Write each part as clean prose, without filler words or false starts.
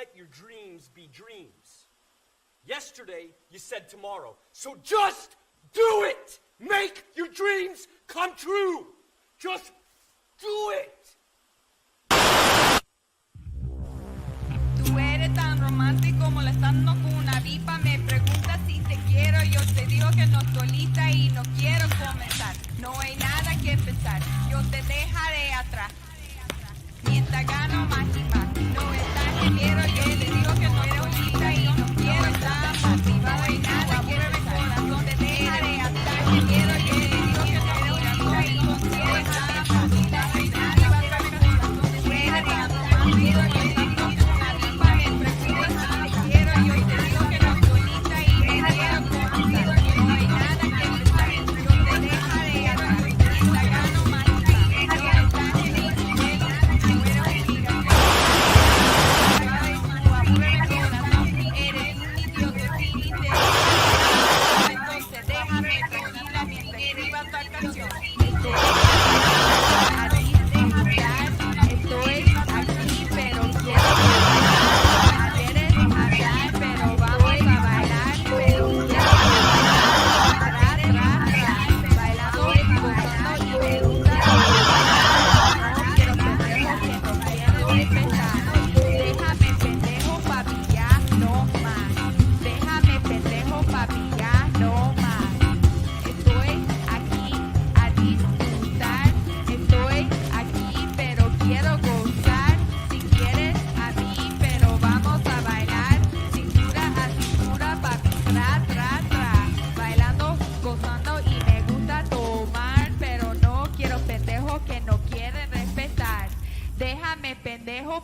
let your dreams be dreams. Yesterday, you said tomorrow. So just do it! Make your dreams come true! Just do it! Tú eres tan romántico molestando con una pipa. Me preguntas si te quiero. Yo te digo que no estoy lista y no quiero comenzar. No hay nada que empezar. Yo te dejaré atrás. Mientras gano más y más. No estás que quiero. Yo te digo que no estoy lista y no quiero estar más. No hay nada que empezar. Yo te dejaré atrás. Que quiero. Yo te digo que no estoy lista y no quiero estar más. No hay nada que empezar. Tú eres tan romántico.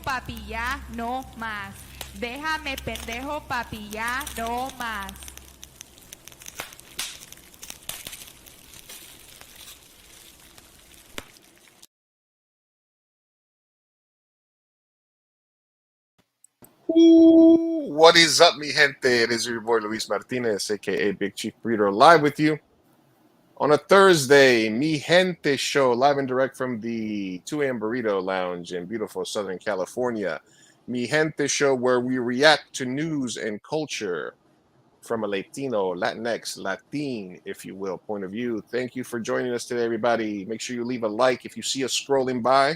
Papi, ya no más. Déjame pendejo, papi, ya no más. What is up, mi gente? It is your boy Luis Martinez, aka Big Chief Breeder, live with you on a Thursday, Mi Gente show, live and direct from the 2 a.m. Burrito Lounge in beautiful Southern California. Mi Gente show, where we react to news and culture from a Latino, Latinx, Latin, if you will, point of view. Thank you for joining us today, everybody. Make sure you leave a like. If you see us scrolling by,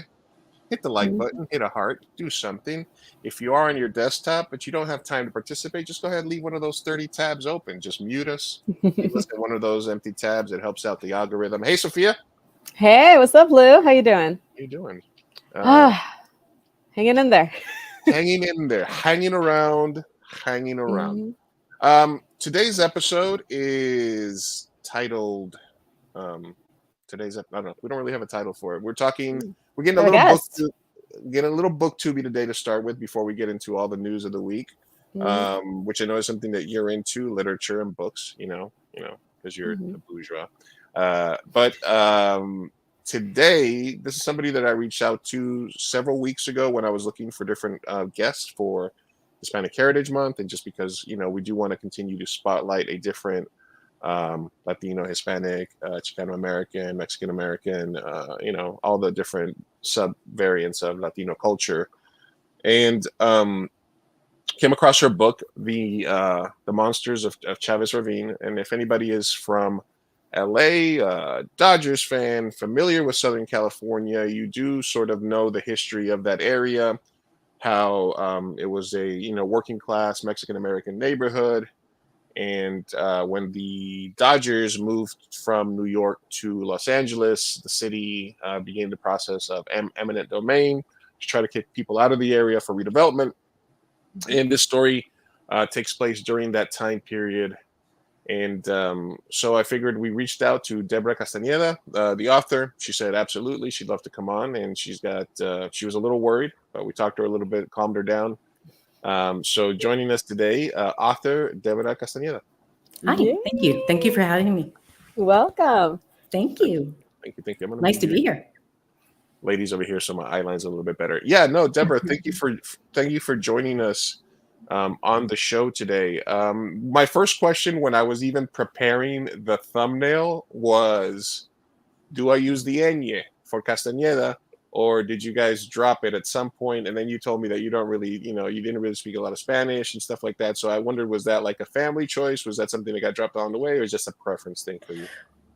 hit the like button, hit a heart, do something. If you are on your desktop, but you don't have time to participate, just go ahead and leave one of those 30 tabs open. Just mute us. Leave us in one of those empty tabs. It helps out the algorithm. Hey, Sophia. Hey, what's up, Lou? How you doing? How you doing? Hanging in there. Hanging in there. Hanging around. Today's episode is titled, I don't know. We don't really have a title for it. We're talking, we're getting a little booktubey today to start with before we get into all the news of the week, which I know is something that you're into, literature and books, you know, because you're a bourgeois. But today, this is somebody that I reached out to several weeks ago when I was looking for different guests for Hispanic Heritage Month, and just because, we do want to continue to spotlight a different Latino, Hispanic, Chicano American, Mexican American, all the different sub variants of Latino culture, and came across her book, the Monsters of Chavez Ravine. And if anybody is from LA, Dodgers fan, familiar with Southern California, you do sort of know the history of that area, how it was a working class Mexican American neighborhood. And when the Dodgers moved from New York to Los Angeles, the city began the process of eminent domain to try to kick people out of the area for redevelopment. And this story takes place during that time period. And so I figured we reached out to Debra Castaneda, the author. She said absolutely, she'd love to come on. And she was a little worried, but we talked to her a little bit, calmed her down. So joining us today, author Debra Castaneda. Hi, thank you. Thank you for having me. Welcome. Thank you. Thank you. Nice to be here. Ladies over here, so my eyeline's a little bit better. Yeah, no, Debra, thank you for joining us on the show today. My first question when I was even preparing the thumbnail was, do I use the ñ for Castaneda or did you guys drop it at some point? And then you told me that you don't really, you didn't really speak a lot of Spanish and stuff like that. So I wondered, was that like a family choice? Was that something that got dropped along the way, or just a preference thing for you?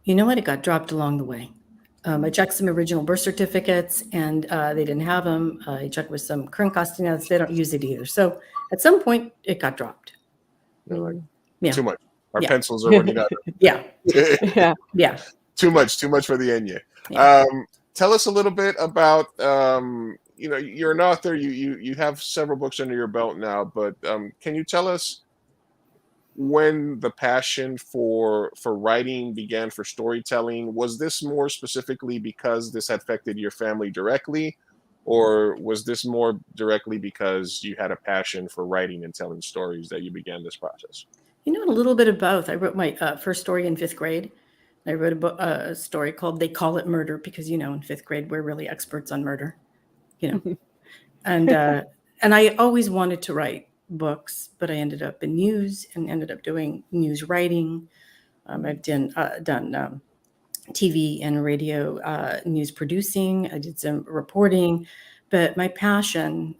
You know what? It got dropped along the way. I checked some original birth certificates, and they didn't have them. I checked with some current Castanedas. They don't use it either. So at some point, it got dropped. They're like, Yeah. too much. Our Yeah. pencils are running out. Yeah. Yeah. Yeah. Too much for the Enya. Yeah. Tell us a little bit about, you're an author. You have several books under your belt now, but can you tell us when the passion for writing began, for storytelling? Was this more specifically because this had affected your family directly, or was this more directly because you had a passion for writing and telling stories that you began this process? A little bit of both. I wrote my first story in 5th grade. I wrote a story called They Call It Murder because, in 5th grade, we're really experts on murder, And I always wanted to write books, but I ended up in news and ended up doing news writing. I've done TV and radio news producing. I did some reporting, but my passion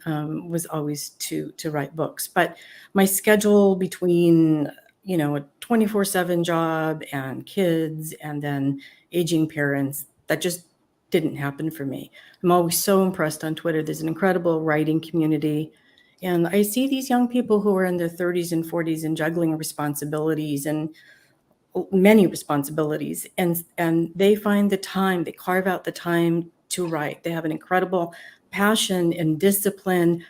was always to write books. But my schedule between a 24/7 job and kids and then aging parents, that just didn't happen for me. I'm always so impressed on Twitter. There's an incredible writing community. And I see these young people who are in their 30s and 40s and juggling responsibilities and many responsibilities. And they find the time, they carve out the time to write. They have an incredible passion and discipline.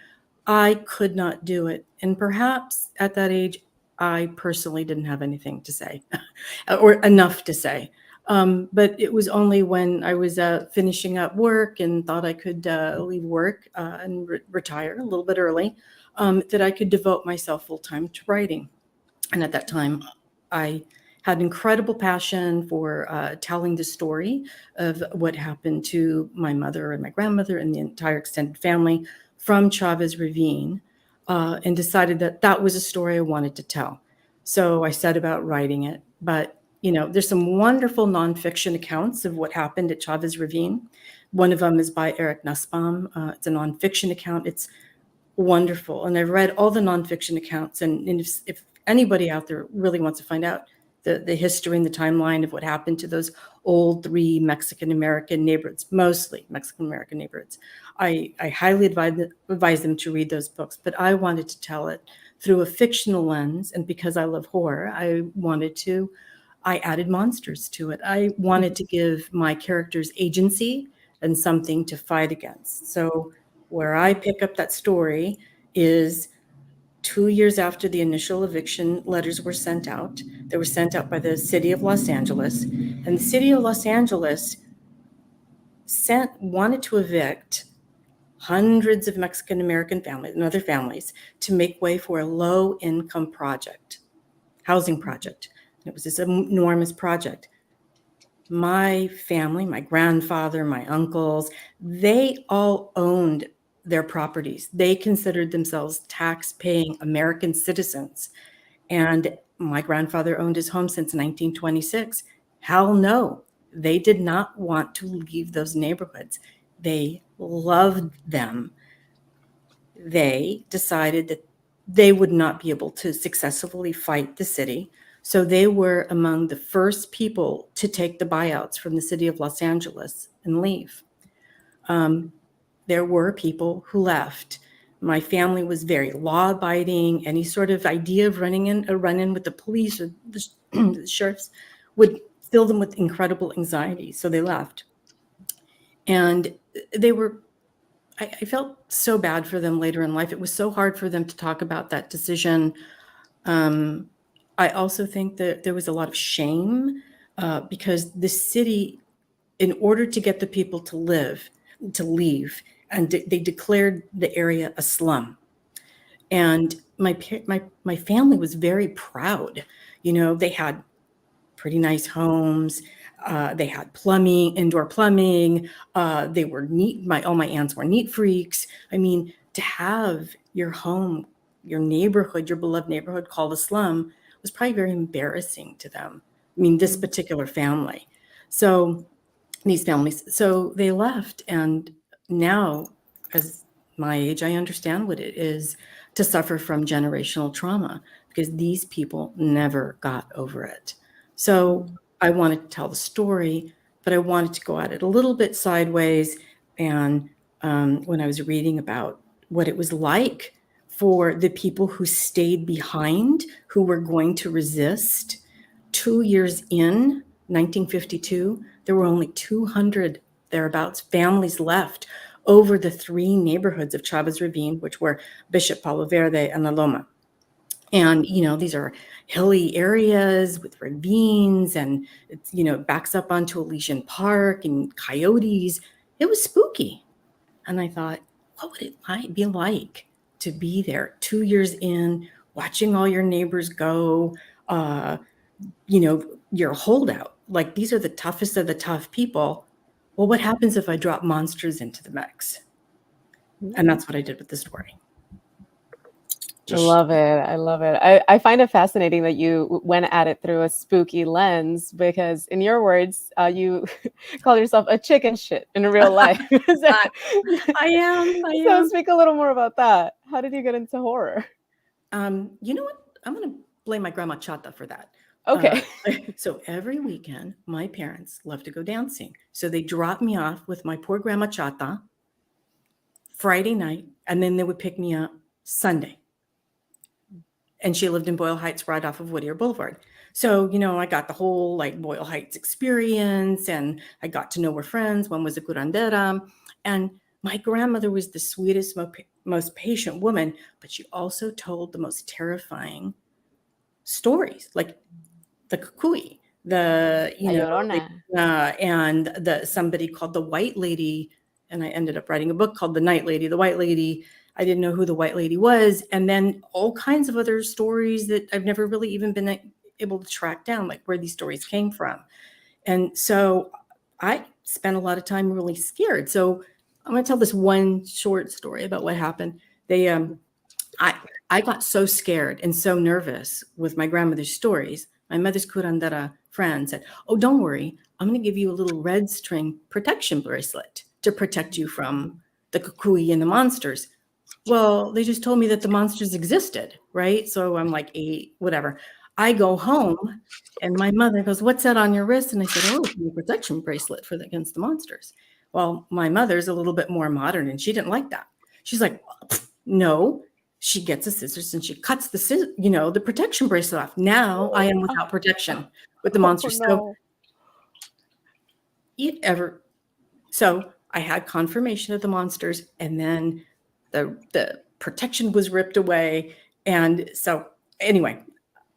I could not do it. And perhaps at that age, I personally didn't have anything to say or enough to say. But it was only when I was finishing up work and thought I could leave work and retire a little bit early that I could devote myself full time to writing. And at that time, I had incredible passion for telling the story of what happened to my mother and my grandmother and the entire extended family from Chavez Ravine, and decided that that was a story I wanted to tell. So I set about writing it. But, there's some wonderful nonfiction accounts of what happened at Chavez Ravine. One of them is by Eric Nussbaum. It's a nonfiction account. It's wonderful. And I've read all the nonfiction accounts. And if anybody out there really wants to find out the history and the timeline of what happened to those old 3 Mexican-American neighborhoods, mostly Mexican-American neighborhoods, I highly advise them to read those books. But I wanted to tell it through a fictional lens. And because I love horror, I added monsters to it. I wanted to give my characters agency and something to fight against. So where I pick up that story is 2 years after the initial eviction letters were sent out. They were sent out by the city of Los Angeles. And the city of Los Angeles wanted to evict hundreds of Mexican-American families and other families to make way for a low-income housing project. It was this enormous project. My family, my grandfather, my uncles, they all owned their properties. They considered themselves tax-paying American citizens. And my grandfather owned his home since 1926. Hell no, they did not want to leave those neighborhoods. They loved them. They decided that they would not be able to successfully fight the city. So they were among the first people to take the buyouts from the city of Los Angeles and leave. There were people who left. My family was very law-abiding. Any sort of idea of running in a run-in with the police or the sheriffs would fill them with incredible anxiety. So they left. And I felt so bad for them later in life. It was so hard for them to talk about that decision. I also think that there was a lot of shame because the city, in order to get the people to leave, and they declared the area a slum. And my family was very proud. They had pretty nice homes. They had plumbing, indoor plumbing. They were neat. All my aunts were neat freaks. I mean, to have your home, your neighborhood, your beloved neighborhood called a slum was probably very embarrassing to them. I mean, this particular family. So these families, so they left. And now, as my age, I understand what it is to suffer from generational trauma, because these people never got over it. So I wanted to tell the story, but I wanted to go at it a little bit sideways. And when I was reading about what it was like for the people who stayed behind, who were going to resist, 2 years in 1952, there were only 200 thereabouts families left over the 3 neighborhoods of Chavez Ravine, which were Bishop, Palo Verde, and La Loma. And, these are hilly areas with ravines, and it's, backs up onto Elysian Park and coyotes. It was spooky. And I thought, what would it be like to be there 2 years in, watching all your neighbors go, you're a holdout. Like, these are the toughest of the tough people. Well, what happens if I drop monsters into the mix? And that's what I did with the story. I love it. I love it. I find it fascinating that you went at it through a spooky lens, because in your words, you call yourself a chicken shit in real life. I am. So speak a little more about that. How did you get into horror? You know what? I'm going to blame my grandma Chata for that. Okay. So every weekend, my parents love to go dancing. So they dropped me off with my poor grandma Chata Friday night, and then they would pick me up Sunday. And she lived in Boyle Heights, right off of Whittier Boulevard. So, I got the whole Boyle Heights experience, and I got to know her friends. One was a curandera. And my grandmother was the sweetest, most patient woman, but she also told the most terrifying stories, like the kukui, and somebody called the White Lady. And I ended up writing a book called The Night Lady. The White Lady, I didn't know who the White Lady was. And then all kinds of other stories that I've never really even been able to track down, like where these stories came from. And so I spent a lot of time really scared. So I'm going to tell this one short story about what happened. I got so scared and so nervous with my grandmother's stories. My mother's curandera friend said, "Oh, don't worry. I'm going to give you a little red string protection bracelet to protect you from the kukui and the monsters." Well, they just told me that the monsters existed, right? So I'm like 8, whatever. I go home and my mother goes, "What's that on your wrist?" And I said, "Oh, it's a protection bracelet against the monsters." Well, my mother's a little bit more modern, and she didn't like that. She's like, "No." She gets a scissors and she cuts the protection bracelet off. Now I am without protection with the monsters. Oh, no. So I had confirmation of the monsters, and then the protection was ripped away. And so anyway,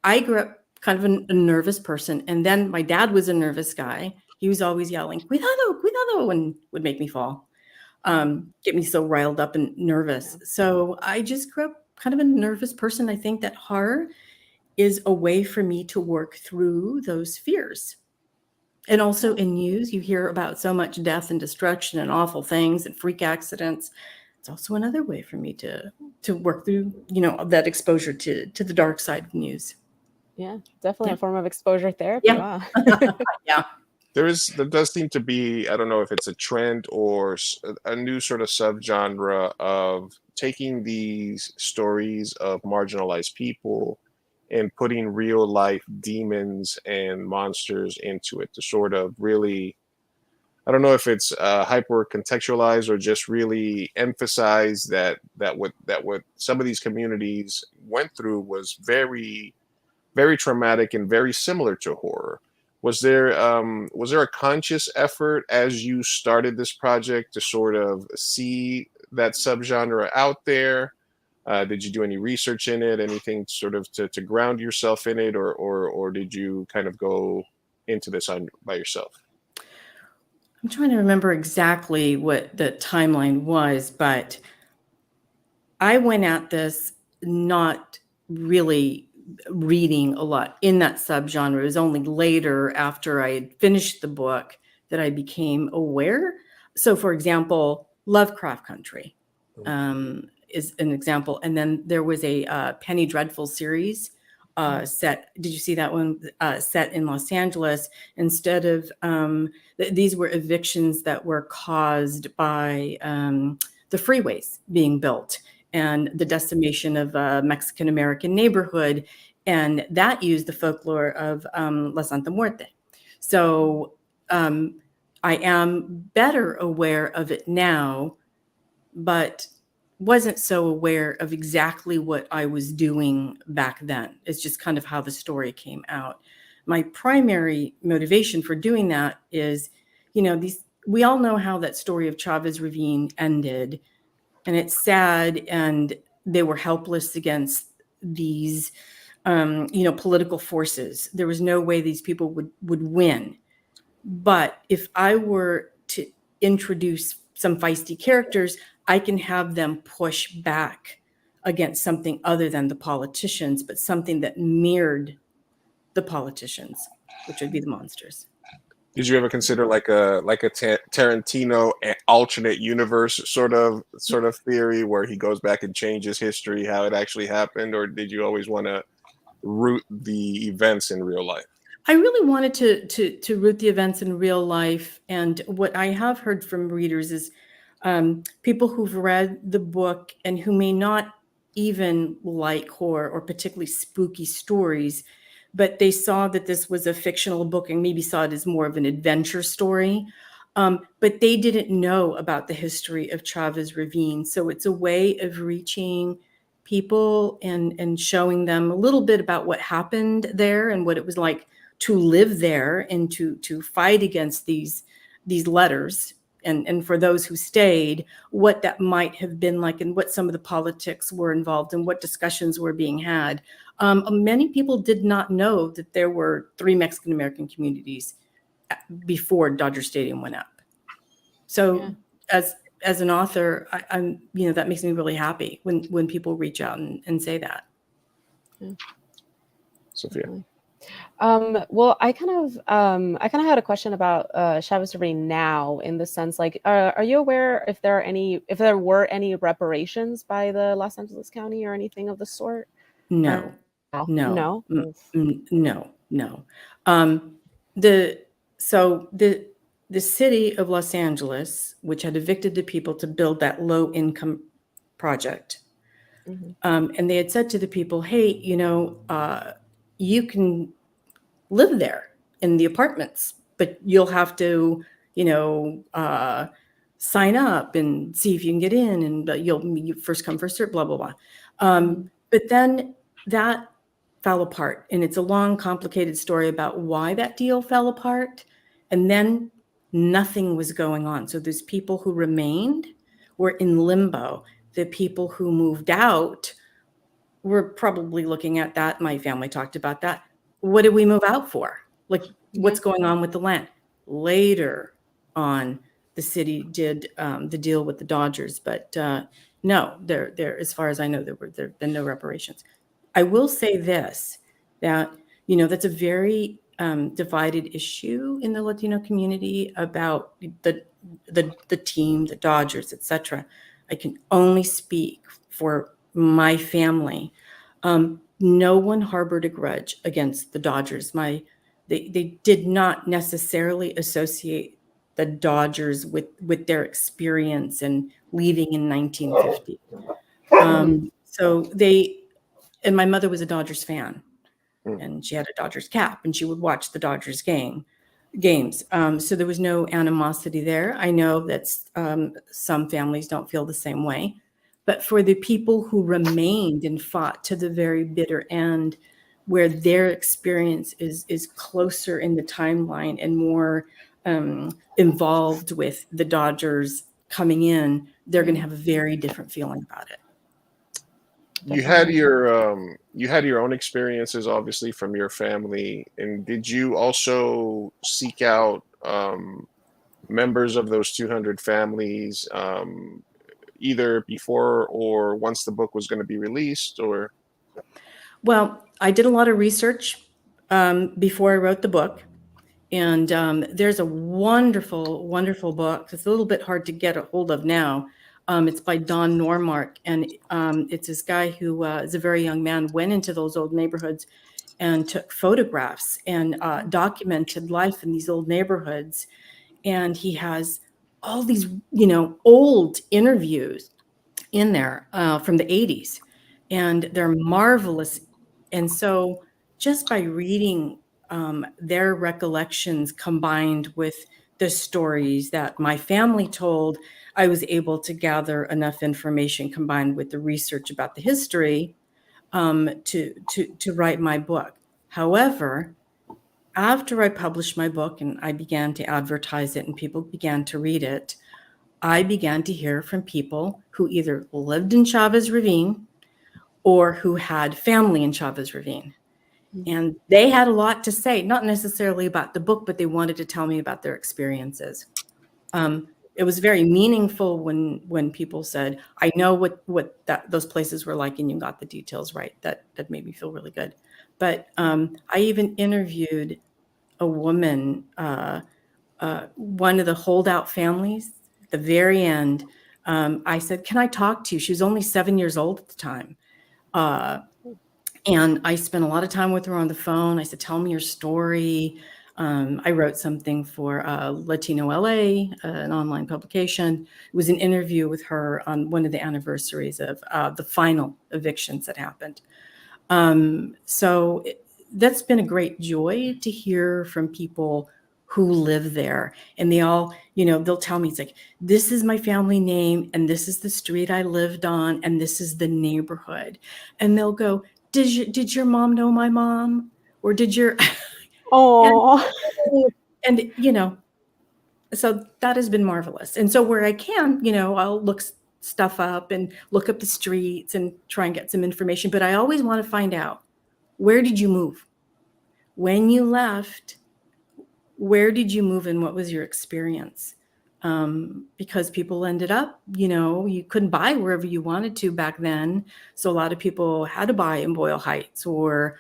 I grew up kind of a nervous person. And then my dad was a nervous guy. He was always yelling, "Cuidado, cuidado," and would make me fall. Get me so riled up and nervous. So I just grew up kind of a nervous person. I think that horror is a way for me to work through those fears. And also in news, you hear about so much death and destruction and awful things and freak accidents. It's also another way for me to work through, that exposure to the dark side of news. Yeah, definitely a form of exposure therapy. Yeah. Wow. Yeah. There does seem to be, I don't know if it's a trend or a new sort of subgenre of taking these stories of marginalized people and putting real life demons and monsters into it to sort of really, I don't know if it's hyper contextualize or just really emphasize that what some of these communities went through was very, very traumatic and very similar to horror. Was there a conscious effort as you started this project to sort of see that subgenre out there? Did you do any research in it? Anything sort of to ground yourself in it, or did you kind of go into this by yourself? I'm trying to remember exactly what the timeline was, but I went at this not really reading a lot in that subgenre. It was only later, after I had finished the book, that I became aware. So, for example, Lovecraft Country is an example. And then there was a Penny Dreadful series set. Did you see that one set in Los Angeles? Instead of these were evictions that were caused by the freeways being built and the decimation of a Mexican American neighborhood, and that used the folklore of La Santa Muerte. So I am better aware of it now, but wasn't so aware of exactly what I was doing back then. It's just kind of how the story came out. My primary motivation for doing that is, we all know how that story of Chavez Ravine ended, and it's sad, and they were helpless against these, political forces. There was no way these people would win. But if I were to introduce some feisty characters, I can have them push back against something other than the politicians, but something that mirrored the politicians, which would be the monsters. Did you ever consider like a Tarantino alternate universe sort of theory where he goes back and changes history, how it actually happened, or did you always want to root the events in real life? I really wanted to root the events in real life, and what I have heard from readers is people who've read the book and who may not even like horror or particularly spooky stories, but they saw that this was a fictional book and maybe saw it as more of an adventure story. But they didn't know about the history of Chavez Ravine. So it's a way of reaching people and showing them a little bit about what happened there and what it was like to live there and to fight against these letters. And for those who stayed, what that might have been like and what some of the politics were involved and what discussions were being had. Many people did not know that there were 3 Mexican-American communities before Dodger Stadium went up. So as an author, I'm that makes me really happy when people reach out and say that. Sophia. Well, I kind of had a question about Chavez Ravine now, in the sense, like, are you aware if there were any reparations by the Los Angeles County or anything of the sort? No. No. No. The city of Los Angeles, which had evicted the people to build that low income project, and they had said to the people, hey, you can live there in the apartments, but you'll have to, sign up and see if you can get in, and you first come, first serve, blah, blah, blah. But then that fell apart, and it's a long, complicated story about why that deal fell apart. And then nothing was going on. So those people who remained were in limbo. The people who moved out were probably looking at that. My family talked about that. What did we move out for? Like, what's going on with the land? Later on, the city did the deal with the Dodgers, but no, there, as far as I know, there have been no reparations. I will say this, that that's a very divided issue in the Latino community about the team, the Dodgers, etc. I can only speak for my family. No one harbored a grudge against the Dodgers. They did not necessarily associate the Dodgers with their experience and leaving in 1950. And my mother was a Dodgers fan, and she had a Dodgers cap, and she would watch the Dodgers games. So there was no animosity there. I know that some families don't feel the same way. But for the people who remained and fought to the very bitter end, where their experience is closer in the timeline and more involved with the Dodgers coming in, they're going to have a very different feeling about it. You had your own experiences, obviously, from your family, and did you also seek out members of those 200 families, either before or once the book was going to be released? Or well, I did a lot of research before I wrote the book, and there's a wonderful book. It's a little bit hard to get a hold of now, It's by Don Normark, and it's this guy who is a very young man, went into those old neighborhoods and took photographs and documented life in these old neighborhoods. And he has all these, old interviews in there from the 80s, and they're marvelous. And so just by reading their recollections combined with the stories that my family told, I was able to gather enough information combined with the research about the history to write my book. However, after I published my book and I began to advertise it and people began to read it, I began to hear from people who either lived in Chavez Ravine or who had family in Chavez Ravine. And they had a lot to say, not necessarily about the book, but they wanted to tell me about their experiences. It was very meaningful when people said, I know what those places were like, and you got the details right. That made me feel really good. But I even interviewed a woman, one of the holdout families. At the very end, I said, can I talk to you? She was only 7 years old at the time. And I spent a lot of time with her on the phone. I said, tell me your story. I wrote something for Latino LA, an online publication. It was an interview with her on one of the anniversaries of the final evictions that happened. That's been a great joy to hear from people who live there. And they all, they'll tell me, it's like, this is my family name, and this is the street I lived on, and this is the neighborhood. And they'll go, did your mom know my mom? Or did your... Oh, and so that has been marvelous. And so where I can, I'll look stuff up and look up the streets and try and get some information. But I always want to find out, where did you move? When you left, where did you move and what was your experience? Because people ended up, you couldn't buy wherever you wanted to back then. So a lot of people had to buy in Boyle Heights or,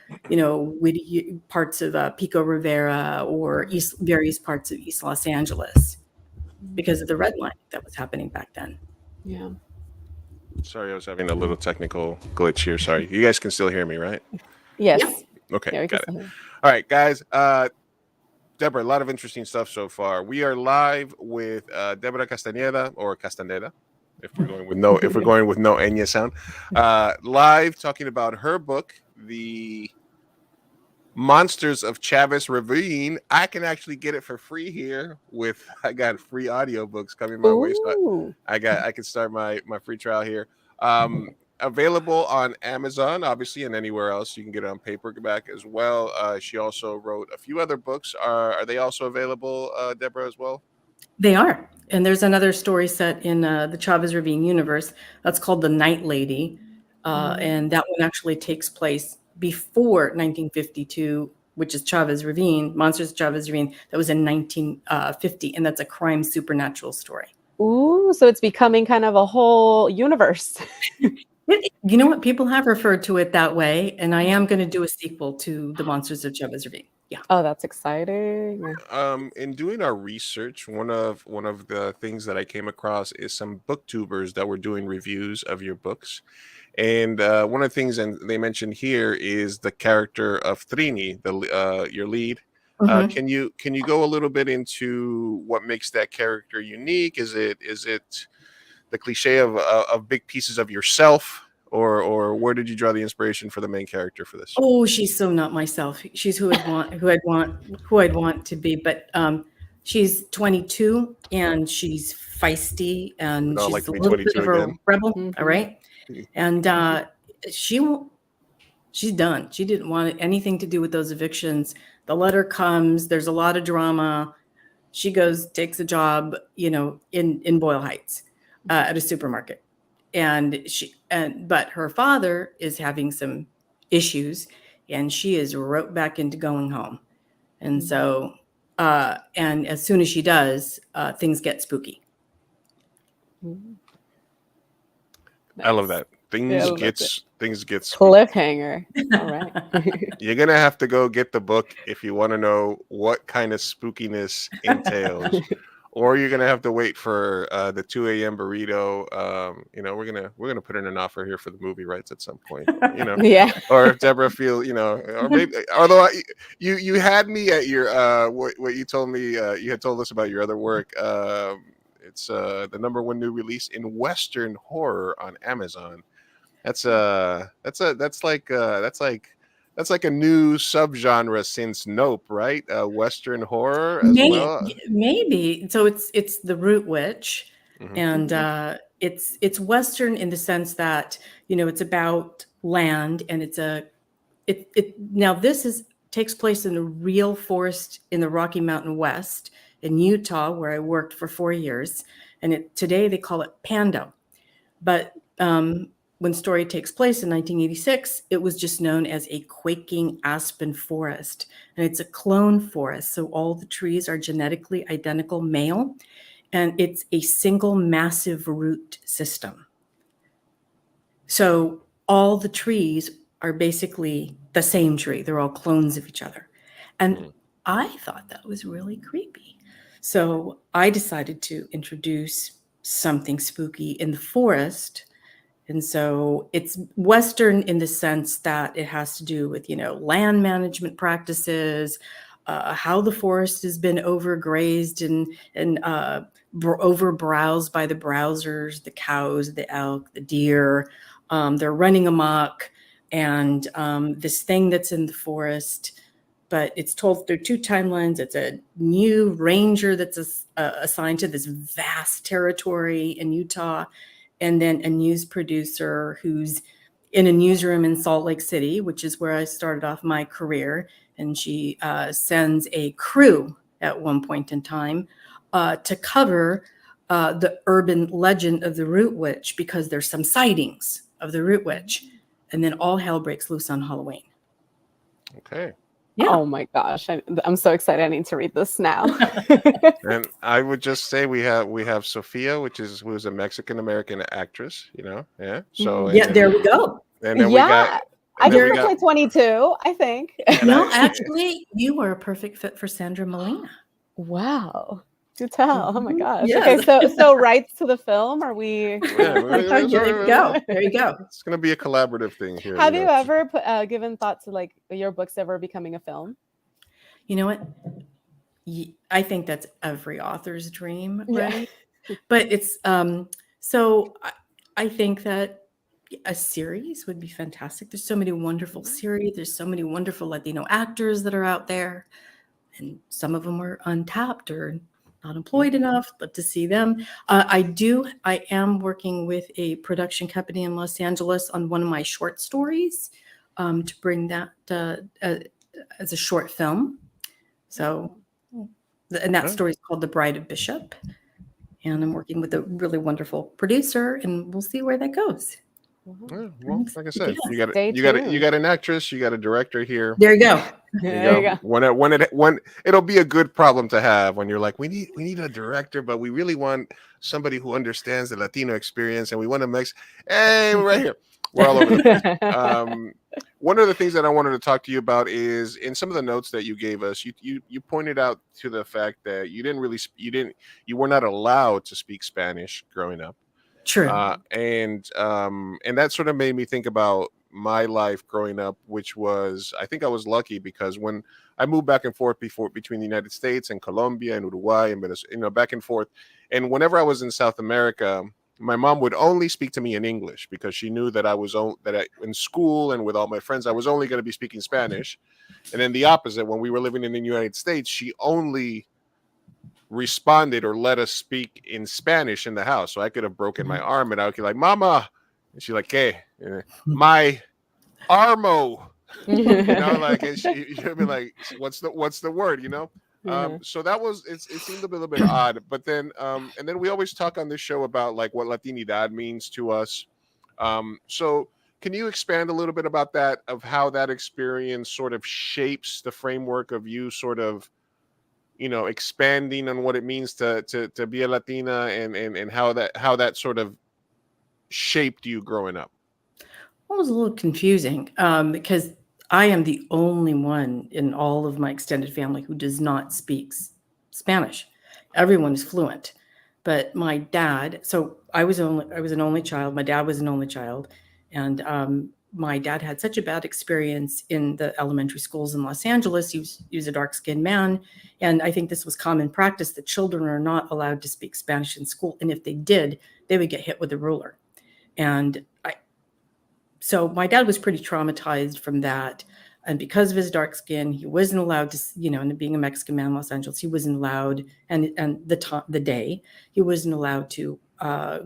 parts of Pico Rivera or various parts of East Los Angeles because of the redlining that was happening back then. yeah. Sorry, I was having a little technical glitch here. Sorry. You guys can still hear me, right? Yes. Yeah. Okay, Yeah, we got can it. see. All right, guys. Deborah, a lot of interesting stuff so far. We are live with Debra Castaneda or Castaneda, if we're going with no Enya sound. Live talking about her book, The Monsters of Chavez Ravine. I can actually get it for free here I got free audiobooks coming my way. So Ooh. I can start my free trial here. Available on Amazon, obviously, and anywhere else. You can get it on paperback as well. She also wrote a few other books. Are they also available, Deborah, as well? They are. And there's another story set in the Chavez Ravine universe that's called The Night Lady. And that one actually takes place before 1952, which is Chavez Ravine, Monsters of Chavez Ravine. That was in 1950. And that's a crime supernatural story. Ooh, so it's becoming kind of a whole universe. You know what? People have referred to it that way, and I am going to do a sequel to The Monsters of Chavez Ravine. Yeah. Oh, that's exciting. In doing our research, one of the things that I came across is some booktubers that were doing reviews of your books, and one of the things they mentioned here is the character of Trini, your lead. Can you go a little bit into what makes that character unique? Is it the cliche of big pieces of yourself, or where did you draw the inspiration for the main character for this? Oh, she's so not myself. She's who I'd want to be. But she's 22 and she's feisty and Would all she's like to a be little bit 22 of a again? rebel. Mhm. All right, and she's done. She didn't want anything to do with those evictions. The letter comes. There's a lot of drama. She goes, takes a job, in Boyle Heights. At a supermarket, but her father is having some issues, and she is roped back into going home, and so and as soon as she does, things get spooky. I love that. Yeah, I love Things get spooky. Cliffhanger. All right. You're gonna have to go get the book if you want to know what kind of spookiness entails. or you're gonna have to wait for the 2 a.m. burrito. We're gonna put in an offer here for the movie rights at some point. Yeah. Or if Deborah feel, or maybe, although you had me at your what you told me, you had told us about your other work. It's the #1 new release in Western horror on Amazon. That's like a new subgenre since Nope, right? Western horror as well. Maybe. So it's the Root Witch, Mhm. and it's Western in the sense that it's about land, and now this takes place in a real forest in the Rocky Mountain West in Utah, where I worked for 4 years, and today they call it Pando, but when story takes place in 1986, it was just known as a quaking aspen forest. And it's a clone forest. So all the trees are genetically identical male, and it's a single massive root system. So all the trees are basically the same tree. They're all clones of each other. And I thought that was really creepy. So I decided to introduce something spooky in the forest. And so it's Western in the sense that it has to do with, land management practices, how the forest has been overgrazed and overbrowsed by the browsers, the cows, the elk, the deer. They're running amok, and this thing that's in the forest, but it's told through 2 timelines. It's a new ranger that's assigned to this vast territory in Utah, and then a news producer who's in a newsroom in Salt Lake City, which is where I started off my career. And she sends a crew at one point in time to cover the urban legend of the Root Witch, because there's some sightings of the Root Witch. And then all hell breaks loose on Halloween. Okay. Yeah. Oh my gosh, I'm so excited. I need to read this now. And I would just say we have Sophia, who's a Mexican American actress. Yeah. So Yeah, there we go. And then Yeah, I then can play 22, I think. No, actually, you were a perfect fit for Sandra Molina. Wow. Do tell. Oh my gosh. Yes. Okay, so rights to the film, are we? There you go. There you go. It's going to be a collaborative thing here. Have you ever given thought to like your books ever becoming a film? You know what? I think that's every author's dream, right? Yeah. But it's so I think that a series would be fantastic. There's so many wonderful series. There's so many wonderful Latino actors that are out there, and some of them are untapped or not employed enough, but to see them. I am working with a production company in Los Angeles on one of my short stories to bring that as a short film. So, and that story is called The Bride of Bishop. And I'm working with a really wonderful producer, and we'll see where that goes. Yeah, well, like I said, Yeah. you got an actress, you got a director here. There you go. There you go. When it'll be a good problem to have when you're like, we need a director, but we really want somebody who understands the Latino experience, and we want to mix. Hey, we're right here. We're all over the place. One of the things that I wanted to talk to you about is in some of the notes that you gave us, you pointed out to the fact that you were not allowed to speak Spanish growing up. True. And that sort of made me think about my life growing up, which was, I think I was lucky because when I moved back and forth between the United States and Colombia and Uruguay and Venezuela, back and forth. And whenever I was in South America, my mom would only speak to me in English because she knew that in school and with all my friends, I was only going to be speaking Spanish. And then the opposite, when we were living in the United States, she only responded or let us speak in Spanish in the house. So I could have broken my arm and I would be like, Mama. And she's like, "Hey, my armo." And she'd be like, what's the word, So that was, it seemed a little bit odd, but then and then we always talk on this show about like what Latinidad means to us. So can you expand a little bit about that, of how that experience sort of shapes the framework of you sort of, expanding on what it means to be a Latina and how that sort of shaped you growing up? Well, it was a little confusing because I am the only one in all of my extended family who does not speak Spanish. everyone is fluent. But my dad, so I was an only child. My dad was an only child, and my dad had such a bad experience in the elementary schools in Los Angeles. He was a dark-skinned man, and I think this was common practice that children are not allowed to speak Spanish in school, and if they did, they would get hit with a ruler. And so my dad was pretty traumatized from that. And because of his dark skin, he wasn't allowed to, and being a Mexican man in Los Angeles, he wasn't allowed, and the day, he wasn't allowed to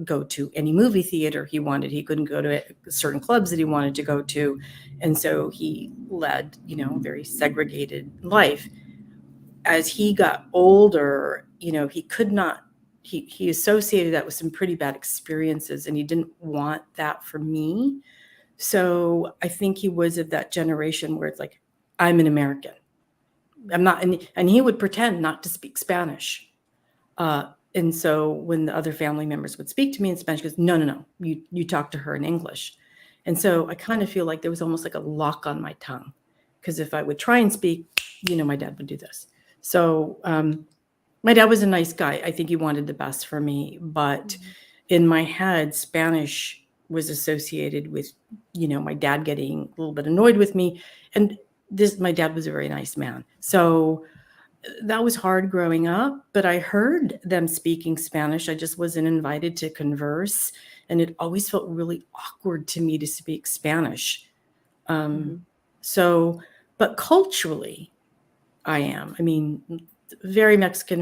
go to any movie theater he wanted. He couldn't go to certain clubs that he wanted to go to. And so he led, very segregated life. As he got older, he could not, he associated that with some pretty bad experiences, and he didn't want that for me. So I think he was of that generation where it's like, I'm an American. I'm not, and he would pretend not to speak Spanish. And so when the other family members would speak to me in Spanish, he goes, no, you talk to her in English. And so I kind of feel like there was almost like a lock on my tongue, because if I would try and speak, my dad would do this. So my dad was a nice guy. I think he wanted the best for me, but in my head, Spanish was associated with, my dad getting a little bit annoyed with me. And my dad was a very nice man. So that was hard growing up, but I heard them speaking Spanish. I just wasn't invited to converse. And it always felt really awkward to me to speak Spanish. So, but culturally, I am. I mean, very Mexican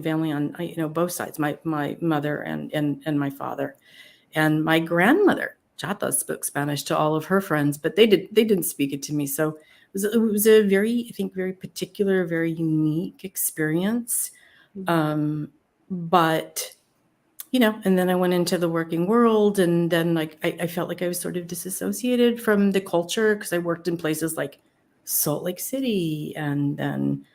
family on, both sides, my mother and my father. And my grandmother, Chata, spoke Spanish to all of her friends, but they didn't speak it to me. So it was a very particular, very unique experience. But, and then I went into the working world, and then I felt like I was sort of disassociated from the culture, because I worked in places like Salt Lake City, and then,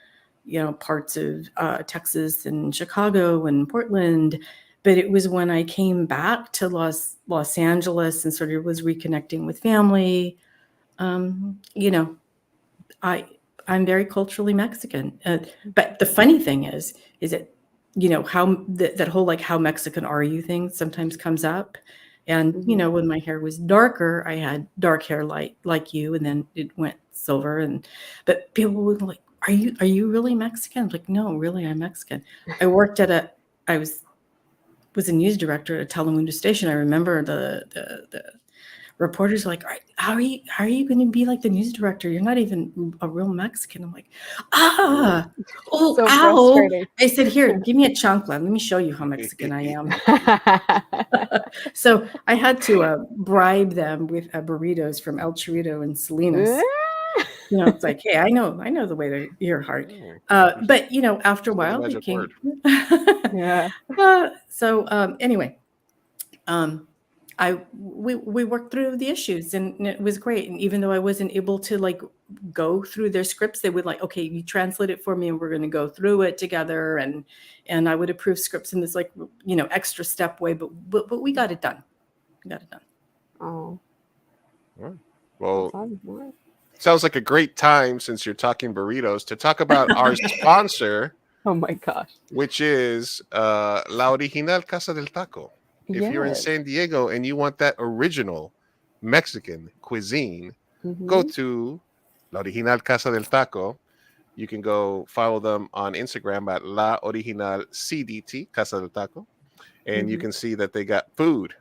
parts of Texas and Chicago and Portland. But it was when I came back to Los Angeles and sort of was reconnecting with family, I'm very culturally Mexican. But the funny thing is that, how that whole how Mexican are you thing sometimes comes up. And, when my hair was darker, I had dark hair like you, and then it went silver. But people would be like, are you really Mexican? I'm like, no, really, I'm Mexican. I worked I was a news director at a Telemundo station. I remember the reporters were like, how are you going to be like the news director? You're not even a real Mexican. I'm like, so ow. I said, here, give me a chancla. Let me show you how Mexican I am. So I had to bribe them with burritos from El Chorrito and Salinas. It's like, hey, I know the way to your heart. But after a while, it came. Yeah. So anyway, we worked through the issues, and it was great. And even though I wasn't able to go through their scripts, they would okay, you translate it for me, and we're going to go through it together. And I would approve scripts in this extra step way, but we got it done. Oh. Well, sounds like a great time, since you're talking burritos, to talk about our sponsor. Oh my gosh. Which is La Original Casa del Taco. If you're in San Diego and you want that original Mexican cuisine, go to La Original Casa del Taco. You can go follow them on Instagram at La Original CDT, Casa del Taco. And you can see that they got food.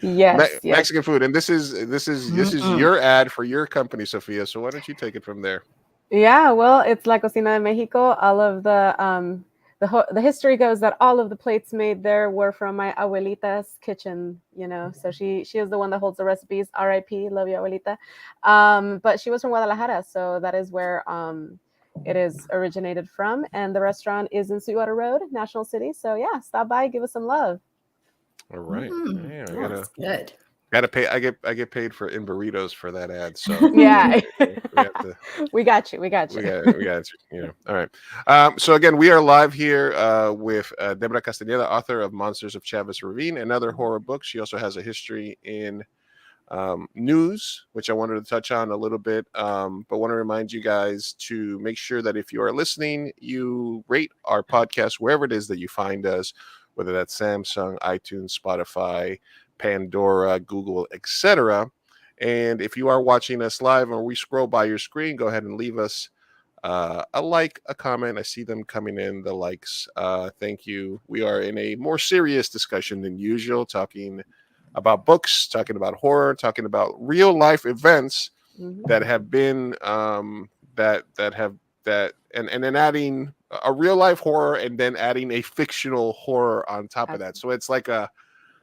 Mexican food. And this is your ad for your company, Sophia. So why don't you take it from there? Yeah, well, it's La Cocina de Mexico. All of the history goes that all of the plates made there were from my abuelita's kitchen, so she is the one that holds the recipes. R.I.P. Love you, abuelita. But she was from Guadalajara, so that is where it is originated from. And the restaurant is in Sweetwater Road, National City. So yeah, stop by, give us some love. All right. That's good. Gotta pay. I get paid in burritos for that ad. So yeah, we got you. We got you. All right. So again, we are live here with Debra Castaneda, author of Monsters of Chavez Ravine and other horror books. She also has a history in news, which I wanted to touch on a little bit, but want to remind you guys to make sure that if you are listening, you rate our podcast wherever it is that you find us, whether that's Samsung, iTunes, Spotify, Pandora, Google, etc. And if you are watching us live or we scroll by your screen, go ahead and leave us a like, a comment. I see them coming in, the likes. Thank you. We are in a more serious discussion than usual, talking about books, talking about horror, talking about real life events that have been and then adding a real life horror and then adding a fictional horror on top of that. So it's like a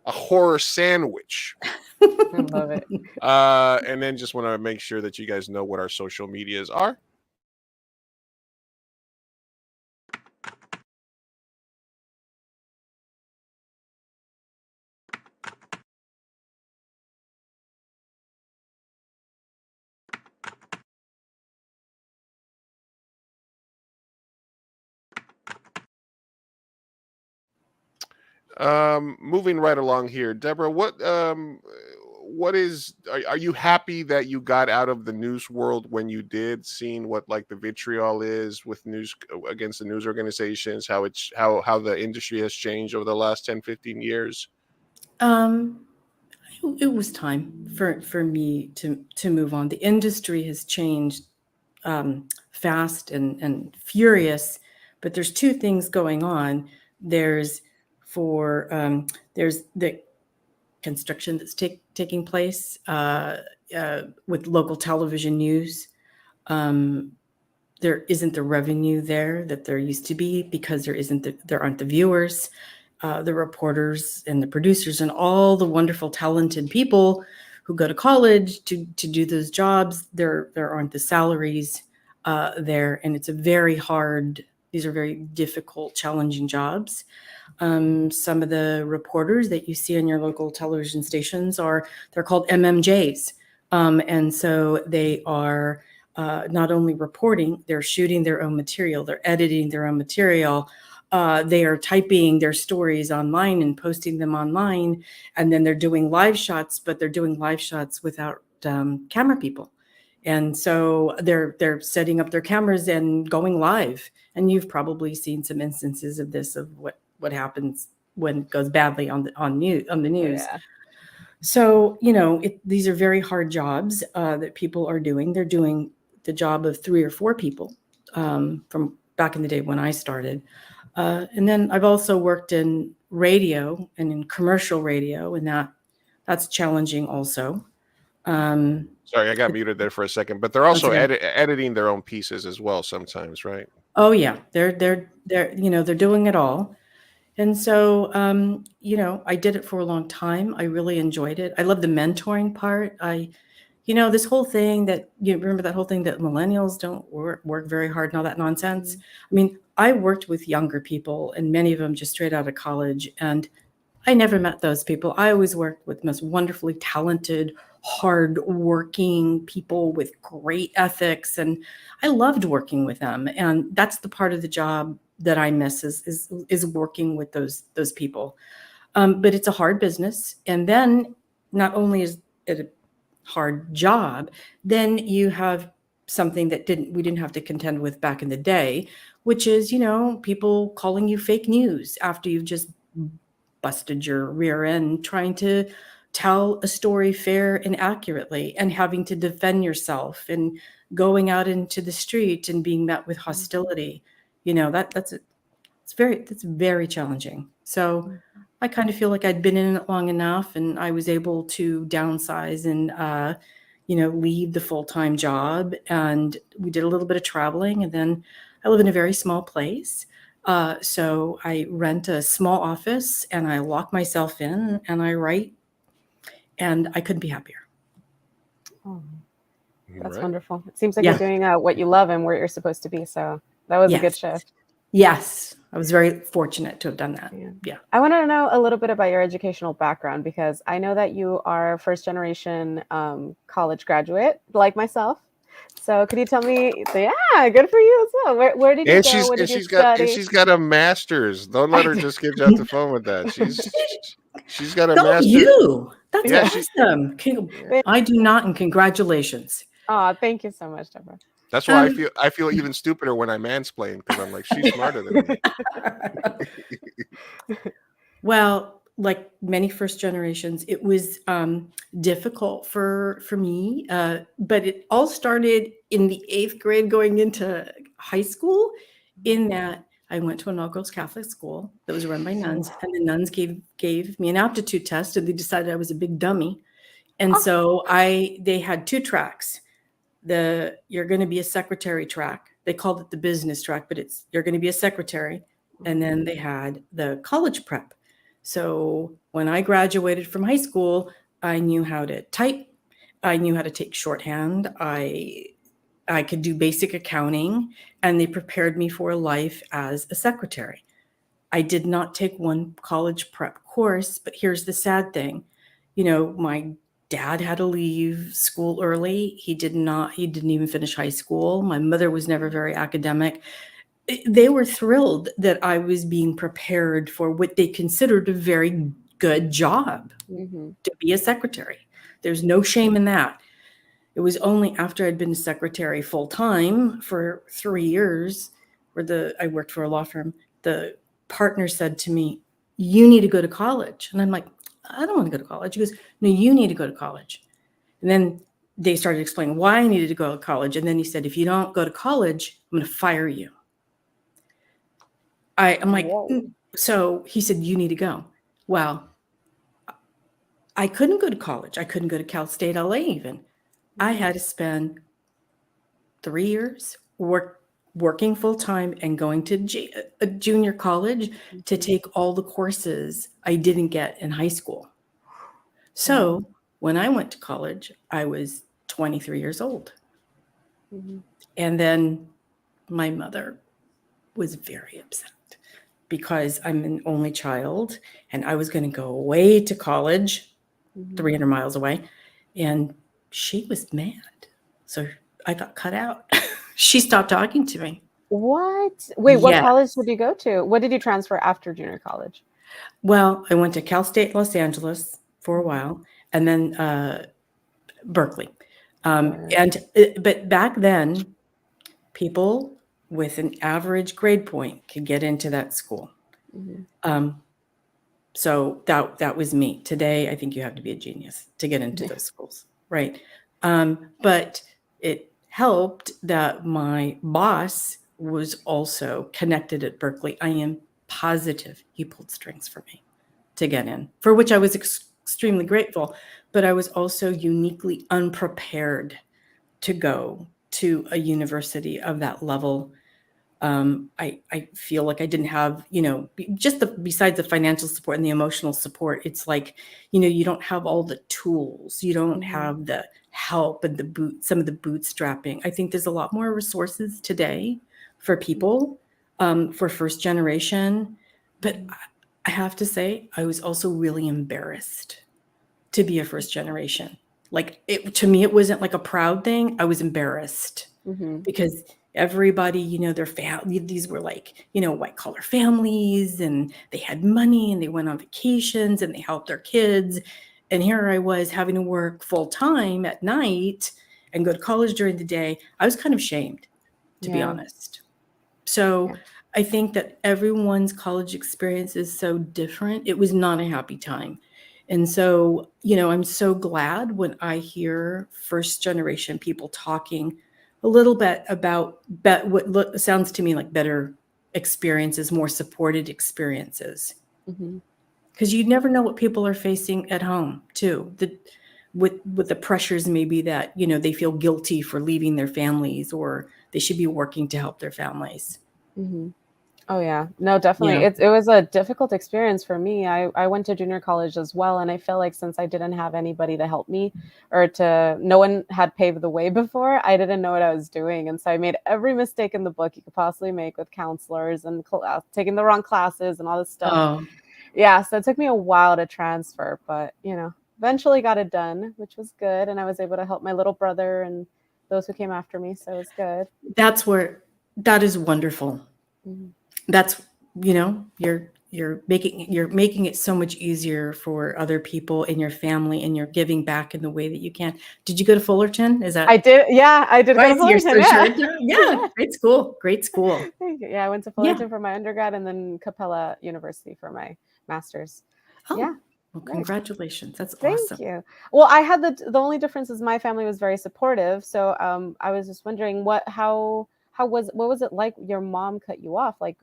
horror sandwich. I love it. And then just want to make sure that you guys know what our social medias are. Moving right along here, Deborah, what is, are you happy that you got out of the news world when you did, seeing what like the vitriol is with news against the news organizations, how the industry has changed over the last 10-15 years? It was time for me to move on. The industry has changed fast and furious, but there's two things going on. There's the construction that's taking place with local television news. There isn't the revenue there that there used to be because there aren't the viewers, the reporters and the producers and all the wonderful talented people who go to college to do those jobs. There aren't the salaries there, and it's these are very difficult, challenging jobs. Some of the reporters that you see on your local television stations they're called MMJs. And so they are not only reporting, they're shooting their own material, they're editing their own material. They are typing their stories online and posting them online. And then they're doing live shots, but they're doing live shots without camera people. And so they're setting up their cameras and going live. And you've probably seen some instances of this, of what happens when it goes badly on the news. Yeah. So, these are very hard jobs that people are doing. They're doing the job of 3 or 4 people from back in the day when I started. And then I've also worked in radio and in commercial radio, and that's challenging also. Sorry, I got muted there for a second, but they're also editing their own pieces as well sometimes, right? Oh yeah, they're doing it all. And so, I did it for a long time. I really enjoyed it. I love the mentoring part. This whole thing that, remember that whole thing that millennials don't work very hard and all that nonsense. I mean, I worked with younger people, and many of them just straight out of college, and I never met those people. I always worked with most wonderfully talented, hard-working people with great ethics, and I loved working with them. And that's the part of the job that I miss is working with those people. But it's a hard business. And then not only is it a hard job, then you have something that we didn't have to contend with back in the day, which is, people calling you fake news after you've just busted your rear end trying to tell a story fair and accurately, and having to defend yourself and going out into the street and being met with hostility. That's very challenging. So I kind of feel like I'd been in it long enough, and I was able to downsize and leave the full-time job, and we did a little bit of traveling, and then I live in a very small place. So I rent a small office and I lock myself in and I write, and I couldn't be happier. Oh, that's wonderful. It seems like you're doing what you love and where you're supposed to be. So that was a good shift. Yes. I was very fortunate to have done that. Yeah. I want to know a little bit about your educational background, because I know that you are first generation college graduate like myself. So could you tell me, good for you as well. Where did you go? What did you study? And she's got a master's. Don't let her just get you off the phone with that. She's got a master's. That's Yeah, awesome. I do not, and congratulations. Oh, thank you so much, Deborah. that's why I feel even stupider when I mansplain, because I'm like, she's smarter than me. Well, like many first generations, it was difficult for me, but it all started in the 8th grade going into high school, in that I went to an all-girls Catholic school that was run by nuns, and the nuns gave me an aptitude test, and they decided I was a big dummy. And so they had 2 tracks. You're going to be a secretary track. They called it the business track, but you're going to be a secretary. And then they had the college prep. So when I graduated from high school, I knew how to type. I knew how to take shorthand. I could do basic accounting, and they prepared me for life as a secretary. I did not take one college prep course, but here's the sad thing. My dad had to leave school early. He didn't even finish high school. My mother was never very academic. They were thrilled that I was being prepared for what they considered a very good job, to be a secretary. There's no shame in that. It was only after I'd been a secretary full time for 3 years, where I worked for a law firm, the partner said to me, "You need to go to college." And I'm like, "I don't want to go to college." He goes, "No, you need to go to college." And then they started explaining why I needed to go to college. And then he said, "If you don't go to college, I'm going to fire you." I'm like, So he said, "You need to go." Well, I couldn't go to college. I couldn't go to Cal State LA even. I had to spend 3 years working full time and going to a junior college to take all the courses I didn't get in high school. So when I went to college, I was 23 years old. And then my mother was very upset because I'm an only child, and I was going to go away to college 300 miles away, and she was mad. So I got cut out. She stopped talking to me. What? Wait, what Yeah. college did you go to? What did you transfer after junior college? Well, I went to Cal State Los Angeles for a while, and then Berkeley. But back then, people with an average grade point could get into that school. So that was me. Today, I think you have to be a genius to get into those schools, right? But it helped that my boss was also connected at Berkeley. I am positive he pulled strings for me to get in, for which I was extremely grateful. But I was also uniquely unprepared to go to a university of that level. I feel like I didn't have, besides the financial support and the emotional support, it's like, you don't have all the tools, you don't have the help and some of the bootstrapping. I think there's a lot more resources today for people, for first generation. But I have to say, I was also really embarrassed to be a first generation. Like to me, it wasn't like a proud thing. I was embarrassed because everybody, their family, these were like, white collar families, and they had money and they went on vacations and they helped their kids. And here I was having to work full time at night and go to college during the day. I was kind of shamed, to be honest. So I think that everyone's college experience is so different. It was not a happy time. And so, I'm so glad when I hear first generation people talking a little bit about what sounds to me like better experiences, more supported experiences. Because you never know what people are facing at home too. With the pressures maybe that, they feel guilty for leaving their families, or they should be working to help their families. Oh yeah, no, definitely. It was a difficult experience for me. I went to junior college as well, and I feel like since I didn't have anybody to help me, no one had paved the way before, I didn't know what I was doing, and so I made every mistake in the book you could possibly make with counselors and taking the wrong classes and all this stuff. Yeah, so it took me a while to transfer, but eventually got it done, which was good, and I was able to help my little brother and those who came after me, so it was good. That is wonderful. That's, you're making it so much easier for other people in your family, and you're giving back in the way that you can. Did you go to Fullerton? Is that I did. Yeah, I did go to right? You're Fullerton. so Yeah. sure. Yeah, great school. Great school. Thank you. Yeah, I went to Yeah. Fullerton for my undergrad and then Capella University for my master's. Oh, Yeah. well, Nice. congratulations. That's Thank awesome. you. Well, I had the only difference is my family was very supportive. So I was just wondering what was it like your mom cut you off? Like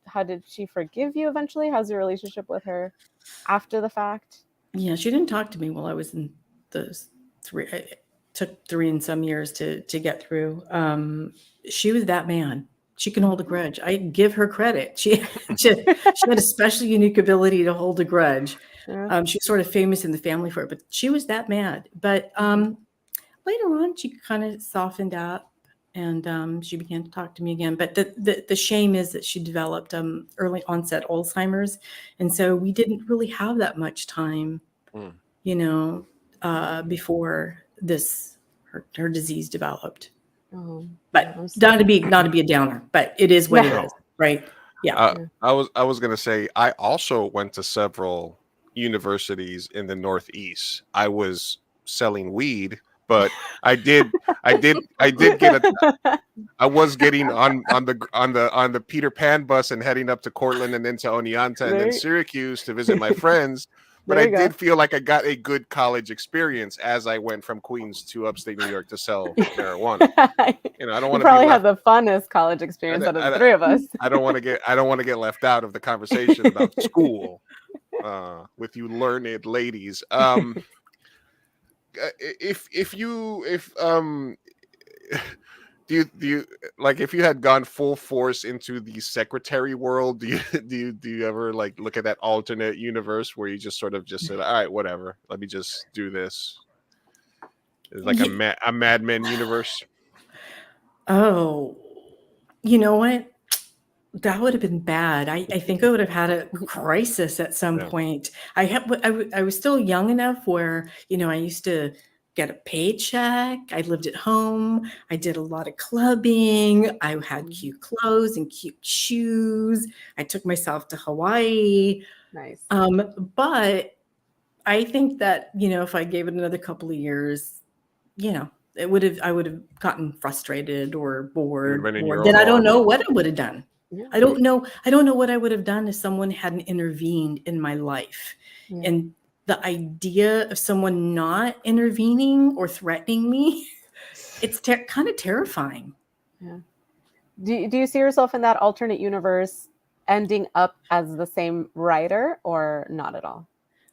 how did she forgive you eventually? How's your relationship with her after the fact? Yeah, she didn't talk to me while I was in those three. It took 3 and some years to get through. She was that man. She can hold a grudge. I give her credit. She had a special unique ability to hold a grudge. Yeah. She was sort of famous in the family for it, but she was that mad. But later on, she kind of softened up, and she began to talk to me again. But the shame is that she developed early onset Alzheimer's, and so we didn't really have that much time, before her disease developed. Oh, But I'm not to sorry. be a downer, but it is what it No. is, right? Yeah. I was gonna say I also went to several universities in the Northeast. I was selling weed, but I was getting on the Peter Pan bus and heading up to Cortland and then to Oneonta and then There- Syracuse to visit my friends. But There I you go. did feel like I got a good college experience as I went from Queens to upstate New York to sell marijuana. I don't You want to be probably had left. the funnest college experience out of the three of us. I don't want to get left out of the conversation about school with you learned ladies. Do you like if you had gone full force into the secretary world, do you ever like look at that alternate universe where you just sort of just said, all right, whatever, let me just do this? It's like a Mad Men universe. Oh, you know what? That would have been bad. I think I would have had a crisis at some Yeah. point. I was still young enough where, I used to get a paycheck. I lived at home. I did a lot of clubbing. I had cute clothes and cute shoes. I took myself to Hawaii. Nice. But I think that, if I gave it another couple of years, I would have gotten frustrated or bored. been in Or your then own I don't know orbit. what I would have done. Yeah. I don't know what I would have done if someone hadn't intervened in my life. Yeah. And the idea of someone not intervening or threatening me, it's kind of terrifying. Yeah. Do you see yourself in that alternate universe ending up as the same writer or not at all?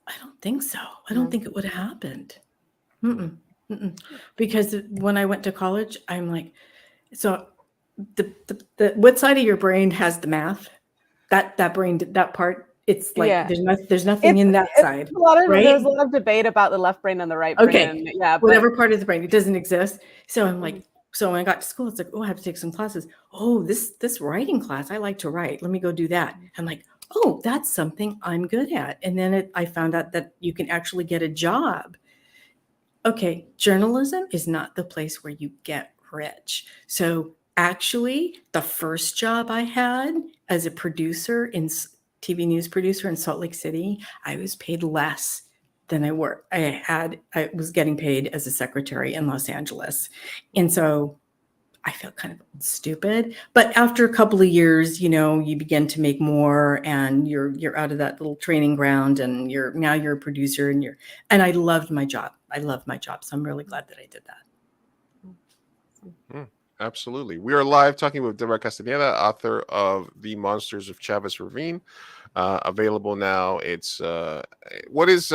I don't think so. I No. don't think it would have happened. Mm-mm. Because when I went to college, I'm like, so the what side of your brain has the math? That part, it's like Yeah. there's nothing in that side. Right? There's a lot of debate about the left brain and the right brain. Okay. And, yeah, but Whatever part of the brain, it doesn't exist. So I'm like, so when I got to school, it's like, oh, I have to take some classes. Oh, this writing class, I like to write. Let me go do that. I'm like, oh, that's something I'm good at. And then I found out that you can actually get a job. Okay, journalism is not the place where you get rich. So actually, the first job I had as a producer TV news producer in Salt Lake City, I was paid less than I was getting paid as a secretary in Los Angeles. And so I felt kind of stupid. But after a couple of years, you begin to make more and you're out of that little training ground and you're a producer and I loved my job. So I'm really glad that I did that. Absolutely. We are live talking with Debra Castaneda, author of The Monsters of Chavez Ravine. Available now. It's what has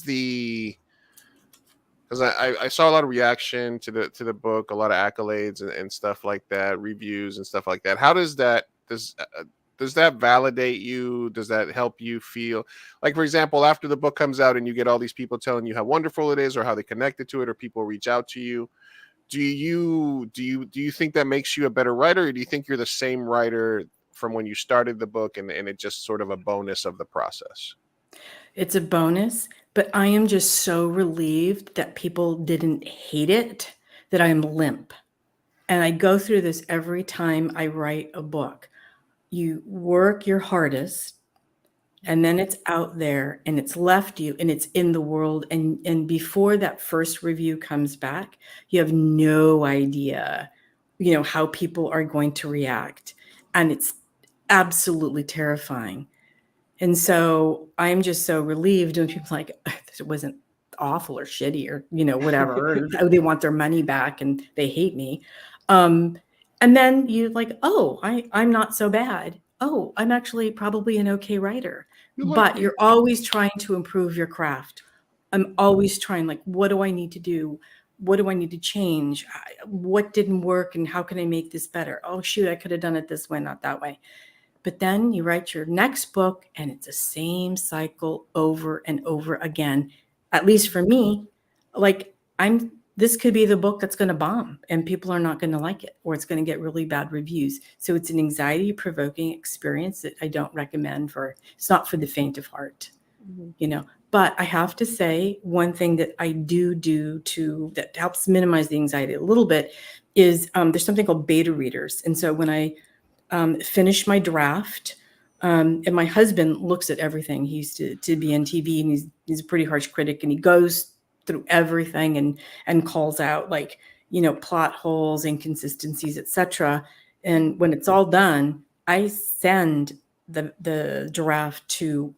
the, because I saw a lot of reaction to the book, a lot of accolades and stuff like that, reviews and stuff like that. How does that validate you? Does that help you feel like, for example, after the book comes out and you get all these people telling you how wonderful it is or how they connected to it or people reach out to you? Do you think that makes you a better writer, or do you think you're the same writer from when you started the book and it's just sort of a bonus of the process? It's a bonus, but I am just so relieved that people didn't hate it, that I'm limp. And I go through this every time I write a book. you work your hardest, and then it's out there and it's left you and it's in the world. And before that first review comes back, you have no idea, how people are going to react. And it's absolutely terrifying. And so I'm just so relieved when people are like, it wasn't awful or shitty or, whatever, or they want their money back and they hate me. And then you're like, oh, I'm not so bad. Oh, I'm actually probably an okay writer. But you're always trying to improve your craft. I'm always trying, like, what do I need to do? What do I need to change? What didn't work? And how can I make this better? Oh, shoot, I could have done it this way, not that way. But then you write your next book and it's the same cycle over and over again. At least for me, like this could be the book that's going to bomb and people are not going to like it, or it's going to get really bad reviews. So it's an anxiety provoking experience that I don't recommend it's not for the faint of heart, But I have to say, one thing that I do that helps minimize the anxiety a little bit is there's something called beta readers. And so when I finish my draft, and my husband looks at everything. He used to be in TV, and he's a pretty harsh critic, and he goes through everything and calls out, like, plot holes, inconsistencies, etc. And when it's all done, I send the draft to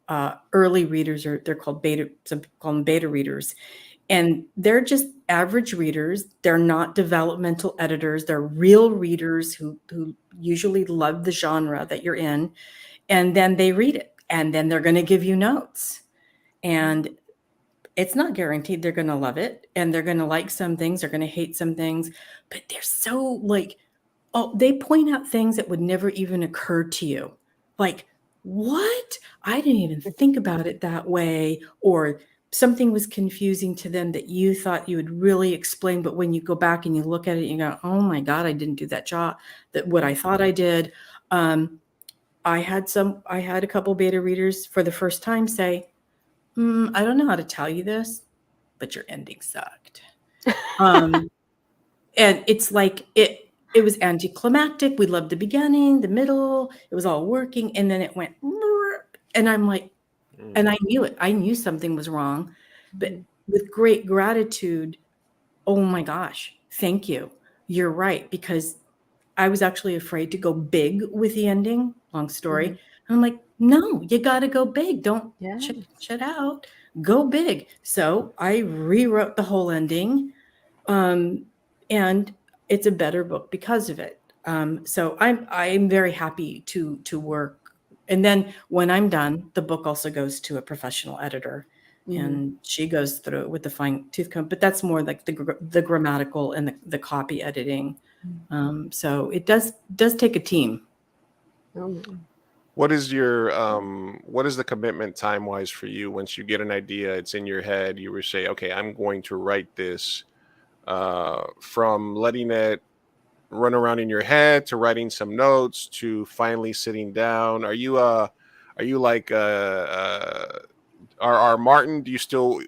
early readers, or they're called some people call them beta readers. And they're just average readers. They're not developmental editors. They're real readers who usually love the genre that you're in. And then they read it. And then they're going to give you notes. And it's not guaranteed they're going to love it. And they're going to like some things. They're going to hate some things. But they're so they point out things that would never even occur to you. Like, what? I didn't even think about it that way. Or something was confusing to them that you thought you would really explain, but when you go back and you look at it, you go, oh my God, I didn't do that job, what I thought I did. I had a couple beta readers for the first time say, I don't know how to tell you this, but your ending sucked. And it's like, it was anticlimactic. We loved the beginning, the middle, it was all working. And then it went, and I'm like, and I knew it. I knew something was wrong, but with great gratitude, oh my gosh, thank you. You're right. Because I was actually afraid to go big with the ending. Long story. And I'm like, no, you got to go big. Don't shut out. Go big. So I rewrote the whole ending. And it's a better book because of it. So I'm very happy to work. And then when I'm done, the book also goes to a professional editor, and she goes through it with the fine tooth comb. But that's more like the grammatical and the copy editing. So it does take a team. What is the commitment time-wise for you? Once you get an idea, it's in your head, you will say, okay, I'm going to write this, from letting it run around in your head to writing some notes to finally sitting down. Are you like R.R. Martin? Do you still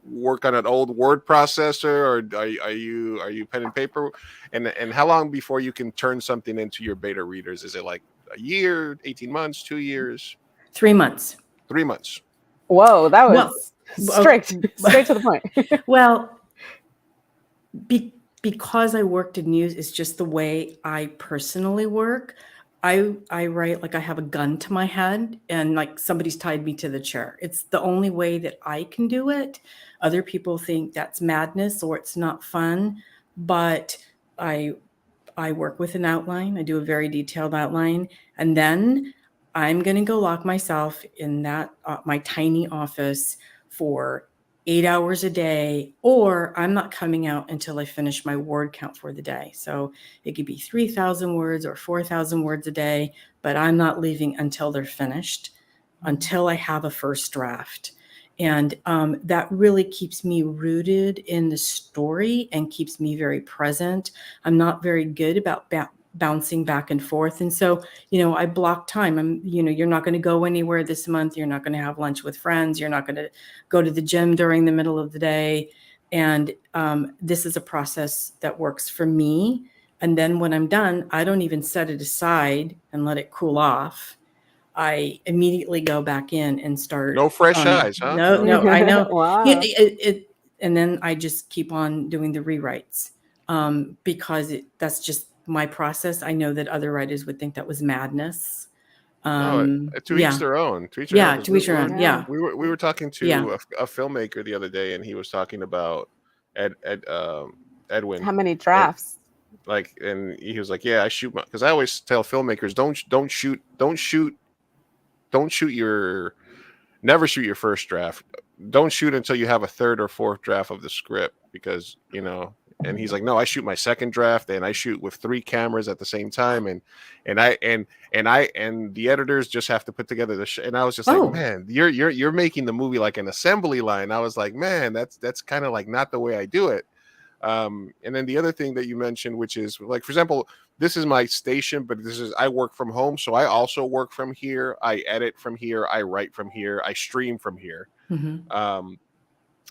work on an old word processor, or are you pen and paper? And how long before you can turn something into your beta readers? Is it like a year, 18 months, 2 years? 3 months. 3 months. Whoa, that was straight to the point. Well, because I worked in news, it's just the way I personally work. I write like I have a gun to my head and like somebody's tied me to the chair. It's the only way that I can do it. Other people think that's madness or it's not fun, but I work with an outline. I do a very detailed outline, and then I'm going to go lock myself in that my tiny office for 8 hours a day, or I'm not coming out until I finish my word count for the day. So it could be 3,000 words or 4,000 words a day, but I'm not leaving until they're finished, until I have a first draft. And that really keeps me rooted in the story and keeps me very present. I'm not very good about bouncing back and forth. And so, I block time. You're not going to go anywhere this month. You're not going to have lunch with friends. You're not going to go to the gym during the middle of the day. And this is a process that works for me. And then when I'm done, I don't even set it aside and let it cool off. I immediately go back in and start. No fresh eyes, huh? No, I know. Wow. And then I just keep on doing the rewrites because that's just my process. I know that other writers would think that was madness. No, to each Yeah, their own. To each their yeah, own. 'Cause to each their own. Yeah, we were talking to yeah. a filmmaker the other day, and he was talking about Edwin. How many And, drafts? like, and he was like, "Yeah, I shoot my," because I always tell filmmakers, never shoot your first draft. Don't shoot until you have a third or fourth draft of the script, because And he's like, "No, I shoot my second draft, and I shoot with 3 cameras at the same time, and the editors just have to put together the." And I was just like, "Man, you're making the movie like an assembly line." I was like, "Man, that's kind of like not the way I do it." And then the other thing that you mentioned, which is like, for example, this is my station, but I work from home, so I also work from here. I edit from here. I write from here. I stream from here. Mm-hmm.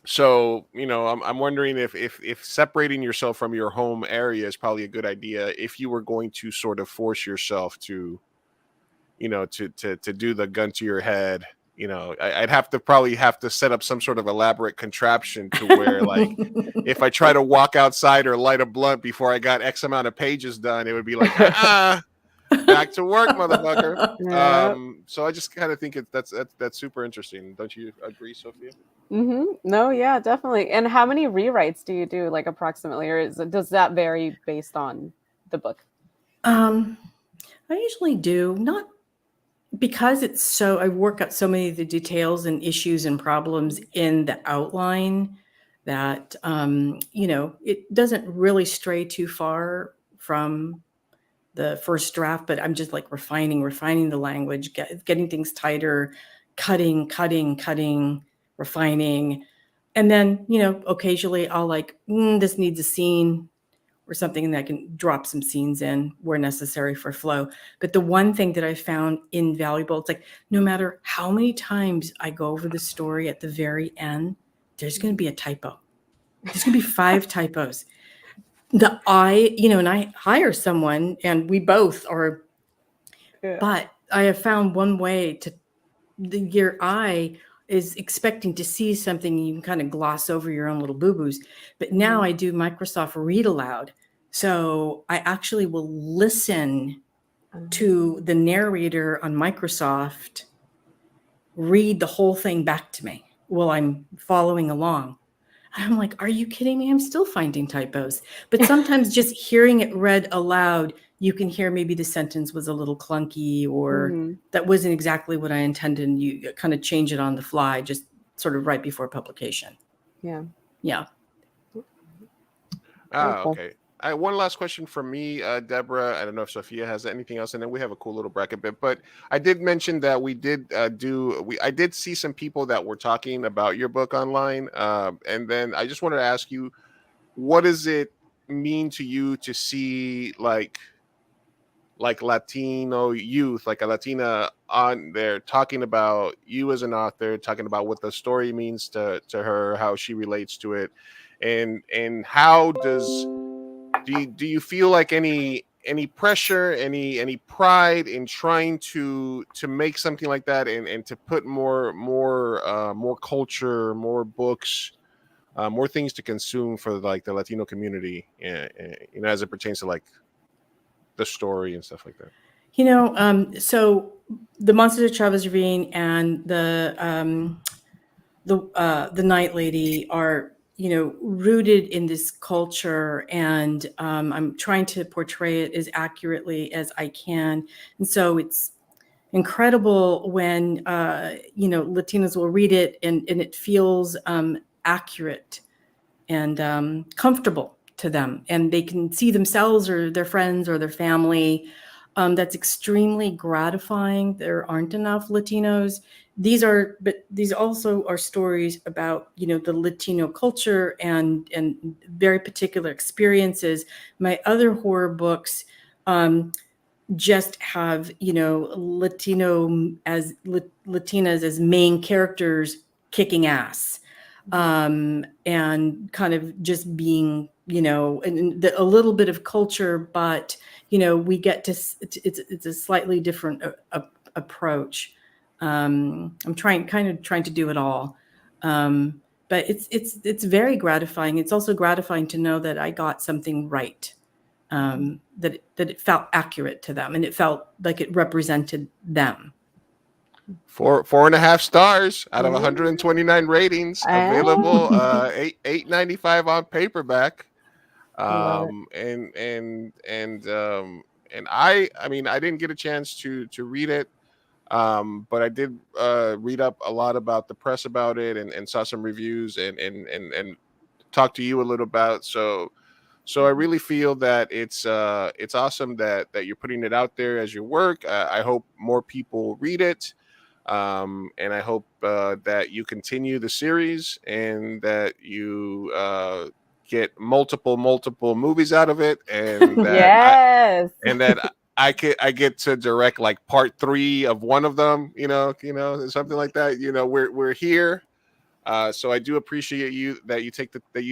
So I'm wondering if separating yourself from your home area is probably a good idea if you were going to sort of force yourself to do the gun to your head. I'd probably have to set up some sort of elaborate contraption to where, like, if I try to walk outside or light a blunt before I got X amount of pages done, it would be like, back to work, motherfucker. Yep. So I just kind of think that's super interesting. Don't you agree, Sophia? No, yeah, definitely. And how many rewrites do you do, like, approximately, or does that vary based on the book? I usually do, not because I work out so many of the details and issues and problems in the outline that it doesn't really stray too far from the first draft, but I'm just like refining the language, getting things tighter, cutting, refining. And then, occasionally I'll like, this needs a scene or something, and I can drop some scenes in where necessary for flow. But the one thing that I found invaluable, it's like, no matter how many times I go over the story, at the very end, there's going to be a typo. There's going to be 5 typos. And I hire someone, and we both are, but I have found one way your eye is expecting to see something, you can kind of gloss over your own little boo-boos. But now I do Microsoft Read Aloud. So I actually will listen to the narrator on Microsoft read the whole thing back to me while I'm following along. And I'm like, are you kidding me? I'm still finding typos. But sometimes just hearing it read aloud, you can hear maybe the sentence was a little clunky, or that wasn't exactly what I intended, and you kind of change it on the fly, just sort of right before publication. Yeah. Okay. One last question from me, Deborah. I don't know if Sophia has anything else, and then we have a cool little bracket bit. But I did mention that we did I did see some people that were talking about your book online, and then I just wanted to ask you, what does it mean to you to see like Latino youth, like a Latina on there talking about you as an author, talking about what the story means to her, how she relates to it, and how do you feel like any pressure, any pride in trying to make something like that, and to put more culture, more books, more things to consume for like the Latino community, as it pertains to like the story and stuff like that? So the Monsters of Chavez Ravine and the Night Lady are, rooted in this culture, and I'm trying to portray it as accurately as I can. And so it's incredible when Latinos will read it and it feels accurate and comfortable to them, and they can see themselves or their friends or their family. That's extremely gratifying. There aren't enough Latinos. These also are stories about, the Latino culture and very particular experiences. My other horror books just have, Latinas as main characters kicking ass. and kind of just being, a little bit of culture, but we get to it's a slightly different approach. I'm trying to do it all, but it's very gratifying. It's also gratifying to know that I got something right, that it felt accurate to them and it felt like it represented them. 4.5 stars out of 129 ratings, available, $8.95 on paperback. And I mean, I didn't get a chance to read it, but I did read up a lot about the press about it, and saw some reviews, and talked to you a little about. So I really feel that it's awesome that you're putting it out there as your work. I hope more people read it. And I hope that you continue the series, and that you get multiple movies out of it, and that I get to direct like part 3 of one of them, something like that. We're here. So I do appreciate that you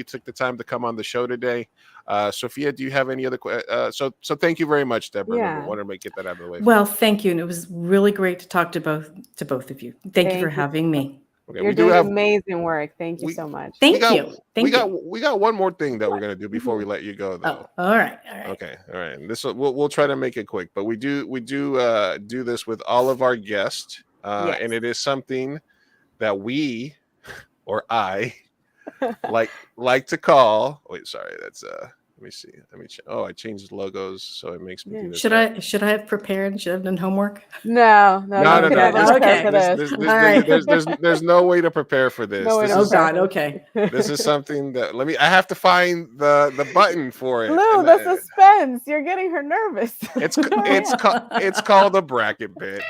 took the time to come on the show today. Sophia, do you have any other questions? So thank you very much, Debra. Yeah. I wanted to get that out of the way. Well, thank you, and it was really great to talk to both of you. Thank you for having me. Okay, You're doing amazing work. Thank you so much. Thank you. We got one more thing that we're gonna do before we let you go, though. Oh, all right. Okay, all right. We'll try to make it quick, but we do do this with all of our guests, Yes. and it is something that we, or I, like to call. Wait, sorry. That's let me see. I changed the logos, so it makes me do this. Should I have prepared? Should I have done homework? No. Okay. There's no way to prepare for this. Okay. This is something that I have to find the button for it. Lou, the suspense. You're getting her nervous. It's called the bracket bit.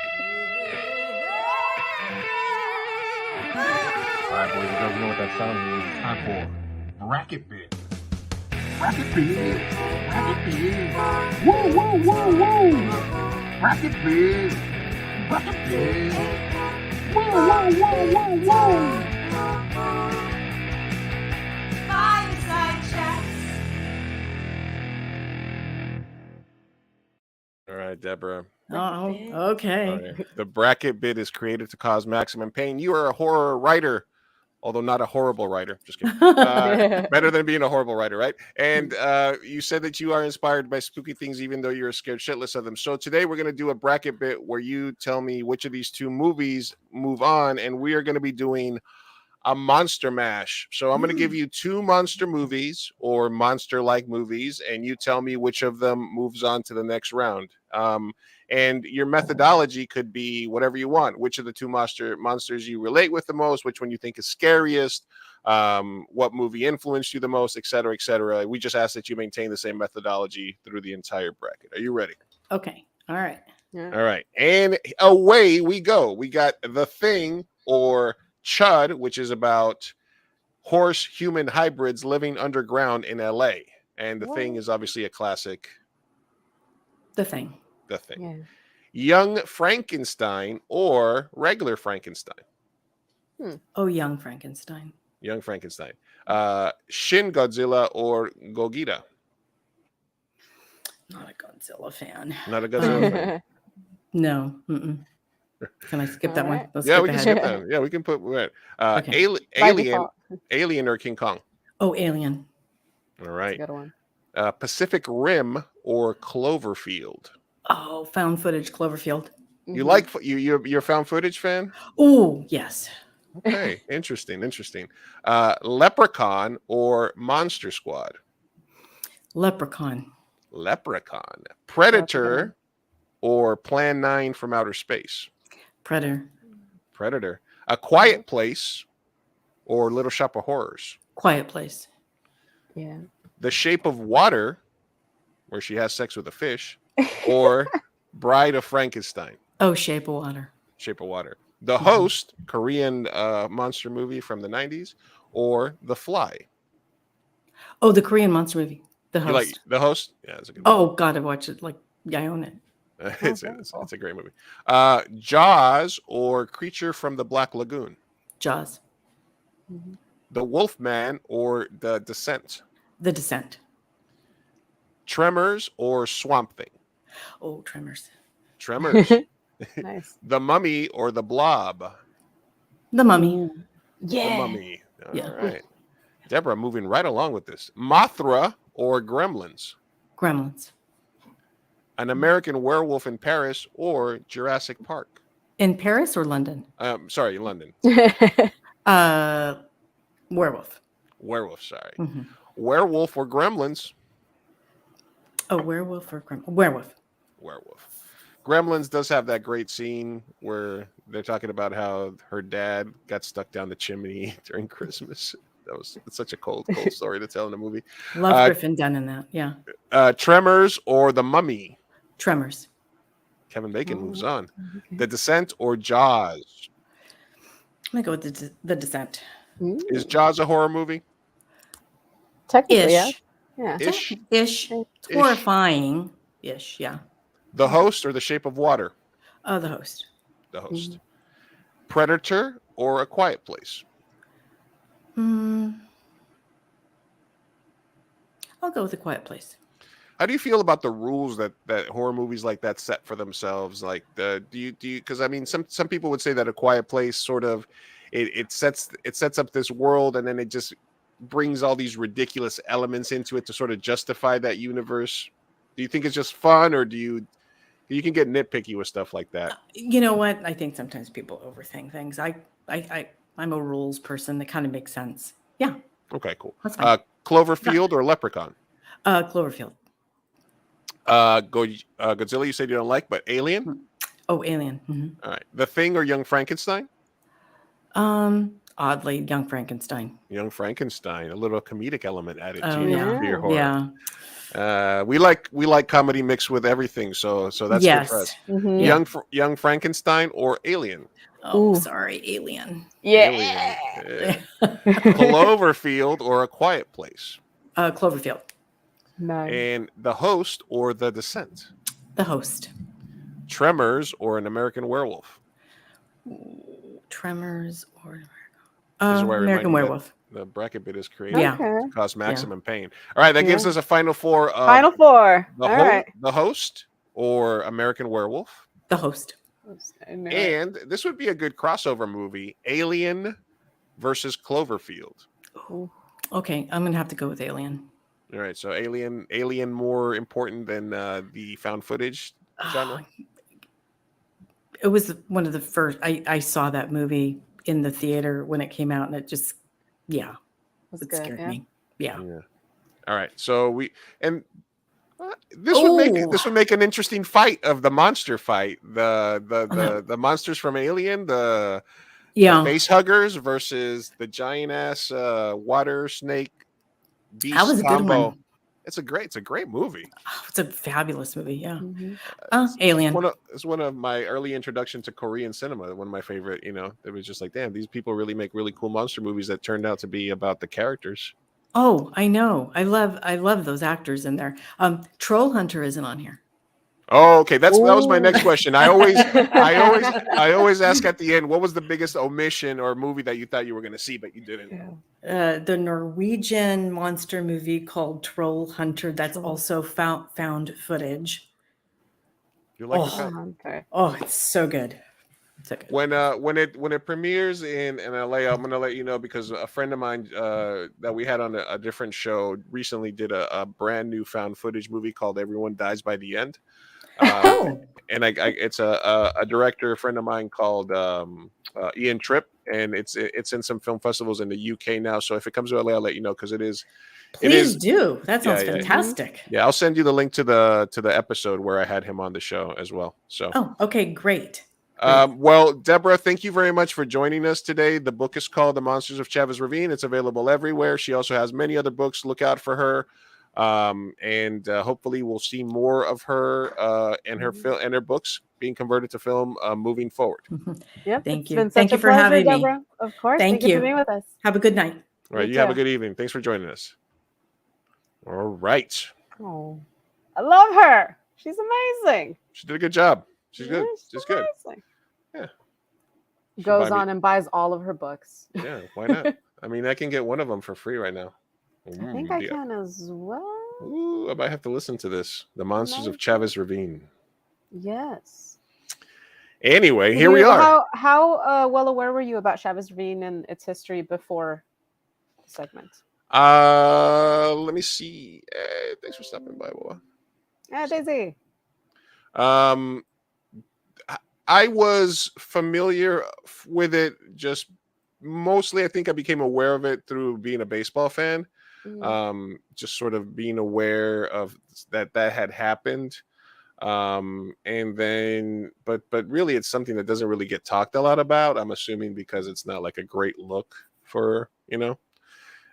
All right, boys and girls, you know what that sound means. It's time for bracket bit. Bracket bit. Bracket bit. Woo, woo, woo, woo. Bracket bit. Bracket bit. Woo, woo, woo, woo, woo. Fireside chats. All right, Debra. Oh, okay. All right. The bracket bit is created to cause maximum pain. You are a horror writer, although not a horrible writer. Just kidding. Better than being a horrible writer, right? And you said that you are inspired by spooky things, even though you're scared shitless of them. So today we're going to do a bracket bit where you tell me which of these 2 movies move on, and we are going to be doing a monster mash. So I'm going to give you 2 monster movies or monster-like movies, and you tell me which of them moves on to the next round. And your methodology could be whatever you want. Which of the 2 monsters you relate with the most, which one you think is scariest, what movie influenced you the most, et cetera, et cetera. We just ask that you maintain the same methodology through the entire bracket. Are you ready? Okay. All right. Yeah. All right. And away we go. We got The Thing, or Chud, which is about horse-human hybrids living underground in LA. And The Thing is obviously a classic. The Thing. The Thing. Yeah. Young Frankenstein or regular Frankenstein? Oh, Young Frankenstein. Young Frankenstein. Shin Godzilla or Gogeta? Not a Godzilla fan. Not a Godzilla fan? No. Mm-mm. Can I skip that one? We can skip that. Yeah, we can put okay. Alien or King Kong? Oh, Alien. All right. That's a good one. Pacific Rim or Cloverfield? Oh, found footage, Cloverfield. You like you're a found footage fan? Oh, yes. Okay, interesting. Leprechaun or Monster Squad? Leprechaun. Predator or Plan 9 from Outer Space? Predator. A Quiet Place or Little Shop of Horrors? Quiet Place. Yeah. The Shape of Water, where she has sex with a fish, or Bride of Frankenstein? Oh, Shape of Water. The Host, Korean monster movie from the 90s, or The Fly? Oh, the Korean monster movie. The Host. You like The Host? Yeah, it's a good movie. Oh, God, I watched it. I own it. It's a great movie. Jaws or Creature from the Black Lagoon? Jaws. The Wolfman or The Descent? The Descent. Tremors or Swamp Thing? Oh, Tremors. Tremors. Nice. The Mummy or The Blob? The Mummy. Ooh. The Yeah. Mummy. All Yeah. right. Deborah, moving right along with this. Mothra or Gremlins? Gremlins. An American Werewolf in Paris or Jurassic Park? In Paris or London? Sorry, London. Werewolf. Werewolf, sorry. Mm-hmm. Werewolf or Gremlins? Oh, werewolf or werewolf. Werewolf. Gremlins does have that great scene where they're talking about how her dad got stuck down the chimney during Christmas. It's such a cold story to tell in the movie. Love Griffin Dunn in that. Yeah. Tremors or The Mummy? Tremors. Kevin Bacon moves on. Okay. The Descent or Jaws? I'm going to go with the Descent. Ooh. Is Jaws a horror movie? Technically, Ish. yeah. Ish. Ish. It's horrifying. Ish, yeah. The Host or The Shape of Water? The Host. The Host. Predator or A Quiet Place? I'll go with A Quiet Place. How do you feel about the rules that horror movies like that set for themselves? Like, do you? Because I mean, some people would say that A Quiet Place sort of it sets up this world, and then it just brings all these ridiculous elements into it to sort of justify that universe. Do you think it's just fun, or do you can get nitpicky with stuff like that? You know what? I think sometimes people overthink things. I'm a rules person. That kind of makes sense. Yeah. Okay, cool. That's fine. Cloverfield or Leprechaun? Cloverfield. Godzilla, you said you don't like, but Alien? Oh, Alien. Mm-hmm. All right. The Thing or Young Frankenstein? Oddly, Young Frankenstein. Young Frankenstein, a little comedic element added to your horror. Yeah. We like comedy mixed with everything, so that's good for us. Mm-hmm. Young Frankenstein or Alien? Oh, sorry, Alien. Yeah. Alien. Cloverfield or A Quiet Place? Cloverfield. Nice. And The Host or The Descent? The Host. Tremors or An American Werewolf? Tremors or American Werewolf. The bracket bit is created to cause maximum pain. All right, that gives us a final four. Final four. The Host or American Werewolf? The Host. And this would be a good crossover movie: Alien versus Cloverfield. Ooh. Okay, I'm gonna have to go with Alien. All right, so Alien more important than the found footage genre. It was one of the first. I saw that movie in the theater when it came out, and it just, it scared me. Yeah. All right, so this would make an interesting fight of the monster fight. The monsters from Alien, the face huggers versus the giant ass water snake beast that was a combo. good one. It's a great movie. Oh, it's a fabulous movie. Yeah. Alien. It's one of my early introduction to Korean cinema. One of my favorite. It was just like, damn, these people really make really cool monster movies that turned out to be about the characters. Oh, I know. I love those actors in there. Troll Hunter isn't on here. Oh, okay. That was my next question. I always ask at the end, what was the biggest omission or movie that you thought you were going to see but you didn't? The Norwegian monster movie called Troll Hunter. That's also found footage. You like the it's so good. When it premieres in LA, I'm gonna let you know, because a friend of mine that we had on a different show recently did a brand new found footage movie called Everyone Dies by the End. And it's a director, a friend of mine called Ian Tripp, and it's in some film festivals in the UK now. So if it comes to LA, I'll let you know, because it is. Please do. That sounds fantastic. Yeah, I'll send you the link to the episode where I had him on the show as well. So. Oh, okay, great. Well, Deborah, thank you very much for joining us today. The book is called The Monsters of Chavez Ravine. It's available everywhere. She also has many other books. Look out for her. And hopefully we'll see more of her and her books being converted to film moving forward. Yep. Thank you. Been Thank you for having Deborah. me. Of course. Thank you for being with us. Have a good night. All right. You have a good evening. Thanks for joining us. All right. Oh, I love her. She's amazing. She did a good job. She's good. She's good. Amazing. Yeah. Goes on and buys all of her books. Yeah. Why not? I mean, I can get one of them for free right now. I think I can as well. Ooh, I might have to listen to this. The Monsters of Chavez Ravine. Yes. Anyway, here we are. How well aware were you about Chavez Ravine and its history before the segment? Let me see. Thanks for stopping by, Boa. Daisy. I was familiar with it just mostly. I think I became aware of it through being a baseball fan. Just sort of being aware of that had happened. And then but really it's something that doesn't really get talked a lot about. I'm assuming because it's not like a great look for,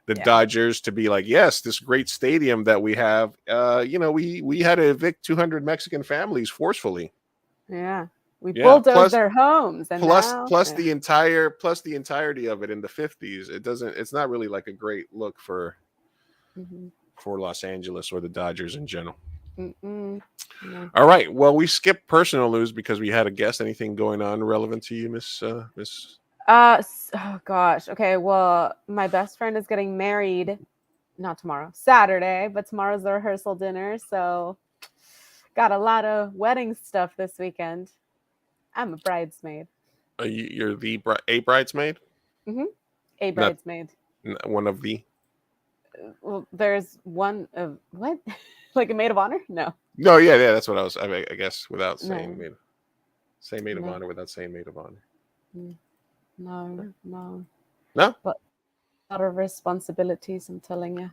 the Dodgers to be like, yes, this great stadium that we have, we had to evict 200 Mexican families forcefully. Yeah. We bulldozed their homes, and plus the entirety of it in the 50s. It's not really like a great look for Los Angeles or the Dodgers in general. No. All right. Well, we skipped personal news because we had a guest. Anything going on relevant to you, Miss? Oh gosh. Okay. Well, my best friend is getting married, not tomorrow, Saturday, but tomorrow's the rehearsal dinner. So got a lot of wedding stuff this weekend. I'm a bridesmaid. You're a bridesmaid? Mm-hmm. A bridesmaid. One of the? Well, there's one of what? Like a maid of honor? No. No, yeah, that's what I was. I guess without saying maid. Say maid of honor without saying maid of honor. No. No. But a lot of responsibilities, I'm telling you.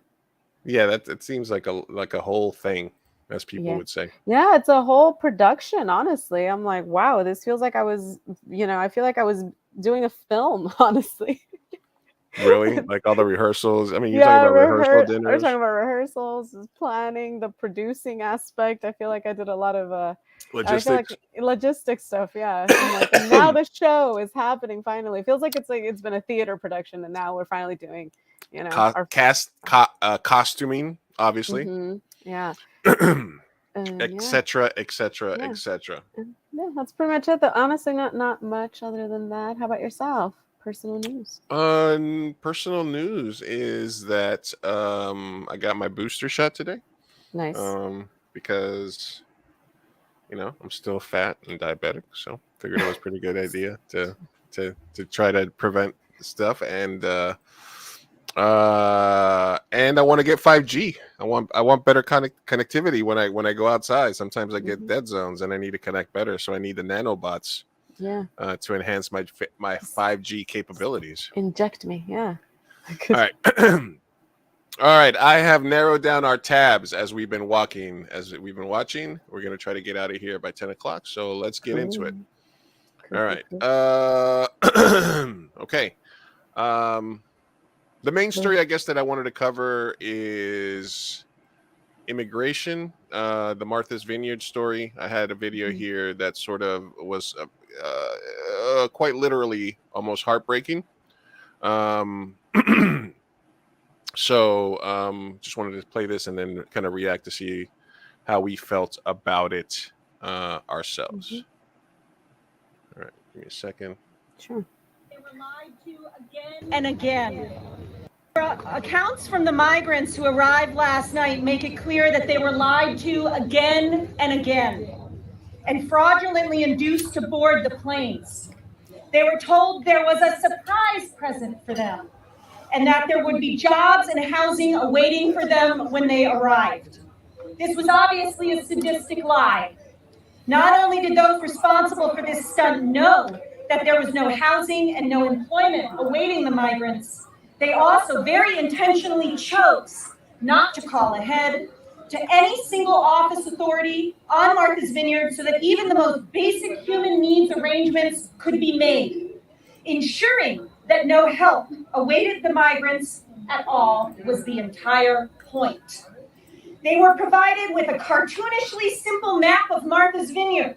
Yeah, it seems like a whole thing, as people would say. Yeah, it's a whole production. Honestly, I'm like, wow, this feels like I was, I feel like I was doing a film. Honestly. Really? Like all the rehearsals? I mean, you're talking about rehearsal dinners? We're talking about rehearsals, planning, the producing aspect. I feel like I did a lot of logistics stuff. Yeah. And now the show is happening finally. It feels like it's been a theater production, and now we're finally doing, our costuming, obviously. Yeah. Etc. etc. Yeah, that's pretty much it. Honestly, not much other than that. How about yourself? Personal news. Personal news is that I got my booster shot today. Nice. Because I'm still fat and diabetic, so figured it was a pretty good idea to try to prevent stuff, and I want to get 5G. I want better connectivity when I go outside. Sometimes I get dead zones and I need to connect better, so I need the nanobots. Yeah. To enhance my 5G capabilities. Inject me, yeah. All right. All right. I have narrowed down our tabs as we've been watching. We're going to try to get out of here by 10 o'clock. So let's get into it. All right. Okay. The main story, I guess, that I wanted to cover is immigration, the Martha's Vineyard story. I had a video here that sort of was quite literally almost heartbreaking. So just wanted to play this and then kind of react to see how we felt about it ourselves. All right, give me a second. Sure. They were lied to again and again. Accounts from the migrants who arrived last night make it clear that they were lied to again and again and fraudulently induced to board the planes. They were told there was a surprise present for them and that there would be jobs and housing awaiting for them when they arrived. This was obviously a sadistic lie. Not only did those responsible for this stunt know that there was no housing and no employment awaiting the migrants, they also very intentionally chose not to call ahead to any single office authority on Martha's Vineyard so that even the most basic human needs arrangements could be made. Ensuring that no help awaited the migrants at all was the entire point. They were provided with a cartoonishly simple map of Martha's Vineyard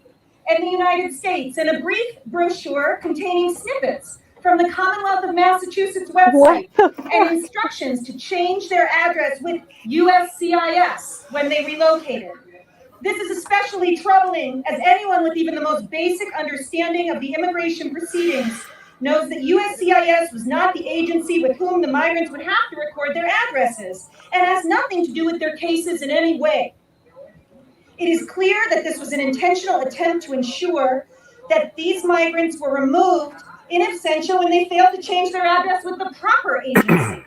and the United States and a brief brochure containing snippets from the Commonwealth of Massachusetts website and instructions to change their address with USCIS when they relocated. This is especially troubling as anyone with even the most basic understanding of the immigration proceedings knows that USCIS was not the agency with whom the migrants would have to record their addresses and has nothing to do with their cases in any way. It is clear that this was an intentional attempt to ensure that these migrants were removed in absentia when they failed to change their address with the proper agency.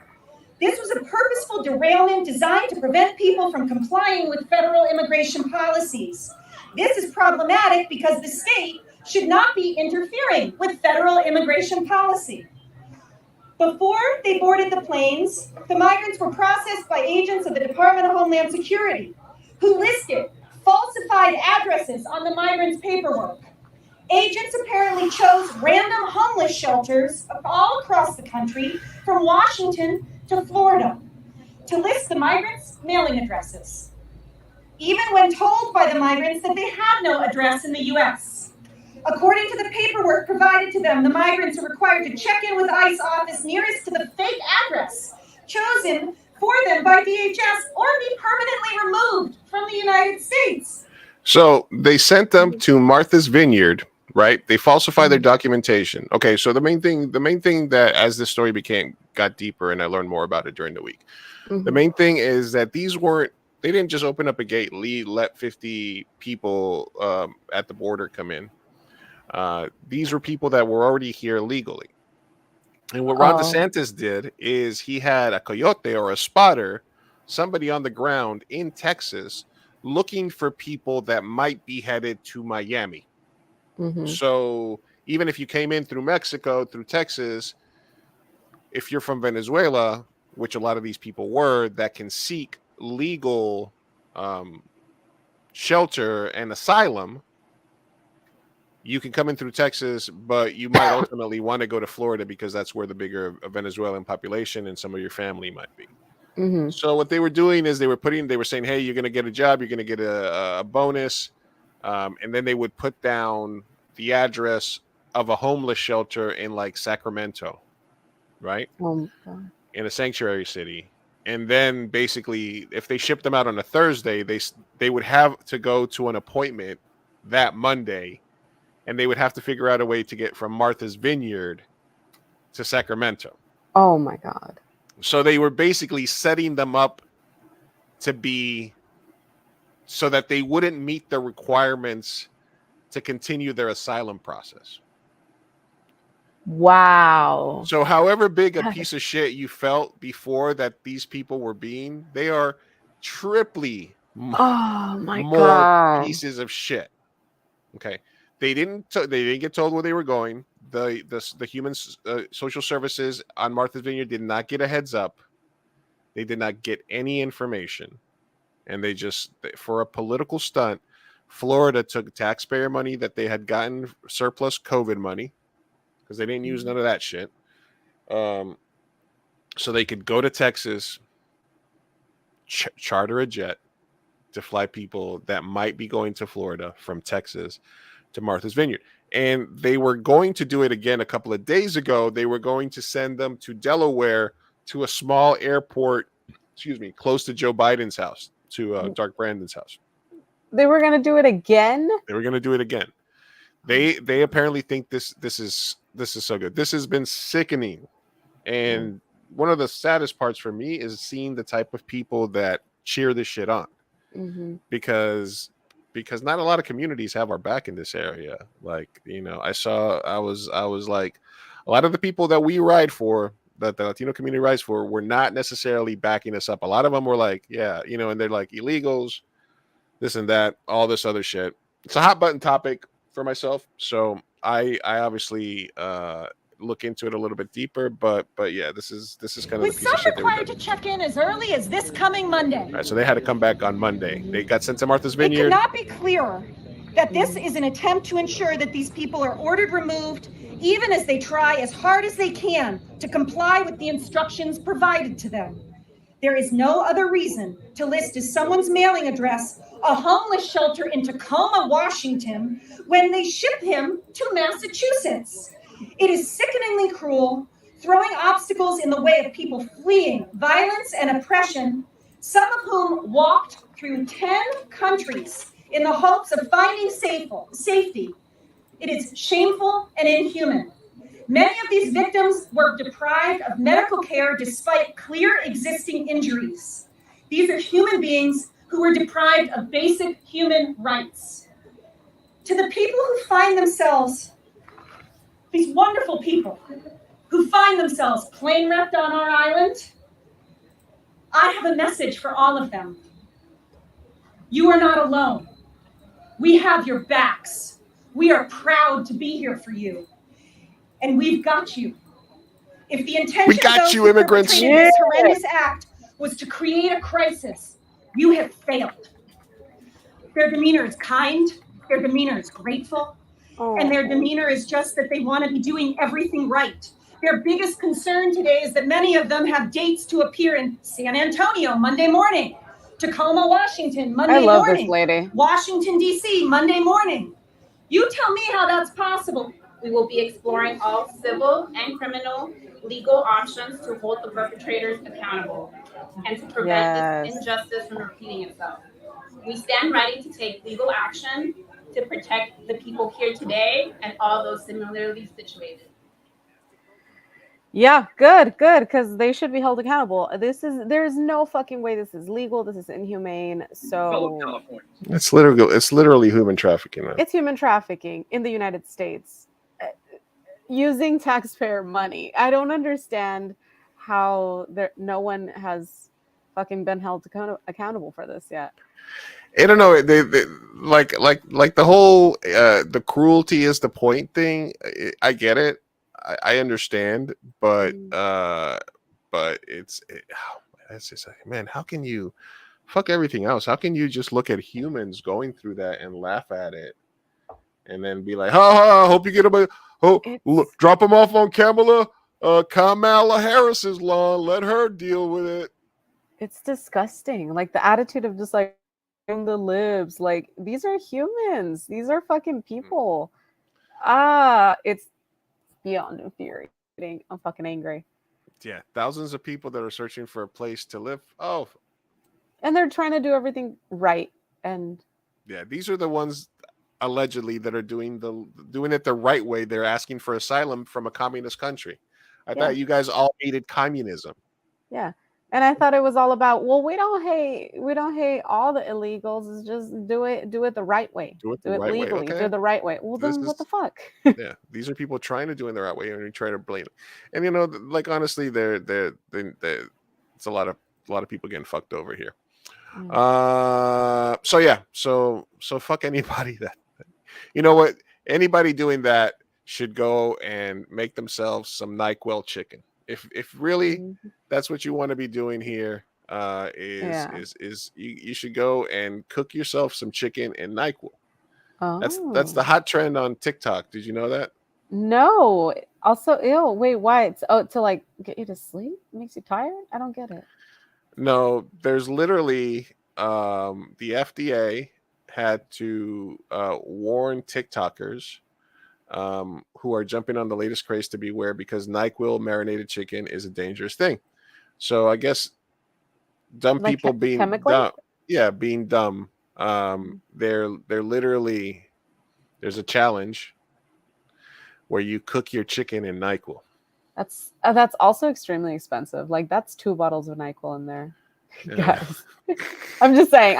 This was a purposeful derailment designed to prevent people from complying with federal immigration policies. This is problematic because the state should not be interfering with federal immigration policy. Before they boarded the planes, the migrants were processed by agents of the Department of Homeland Security, who listed falsified addresses on the migrants' paperwork. Agents apparently chose random homeless shelters all across the country, from Washington to Florida, to list the migrants' mailing addresses, even when told by the migrants that they had no address in the U.S. According to the paperwork provided to them, the migrants are required to check in with ICE office nearest to the fake address chosen for them by DHS or be permanently removed from the United States. So they sent them to Martha's Vineyard, right? They falsify their documentation. Okay, so the main thing that as this story got deeper and I learned more about it during the week, the main thing is that they didn't just open up a gate, let 50 people at the border come in. These were people that were already here legally. And what Ron DeSantis did is he had a coyote or a spotter, somebody on the ground in Texas, looking for people that might be headed to Miami. So even if you came in through Mexico, through Texas, if you're from Venezuela, which a lot of these people were, that can seek legal shelter and asylum, you can come in through Texas, but you might ultimately want to go to Florida because that's where the bigger Venezuelan population and some of your family might be. So what they were doing is they were saying, hey, you're going to get a job, you're going to get a bonus. And then they would put down the address of a homeless shelter in like Sacramento, right? In a sanctuary city. And then basically, if they shipped them out on a Thursday, they would have to go to an appointment that Monday, and they would have to figure out a way to get from Martha's Vineyard to Sacramento. Oh my God. So they were basically setting them up to be so that they wouldn't meet the requirements to continue their asylum process. Wow. So however big a piece of shit you felt before that these people were being, they are triply more pieces of shit. Okay. They didn't get told where they were going. The human social services on Martha's Vineyard did not get a heads up. They did not get any information. And they just, for a political stunt, Florida took taxpayer money that they had gotten surplus COVID money, because they didn't use none of that shit. So they could go to Texas, charter a jet to fly people that might be going to Florida from Texas to Martha's Vineyard. And they were going to do it again a couple of days ago. They were going to send them to Delaware to a small airport, close to Joe Biden's house, to Dark Brandon's house. They were going to do it again? They were going to do it again. They apparently think this is so good. This has been sickening. And one of the saddest parts for me is seeing the type of people that cheer this shit on. Because not a lot of communities have our back in this area. Like, I was like, a lot of the people that we ride for, that the Latino community rides for, were not necessarily backing us up. A lot of them were like, yeah, and they're like illegals, this and that, all this other shit. It's a hot button topic for myself. So I obviously look into it a little bit deeper, but yeah, this is kind of with some required to check in as early as this coming Monday. All right, so they had to come back on Monday. They got sent to Martha's Vineyard. It could not be clearer that this is an attempt to ensure that these people are ordered removed, even as they try as hard as they can to comply with the instructions provided to them. There is no other reason to list as someone's mailing address a homeless shelter in Tacoma, Washington, when they ship him to Massachusetts. It is sickeningly cruel, throwing obstacles in the way of people fleeing violence and oppression, some of whom walked through 10 countries in the hopes of finding safety. It is shameful and inhuman. Many of these victims were deprived of medical care despite clear existing injuries. These are human beings who were deprived of basic human rights. To the people who find themselves, these wonderful people who find themselves plane wrecked on our island, I have a message for all of them. You are not alone. We have your backs. We are proud to be here for you. And we've got you. If the intention We got of those you, who immigrants. perpetrated this horrendous act was to create a crisis, you have failed. Their demeanor is kind, their demeanor is grateful, and their demeanor is just that they want to be doing everything right. Their biggest concern today is that many of them have dates to appear in San Antonio Monday morning, Tacoma, Washington, Monday love morning, this lady. Washington, D.C., Monday morning. You tell me how that's possible. We will be exploring all civil and criminal legal options to hold the perpetrators accountable and to prevent this injustice from repeating itself. We stand ready to take legal action to protect the people here today and all those similarly situated. Yeah, good, because they should be held accountable. There's no fucking way this is legal. This is inhumane. So It's literally human trafficking, man. it's human trafficking in the United States using taxpayer money. I don't understand how no one has fucking been held accountable for this yet. I don't know. They like the whole the cruelty is the point thing. I get it. I understand, but it's just like, man, how can you fuck everything else? How can you just look at humans going through that and laugh at it, and then be like, ha, hope you get them. Look, drop them off on Kamala Harris's lawn. Let her deal with it. It's disgusting. Like the attitude of just like the libs. Like these are humans. These are fucking people. It's beyond infuriating. I'm fucking angry. Yeah, thousands of people that are searching for a place to live. Oh, and they're trying to do everything right. And yeah, these are the ones allegedly that are doing it the right way. They're asking for asylum from a communist country. I thought you guys all hated communism. Yeah. And I thought it was all about, well, we don't hate all the illegals. It's just do it the right way. Do it legally. Okay. Do it the right way. Well, then what the fuck? Yeah, these are people trying to do it the right way, and we try to blame it. And you know, like honestly, it's a lot of people getting fucked over here. So fuck anybody that, you know what? Anybody doing that should go and make themselves some NyQuil chicken. If really that's what you want to be doing here, you should go and cook yourself some chicken and NyQuil. That's the hot trend on TikTok. Did you know that? No. Also, ew. Wait, why? It's to like get you to sleep? It makes you tired? I don't get it. No, there's literally the FDA had to warn TikTokers who are jumping on the latest craze to beware, because NyQuil marinated chicken is a dangerous thing. So I guess dumb like people being dumb, being dumb. They're literally, there's a challenge where you cook your chicken in NyQuil. That's also extremely expensive. Like that's 2 bottles of NyQuil in there, guys. I'm just saying.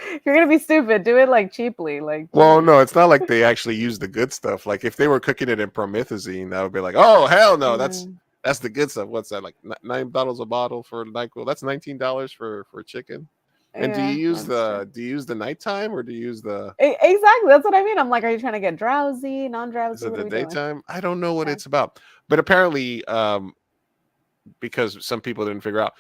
If you're gonna be stupid, do it like cheaply. Like, well, no, it's not like they actually use the good stuff. Like if they were cooking it in promethazine, that would be like, oh hell no, that's the good stuff. What's that, like $9 a bottle for NyQuil? That's $19 for chicken. And do you use the nighttime or do you use the exactly? That's what I mean. I'm like, are you trying to get drowsy, non-drowsy? Is it the daytime? I don't know what it's about, but apparently, because some people didn't figure out.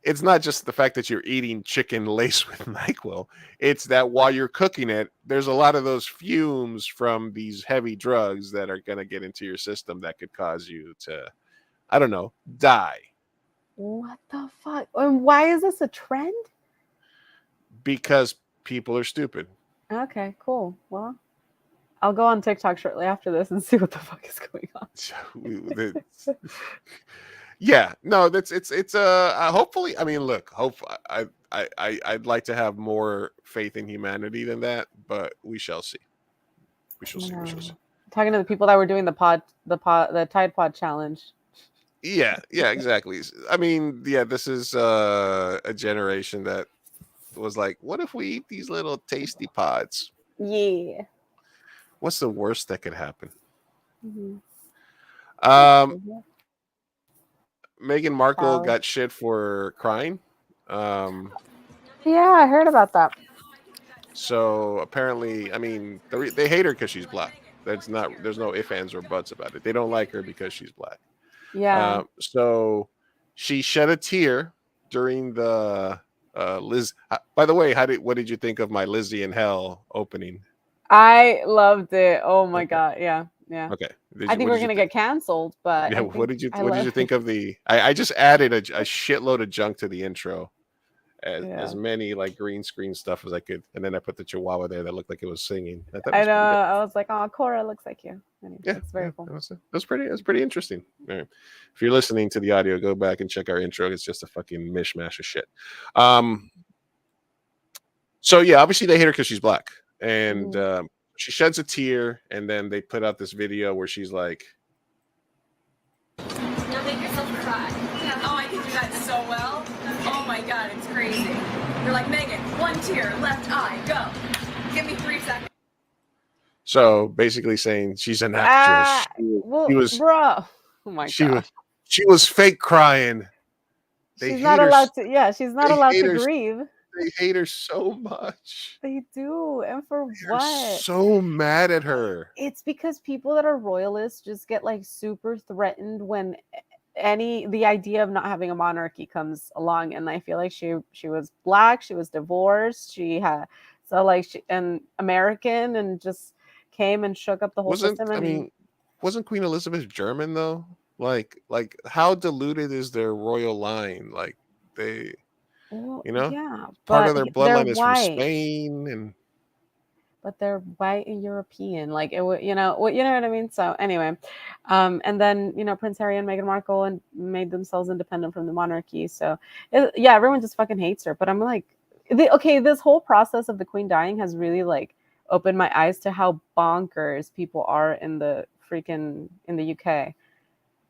It's not just the fact that you're eating chicken laced with NyQuil. It's that while you're cooking it, there's a lot of those fumes from these heavy drugs that are going to get into your system that could cause you to, I don't know, die. What the fuck? And why is this a trend? Because people are stupid. Okay, cool. Well, I'll go on TikTok shortly after this and see what the fuck is going on. Yeah, no, it's hopefully. I mean, look, I'd like to have more faith in humanity than that, but we shall see. We shall see. Talking to the people that were doing the Tide Pod challenge. Yeah, exactly. I mean, yeah, this is a generation that was like, what if we eat these little tasty pods? Yeah. What's the worst that could happen? Mm-hmm. Meghan Markle got shit for crying. Yeah, I heard about that. So apparently, I mean, they hate her because she's black. There's no ifs, ands, or buts about it. They don't like her because she's black. Yeah. So she shed a tear during the Liz. By the way, what did you think of my Lizzie in Hell opening? I loved it. Oh my God. Yeah. Okay. I think we're gonna get canceled, but yeah. What did you think of the? I just added a shitload of junk to the intro. As many like green screen stuff as I could, and then I put the chihuahua there that looked like it was singing. I know. I was like, "Oh, Cora looks like you." Anyway, yeah, it's very cool. That's pretty interesting. Right. If you're listening to the audio, go back and check our intro. It's just a fucking mishmash of shit. So yeah, obviously they hate her because she's black, and she sheds a tear, and then they put out this video where she's like, Now make yourself cry. Oh, I can do that so well. Oh my God, it's crazy. You're like, Megan, 1 tear, left eye, go. Give me 3 seconds. So basically saying she's an actress. She was, bro. Oh my God. She was fake crying. She's not allowed to. Yeah, she's not allowed to grieve. They hate her so much. They do, and for They're what? so mad at her. It's because people that are royalists just get like super threatened when the idea of not having a monarchy comes along, and I feel like she was black, she was divorced, and American, and just came and shook up the whole system. Wasn't Queen Elizabeth German though? Like how diluted is their royal line? Like they, yeah, part of their bloodline is from Spain, but they're white and European, like it would, you know what I mean. So anyway, and then Prince Harry and Meghan Markle and made themselves independent from the monarchy. So everyone just fucking hates her. But I'm like, this whole process of the Queen dying has really like opened my eyes to how bonkers people are in the UK.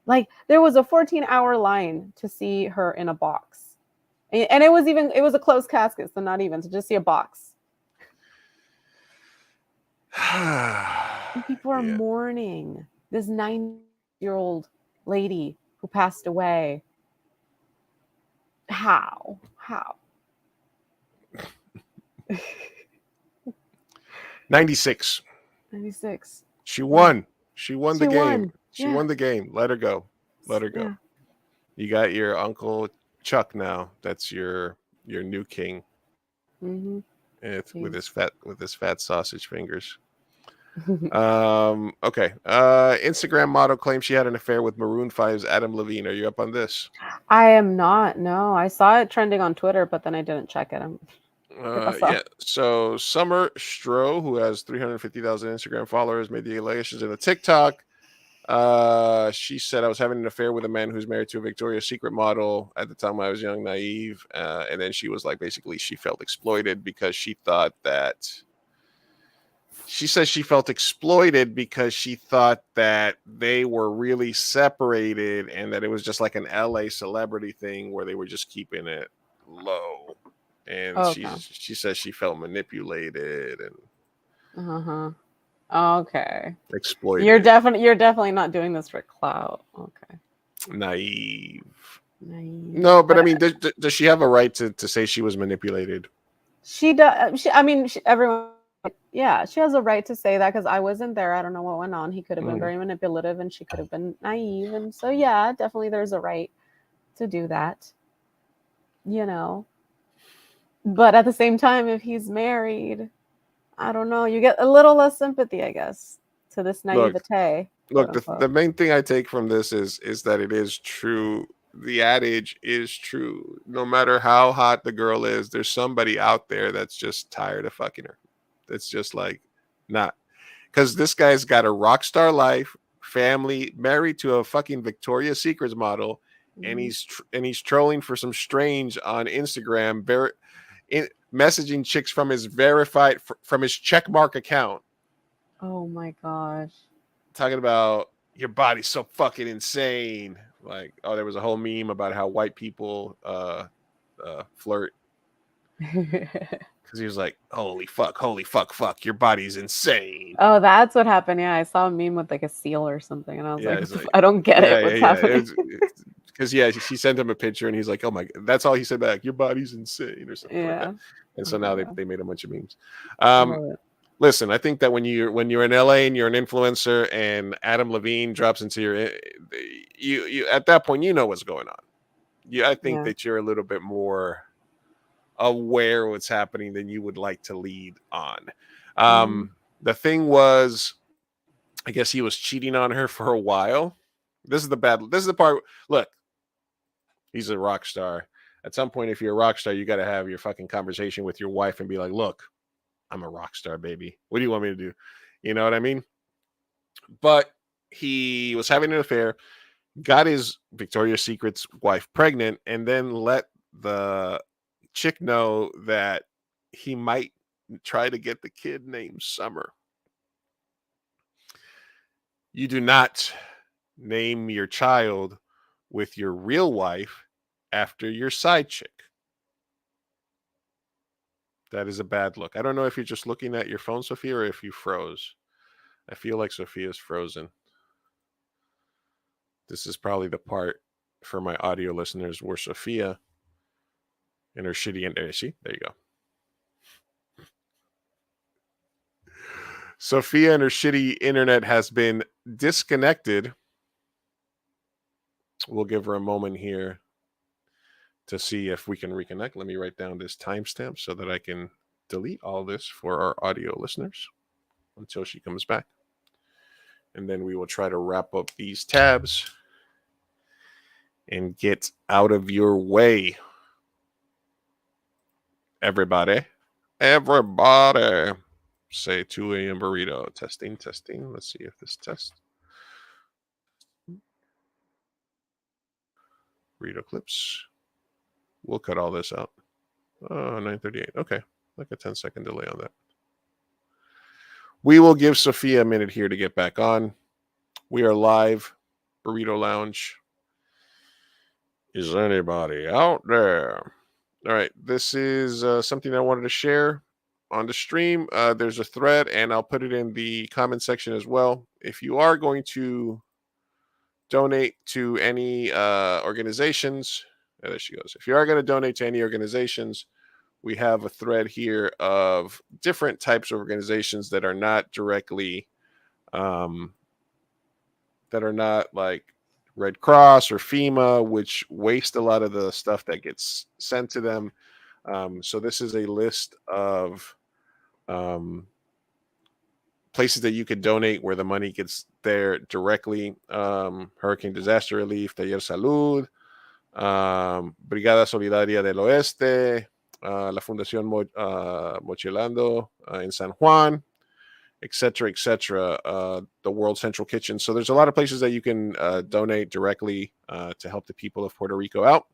Like there was a 14-hour line to see her in a box, and it was a closed casket, so not even to just see a box. And people are mourning this 9-year-old lady who passed away. How? 96. She won. She won the game. She won the game. Let her go. Yeah. You got your Uncle Chuck now. That's your new king. Mm-hmm. With his fat sausage fingers. Okay. Instagram model claims she had an affair with Maroon 5's Adam Levine. Are you up on this? I am not. No, I saw it trending on Twitter, but then I didn't check it. So Summer Stroh, who has 350,000 Instagram followers, made the allegations in a TikTok. She said, I was having an affair with a man who's married to a Victoria's Secret model. At the time I was young, naive. And then she was like, basically she felt exploited because she thought that they were really separated and that it was just like an LA celebrity thing where they were just keeping it low. And she says she felt manipulated and okay, exploited. You're definitely not doing this for clout. Okay. Naive. No, but I mean, does she have a right to say she was manipulated? She does. Everyone. Yeah, she has a right to say that because I wasn't there. I don't know what went on. He could have been very manipulative, and she could have been naive. And so, yeah, definitely, there's a right to do that. But at the same time, if he's married, I don't know. You get a little less sympathy, I guess, to this naivete. Look, the main thing I take from this is that it is true. The adage is true. No matter how hot the girl is, there's somebody out there that's just tired of fucking her. That's just like not, because this guy's got a rock star life, family, married to a fucking Victoria's Secret model, and he's trolling for some strange on Instagram, messaging chicks from his verified from his checkmark account. Oh my gosh! talking about your body's so fucking insane. Like, oh, there was a whole meme about how white people flirt. Because he was like, holy fuck, fuck, your body's insane. Oh, that's what happened. Yeah, I saw a meme with like a seal or something, and I was like I don't get it. What's happening? Because she sent him a picture, and he's like, oh my, that's all he said back. Your body's insane, or something like that. And so now they made a bunch of memes. Listen, I think that when you're in LA and you're an influencer, and Adam Levine drops into you at that point, you know what's going on. I think that you're a little bit more aware of what's happening than you would like to lead on. The thing was, I guess he was cheating on her for a while. This is the part. Look, he's a rock star. At some point, if you're a rock star, you got to have your fucking conversation with your wife and be like, look, I'm a rock star, baby. What do you want me to do? You know what I mean? But he was having an affair, got his Victoria's Secret's wife pregnant, and then let the chick know that he might try to get the kid named Summer. You do not name your child with your real wife after your side chick. That is a bad look. I don't know if you're just looking at your phone, Sophia, or if you froze. I feel like Sophia's frozen. This is probably the part for my audio listeners where Sophia and her shitty there you go. Sophia and her shitty internet has been disconnected. We'll give her a moment here to see if we can reconnect. Let me write down this timestamp so that I can delete all this for our audio listeners until she comes back. And then we will try to wrap up these tabs and get out of your way. Everybody. Say 2 a.m. burrito. Testing. Let's see if this tests. Burrito clips. We'll cut all this out. 9:38. Okay. Like a 10-second delay on that. We will give Sophia a minute here to get back on. We are live. Burrito Lounge. Is anybody out there? All right. This is something I wanted to share on the stream. There's a thread, and I'll put it in the comment section as well. If you are going to donate to any organizations, there she goes. If you are going to donate to any organizations, we have a thread here of different types of organizations that are not directly, that are not like Red Cross or FEMA, which waste a lot of the stuff that gets sent to them. So this is a list of places that you could donate where the money gets there directly. Hurricane Disaster Relief, Taller Salud, Brigada Solidaria del Oeste, la Fundación Mochilando in San Juan, etc., the World Central Kitchen. So there's a lot of places that you can donate directly to help the people of Puerto Rico out.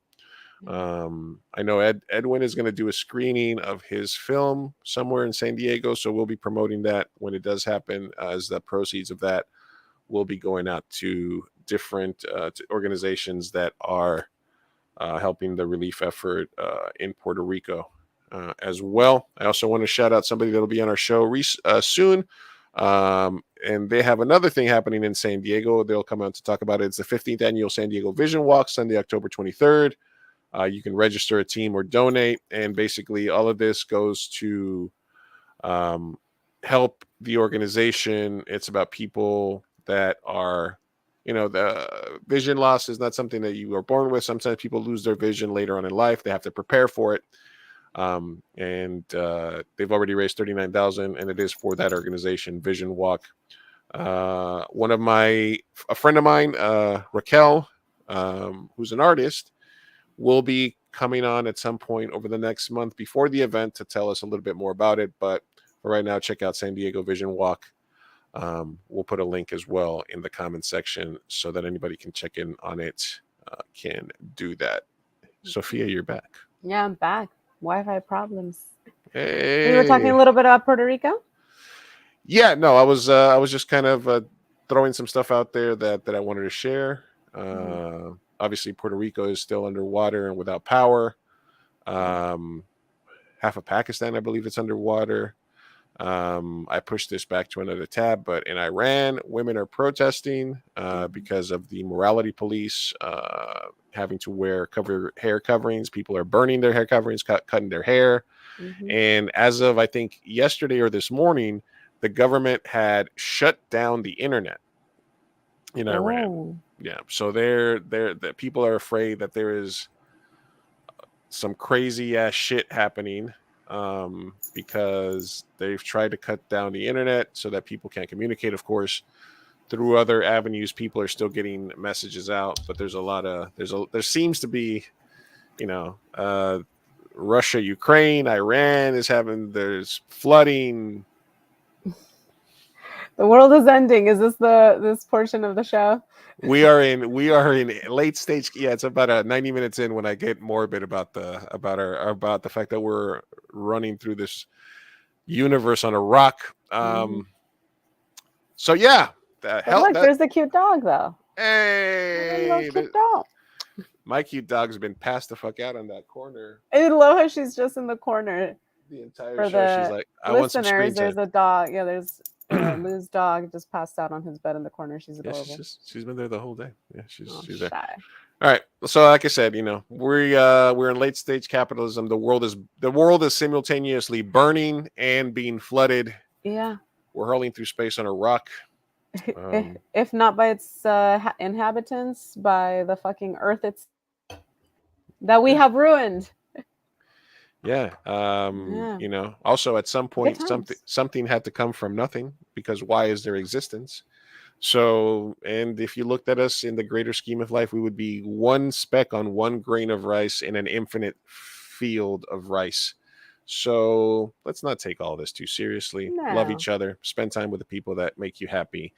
I know Edwin is going to do a screening of his film somewhere in San Diego, so we'll be promoting that when it does happen, as the proceeds of that will be going out to different organizations that are helping the relief effort in Puerto Rico as well. I also want to shout out somebody that'll be on our show soon. And they have another thing happening in San Diego. They'll come out to talk about it. It's the 15th annual San Diego Vision Walk, Sunday, October 23rd. You can register a team or donate. And basically all of this goes to help the organization. It's about people that are, the vision loss is not something that you are born with. Sometimes people lose their vision later on in life. They have to prepare for it. And they've already raised $39,000, and it is for that organization, Vision Walk. A friend of mine, Raquel, who's an artist, will be coming on at some point over the next month before the event to tell us a little bit more about it. But for right now, check out San Diego Vision Walk. We'll put a link as well in the comment section so that anybody can check in on it, can do that. Sophia, you're back. Yeah, I'm back. Wi-Fi problems. Hey. We were talking a little bit about Puerto Rico. Yeah, no, I was just kind of throwing some stuff out there that I wanted to share. Mm-hmm. Obviously, Puerto Rico is still underwater and without power. Half of Pakistan, I believe, it's underwater. I pushed this back to another tab, but in Iran, women are protesting because of the morality police having to wear hair coverings. People are burning their hair coverings, cutting their hair. Mm-hmm. And as of, I think, yesterday or this morning, the government had shut down the internet in Iran. Oh. Yeah. So the people are afraid that there is some crazy ass shit happening because they've tried to cut down the internet so that people can't communicate. Of course, through other avenues, people are still getting messages out, but there seems to be, Russia, Ukraine, Iran there's flooding. The world is ending. Is this this portion of the show? We are in late stage. Yeah, it's about 90 minutes in when I get morbid about the fact that we're running through this universe on a rock. So yeah, There's the cute dog though. Hey, cute dog. My cute dog's been passed the fuck out on that corner. I love how she's just in the corner. The entire For show, she's like, I want some screen time. There's a dog. Yeah, there's Lou's dog just passed out on his bed in the corner. She's adorable. Yeah, she's been there the whole day. Yeah, she's there. Shy. All right. So, like I said, we're in late stage capitalism. The world is simultaneously burning and being flooded. Yeah. We're hurling through space on a rock. If not by its inhabitants, by the fucking earth that we have ruined. Yeah. Also at some point something had to come from nothing, because why is there existence? So, and if you looked at us in the greater scheme of life, we would be one speck on one grain of rice in an infinite field of rice. So let's not take all this too seriously. No. Love each other, spend time with the people that make you happy,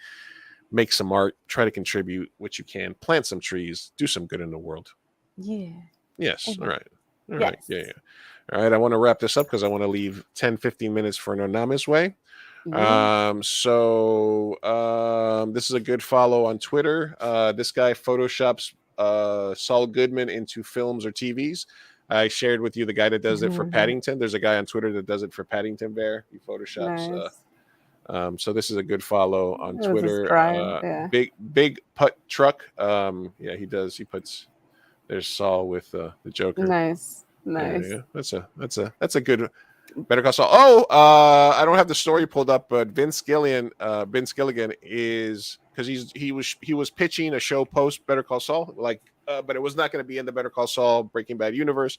make some art, try to contribute what you can, plant some trees, do some good in the world. Yeah. Yes. Mm-hmm. All right. Yeah. All right. I want to wrap this up because I want to leave 10-15 minutes for no namez way. Mm-hmm. This is a good follow on Twitter. This guy photoshops Saul Goodman into films or TVs. I shared with you the guy that does it for Paddington. There's a guy on Twitter that does it for Paddington Bear. He photoshops. Nice. So this is a good follow on Twitter. Yeah. Big putt truck. Yeah, he does. He puts. There's Saul with the Joker. Nice. Yeah. That's a good. Better Call Saul. I don't have the story pulled up, but Vince Gilligan is, because he was pitching a show post Better Call Saul, but it was not going to be in the Better Call Saul Breaking Bad universe.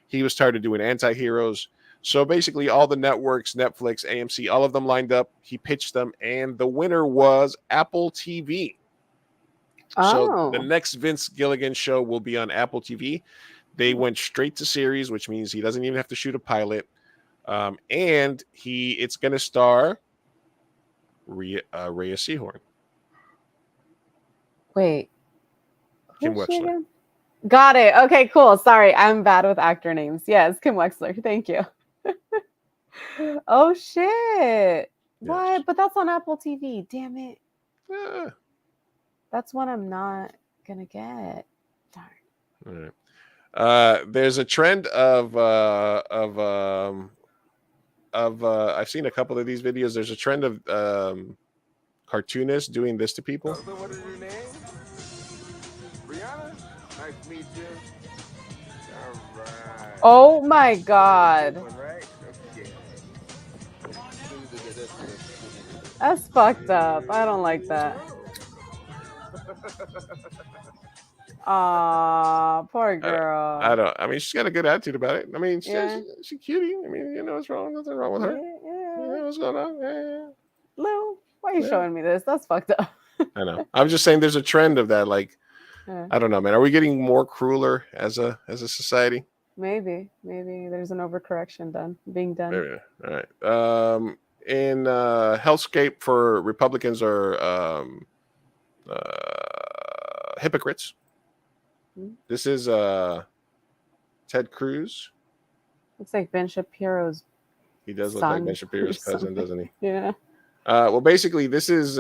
He was tired of doing anti-heroes. So basically all the networks, Netflix, AMC, all of them lined up. He pitched them, and the winner was Apple TV. So the next Vince Gilligan show will be on Apple TV. They went straight to series, which means he doesn't even have to shoot a pilot. And it's going to star Rhea Seehorn. Wait. Kim Wexler. Got it. Okay, cool. Sorry, I'm bad with actor names. Yes, Kim Wexler. Thank you. Oh shit! Yes. What? But that's on Apple TV. Damn it. Yeah. That's one I'm not gonna get. Darn. All right. There's a trend of I've seen a couple of these videos. There's a trend of cartoonists doing this to people. What is your name? Brianna? Nice to meet you. All right. Oh my god. That's fucked up. I don't like that. Aw, poor girl. I mean, she's got a good attitude about it. I mean, she's cutie. I mean, what's wrong? Nothing wrong with her. Yeah. What's going on? Yeah. Lou, why are you showing me this? That's fucked up. I know. I'm just saying there's a trend of that. Like, I don't know, man. Are we getting more crueler as a society? Maybe there's an overcorrection being done. Maybe. All right. In hellscape for Republicans are hypocrites. This is Ted Cruz. Looks like Ben Shapiro's. He does look like Ben Shapiro's cousin, doesn't he? Yeah. Well, basically, this is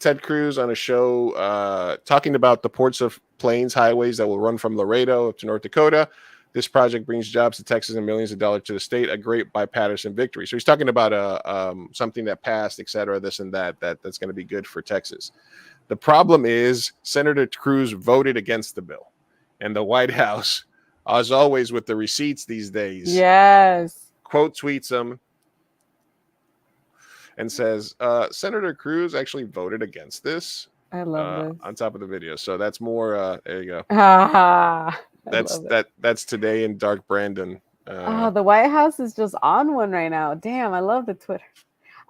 Ted Cruz on a show talking about the ports of planes, highways that will run from Laredo up to North Dakota. This project brings jobs to Texas and millions of dollars to the state. A great bipartisan victory. So he's talking about something that passed, et cetera, this and that's going to be good for Texas. The problem is Senator Cruz voted against the bill, and the White House, as always with the receipts these days, quote tweets him and says, Senator Cruz actually voted against this. I love this. On top of the video. So that's more, there you go. That's today in Dark Brandon. The White House is just on one right now. Damn, I love the Twitter.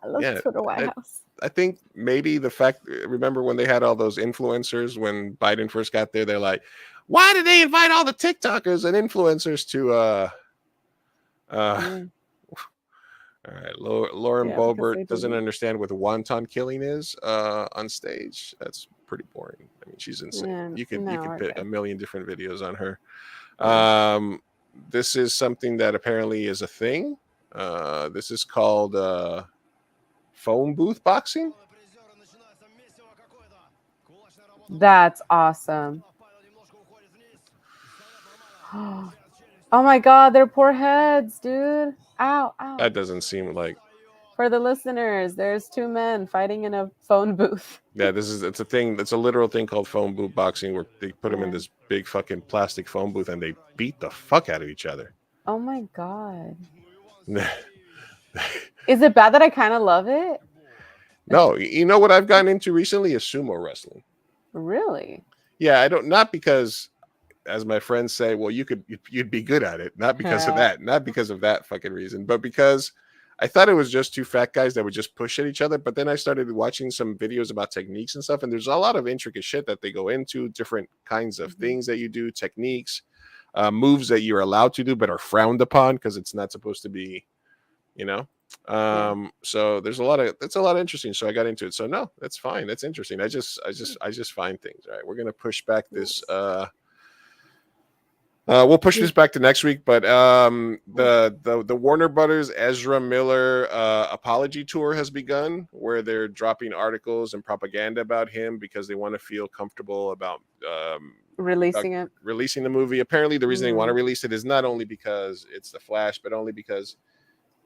I love the Twitter White House. I think maybe the fact, remember when they had all those influencers when Biden first got there, they're like, why did they invite all the TikTokers and influencers to all right, Lauren Boebert doesn't understand what wonton killing is on stage. That's pretty boring. I mean, she's insane. Yeah, you can put a million different videos on her. This is something that apparently is a thing. This is called phone booth boxing. That's awesome. Oh my God, their poor heads, dude. Ow, ow. That doesn't seem like. For the listeners, there's two men fighting in a phone booth. Yeah, it's a thing. It's a literal thing called phone booth boxing where they put them in this big fucking plastic phone booth and they beat the fuck out of each other. Oh my God. Is it bad that I kind of love it? No, you know what I've gotten into recently is sumo wrestling. Really? Yeah, not because, as my friends say, well, you'd be good at it. Not because of that. Not because of that fucking reason, but because I thought it was just two fat guys that would just push at each other. But then I started watching some videos about techniques and stuff, and there's a lot of intricate shit that they go into, different kinds of things that you do, techniques, moves that you're allowed to do but are frowned upon because it's not supposed to be, you know. So it's a lot of interesting. So I got into it. So no, that's fine. That's interesting. I just find things. All right, we're gonna push back this. We'll push this back to next week, but the Warner Brothers Ezra Miller apology tour has begun, where they're dropping articles and propaganda about him because they want to feel comfortable about releasing the movie. Apparently, the reason they want to release it is not only because it's The Flash, but only because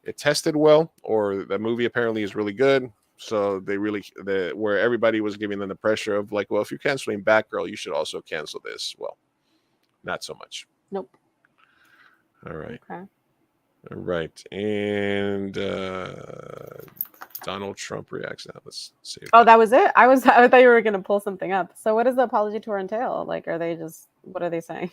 it tested well, or the movie apparently is really good. So where everybody was giving them the pressure of like, well, if you're canceling Batgirl, you should also cancel this. Well, not so much. Nope. All right. Okay. All right. And Donald Trump reacts now. Let's see. That was it? I thought you were going to pull something up. So what does the apology tour entail? Like, what are they saying?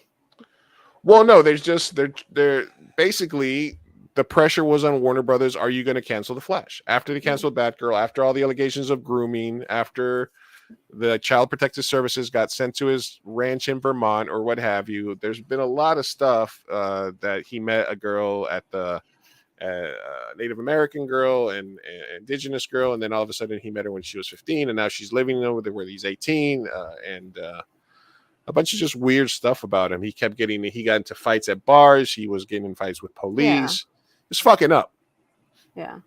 Well, no, they're basically, the pressure was on Warner Brothers. Are you going to cancel The Flash? After they canceled Batgirl, after all the allegations of grooming, after the Child Protective Services got sent to his ranch in Vermont or what have you, there's been a lot of stuff that he met a girl at the Native American girl and indigenous girl, and then all of a sudden he met her when she was 15, and now she's living with her where he's 18, and a bunch of just weird stuff about him. He got into fights at bars. He was getting in fights with police. Just fucking up. Yeah.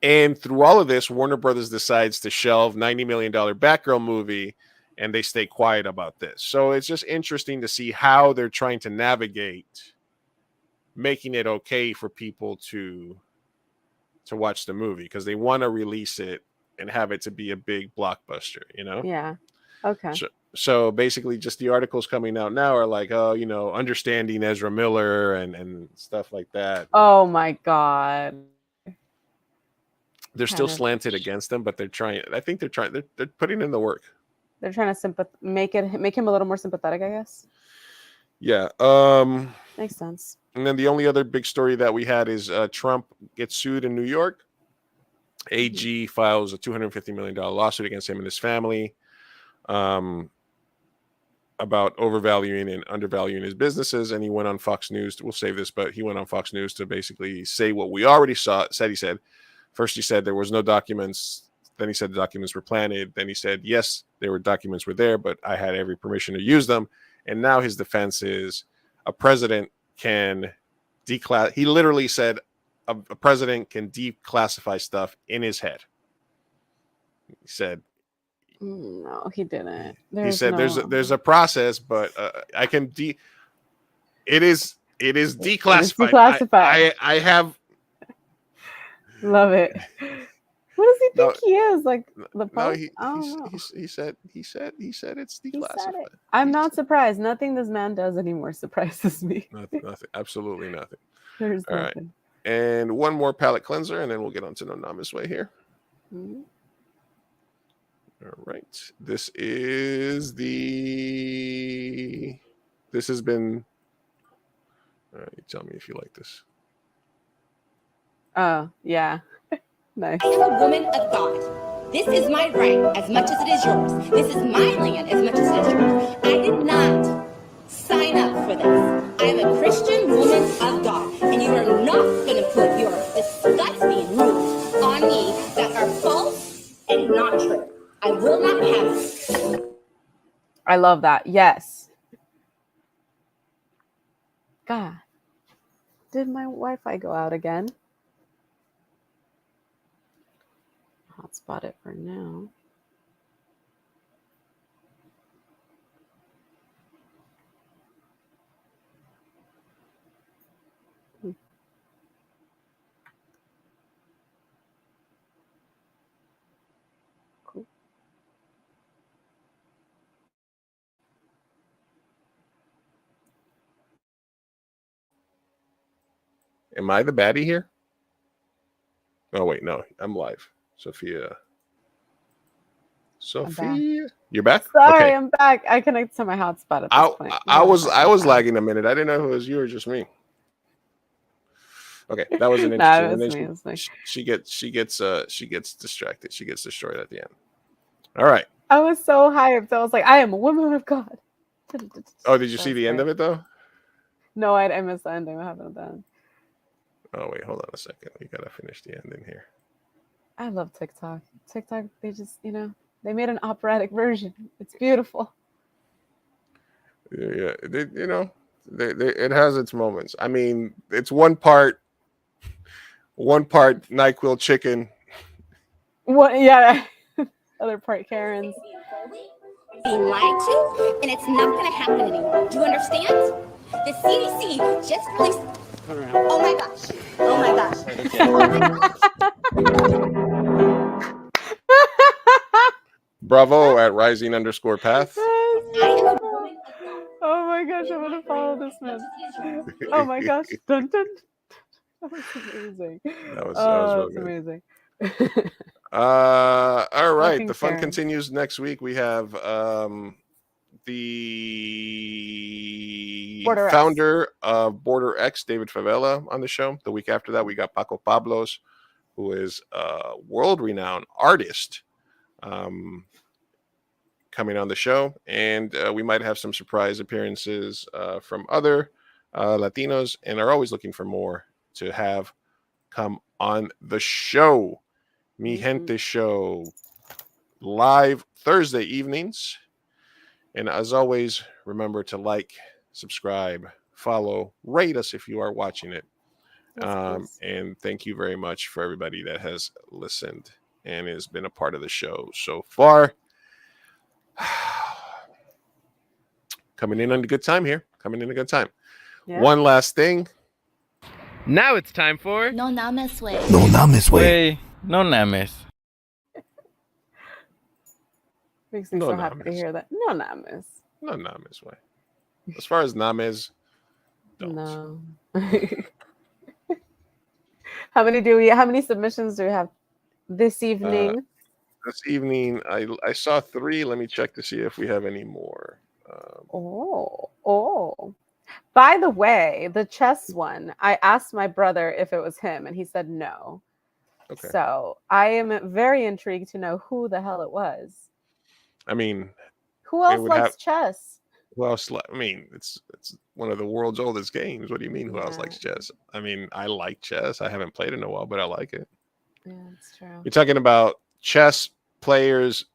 And through all of this, Warner Brothers decides to shelve $90 million Batgirl movie, and they stay quiet about this. So it's just interesting to see how they're trying to navigate making it okay for people to watch the movie, because they want to release it and have it to be a big blockbuster, you know? Yeah. Okay. So basically just the articles coming out now are like, oh, you know, understanding Ezra Miller and stuff like that. Oh my God. They're still slanted against them, but they're trying. I think they're putting in the work. They're trying to make him a little more sympathetic, I guess. Yeah. Makes sense. And then the only other big story that we had is Trump gets sued in New York. AG files a $250 million lawsuit against him and his family about overvaluing and undervaluing his businesses. And he went on Fox News. We'll save this, but he went on Fox News to basically say what we already said. First, he said there was no documents. Then he said the documents were planted. Then he said, yes, documents were there, but I had every permission to use them. And now his defense is a president can he literally said a president can declassify stuff in his head. He said No, he didn't. He said there's a process, but I can it is declassified. Declassified. I have. Love it. What does he think No, he is? Like the Pope? No, I don't know. he said it's He declassified. said it. I'm not surprised. Nothing this man does anymore surprises me. Nothing, absolutely nothing. There's All nothing. Right. And one more palate cleanser, and then we'll get on to No Namez Way here. Mm-hmm. All right. This has been. All right, you tell me if you like this. Oh, yeah. Nice. I am a woman of God. This is my right as much as it is yours. This is my land as much as it is yours. I did not sign up for this. I am a Christian woman of God, and you are not going to put your disgusting rules on me that are false and not true. I will not have it. I love that. Yes. God. Did my Wi-Fi go out again? Hotspot it for now. Cool. Am I the baddie here? Oh wait, no, I'm live. Sophia, you're back. Sorry, okay. I'm back. I connected to my hotspot at this point. I was lagging a minute. I didn't know if it was you or just me. Okay, that was an interesting. It was me. She gets distracted. She gets destroyed at the end. All right. I was so hyped. I was like, I am a woman of God. Oh, did you see the end of it though? No, I missed the ending. What happened then? Oh wait, hold on a second. We gotta finish the ending here. I love TikTok. TikTok, they just, they made an operatic version. It's beautiful. Yeah, it has its moments. I mean, it's one part NyQuil chicken. What? Yeah. Other part Karens. Being lied to, and it's not going to happen anymore. Do you understand? The CDC just released. Oh my gosh. Oh my gosh. Bravo at rising_path. Oh my gosh, I'm gonna follow this man. Oh my gosh. Dun, dun. That was amazing. That was real amazing. All right. Nothing The fun Karen. continues next week. We have the Border founder of Border X, David Favela, on the show. The week after that, we got Paco Pablos, who is a world-renowned artist, coming on the show. And we might have some surprise appearances from other Latinos, and are always looking for more to have come on the show. Mi Gente show live Thursday evenings. And as always, remember to like, subscribe, follow, rate us if you are watching it. And thank you very much for everybody that has listened and has been a part of the show so far. Coming in on a good time here. Yeah. One last thing. Now it's time for No Namez Way. No Namez Way. No Namez. Makes me so happy to hear that. No Namez. No Namez Way. As far as Namez, don't. No. How many submissions do we have this evening? This evening, I saw 3. Let me check to see if we have any more. By the way, the chess one, I asked my brother if it was him, and he said no. Okay. So I am very intrigued to know who the hell it was. I mean, who else likes chess? Who else? I mean, it's one of the world's oldest games. What do you mean? Who else likes chess? I mean, I like chess. I haven't played in a while, but I like it. Yeah, that's true. You're talking about chess players.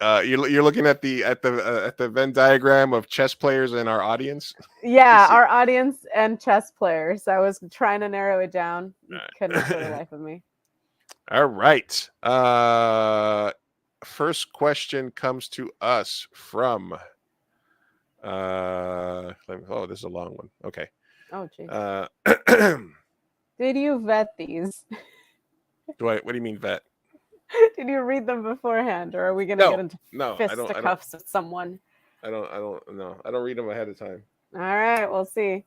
You're looking at the Venn diagram of chess players in our audience. Yeah, our audience and chess players. I was trying to narrow it down. Couldn't for the life of me. All right. first question comes to us from this is a long one. Okay. Oh, geez. Did Did you vet these? what do you mean vet? Did you read them beforehand, or are we gonna get into I don't fisticuffs with someone? I don't read them ahead of time. All right, we'll see.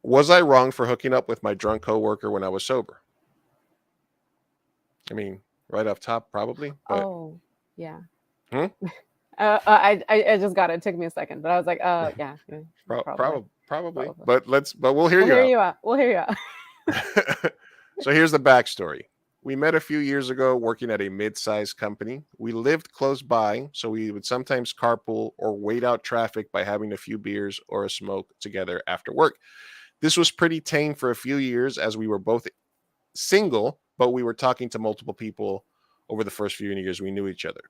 Was I wrong for hooking up with my drunk coworker when I was sober? I mean, right off top, probably. But... Oh, yeah. I just got it. It took me a second, but I was like, yeah. Probably. But we'll hear you out. We'll hear you out. So here's the backstory. We met a few years ago working at a mid-sized company. We lived close by, so we would sometimes carpool or wait out traffic by having a few beers or a smoke together after work. This was pretty tame for a few years as we were both single, but we were talking to multiple people over the first few years we knew each other.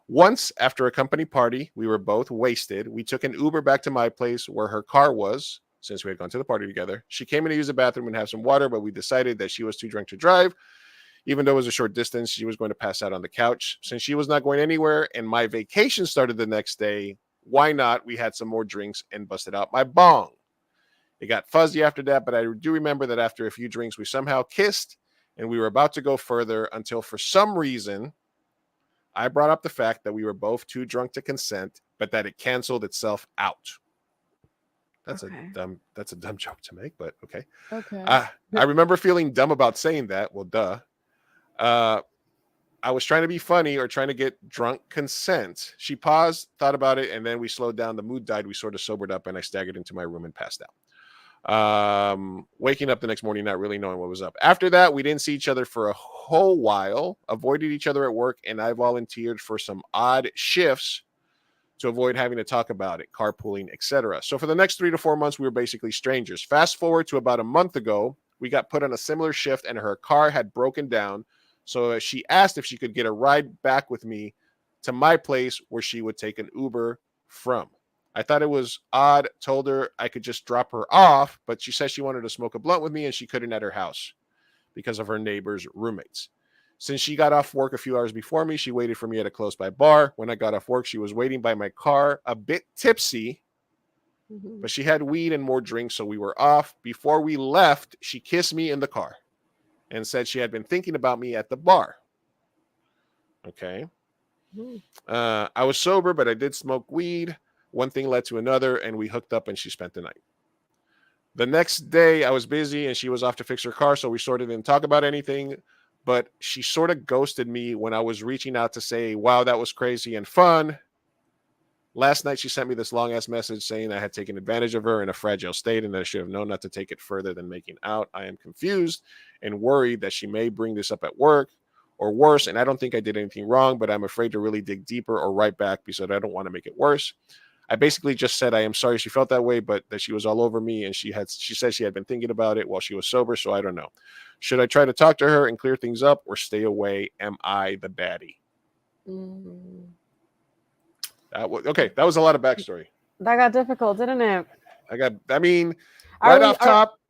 Once, after a company party, we were both wasted. We took an Uber back to my place where her car was, since we had gone to the party together. She came in to use the bathroom and have some water, but we decided that she was too drunk to drive. Even though it was a short distance, she was going to pass out on the couch. Since she was not going anywhere and my vacation started the next day, why not? We had some more drinks and busted out my bong. It got fuzzy after that, but I do remember that after a few drinks, we somehow kissed and we were about to go further until for some reason, I brought up the fact that we were both too drunk to consent, but that it canceled itself out. That's a dumb joke to make, but okay. Okay. I remember feeling dumb about saying that. Well, duh. I was trying to be funny or trying to get drunk consent. She paused, thought about it, and then we slowed down. The mood died. We sort of sobered up, and I staggered into my room and passed out. Waking up the next morning, not really knowing what was up. After that, we didn't see each other for a whole while, avoided each other at work, and I volunteered for some odd shifts to avoid having to talk about it, carpooling, etc. So for the next 3 to 4 months, we were basically strangers. Fast forward to about a month ago, we got put on a similar shift, and her car had broken down. So she asked if she could get a ride back with me to my place where she would take an Uber from. I thought it was odd, told her I could just drop her off, but she said she wanted to smoke a blunt with me and she couldn't at her house because of her neighbor's roommates. Since she got off work a few hours before me, she waited for me at a close by bar. When I got off work, she was waiting by my car, a bit tipsy, but she had weed and more drinks, so we were off. Before we left, she kissed me in the car and said she had been thinking about me at the bar. Okay. I was sober, but I did smoke weed. One thing led to another, and we hooked up and she spent the night. The next day, I was busy and she was off to fix her car, so we sort of didn't talk about anything, but she sort of ghosted me when I was reaching out to say, wow, that was crazy and fun. Last night, she sent me this long-ass message saying I had taken advantage of her in a fragile state and that I should have known not to take it further than making out. I am confused and worried that she may bring this up at work or worse, and I don't think I did anything wrong, but I'm afraid to really dig deeper or write back because I don't want to make it worse. I basically just said I am sorry she felt that way, but that she was all over me, and she said she had been thinking about it while she was sober, so I don't know. Should I try to talk to her and clear things up or stay away? Am I the baddie? That was a lot of backstory. That got difficult, didn't it? Right off top.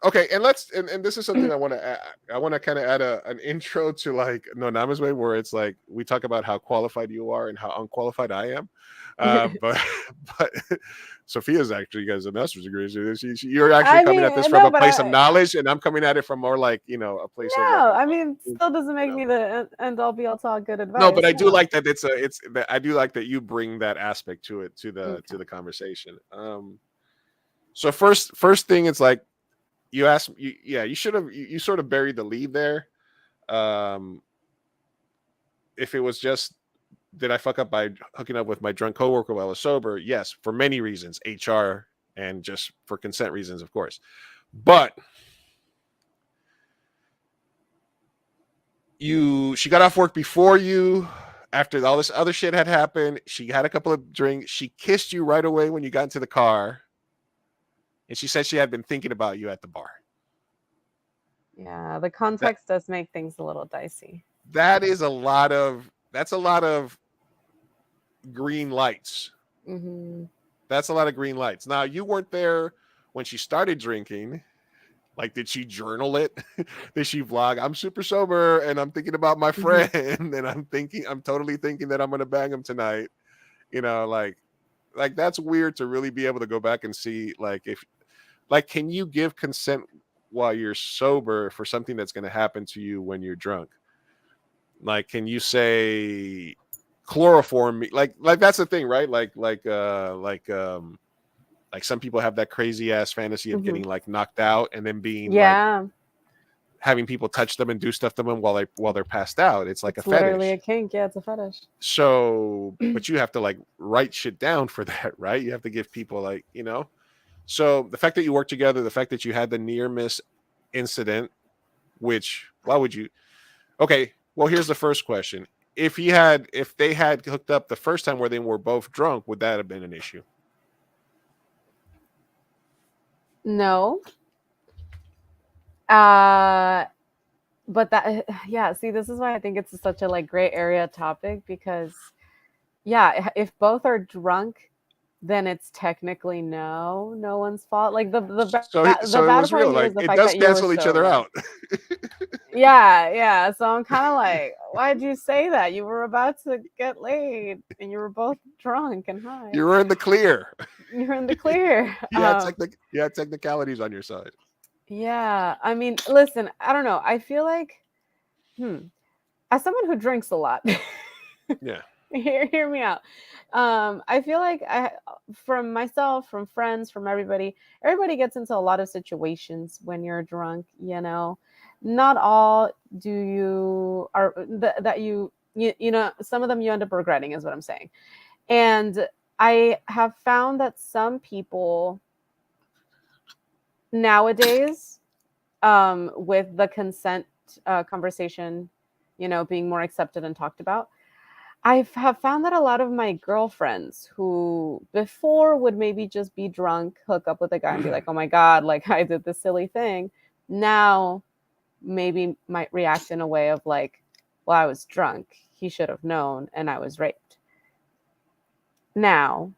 Okay, and this is something I want to kind of add an intro to like No Namez Way, where it's like we talk about how qualified you are and how unqualified I am. But Sophia's actually got a master's degree. You're actually coming at this from a place of knowledge, and I'm coming at it from more like, a place of. I mean, still doesn't make me the end all be all to all good advice. No, but I do like that I do like that you bring that aspect to it, to the conversation. So first thing, it's like you asked, you should have, you sort of buried the lead there. If it was just, did I fuck up by hooking up with my drunk coworker while I was sober? Yes, for many reasons, HR and just for consent reasons, of course. But she got off work before you. After all this other shit had happened, she had a couple of drinks. She kissed you right away when you got into the car. And she said she had been thinking about you at the bar. Yeah, the context does make things a little dicey. That's a lot of green lights. That's a lot of green lights. Now, you weren't there when she started drinking. Like, did she journal it? Did she vlog? I'm super sober and I'm thinking about my friend and I'm totally thinking that I'm gonna bang him tonight. You know, like that's weird to really be able to go back and see, like, if, like, can you give consent while you're sober for something that's going to happen to you when you're drunk? Like, can you say chloroform me? Like that's the thing, right? Like some people have that crazy ass fantasy of getting like knocked out and then being like having people touch them and do stuff to them while they're passed out. It's like it's a fetish. Literally a kink. Yeah, it's a fetish. So, but you have to like write shit down for that, right? You have to give people, like, you know. So the fact that you work together, the fact that you had the near miss incident, which, why would you? Okay, well, here's the first question. If they had hooked up the first time where they were both drunk, would that have been an issue? No. But that, yeah, see, this is why I think it's such a like gray area topic, because yeah, if both are drunk, then it's technically no one's fault. Like the So bad it part was real. here Like, is the it fact does that you were cancel each other sober. out. Yeah. So I'm kind of like, why'd you say that? You were about to get laid and you were both drunk and high. You were in the clear. You're in the clear. You had technicalities on your side. Yeah, I mean, listen, I don't know. I feel like, as someone who drinks a lot, Yeah. hear me out. I feel like from myself, from friends, from everybody gets into a lot of situations when you're drunk. You know, not all do you are that you know. Some of them you end up regretting, is what I'm saying. And I have found that some people nowadays, with the consent conversation, you know, being more accepted and talked about, I have found that a lot of my girlfriends who before would maybe just be drunk, hook up with a guy and be like, oh my God, like I did this silly thing, now maybe might react in a way of like, well, I was drunk, he should have known, and I was raped. Now,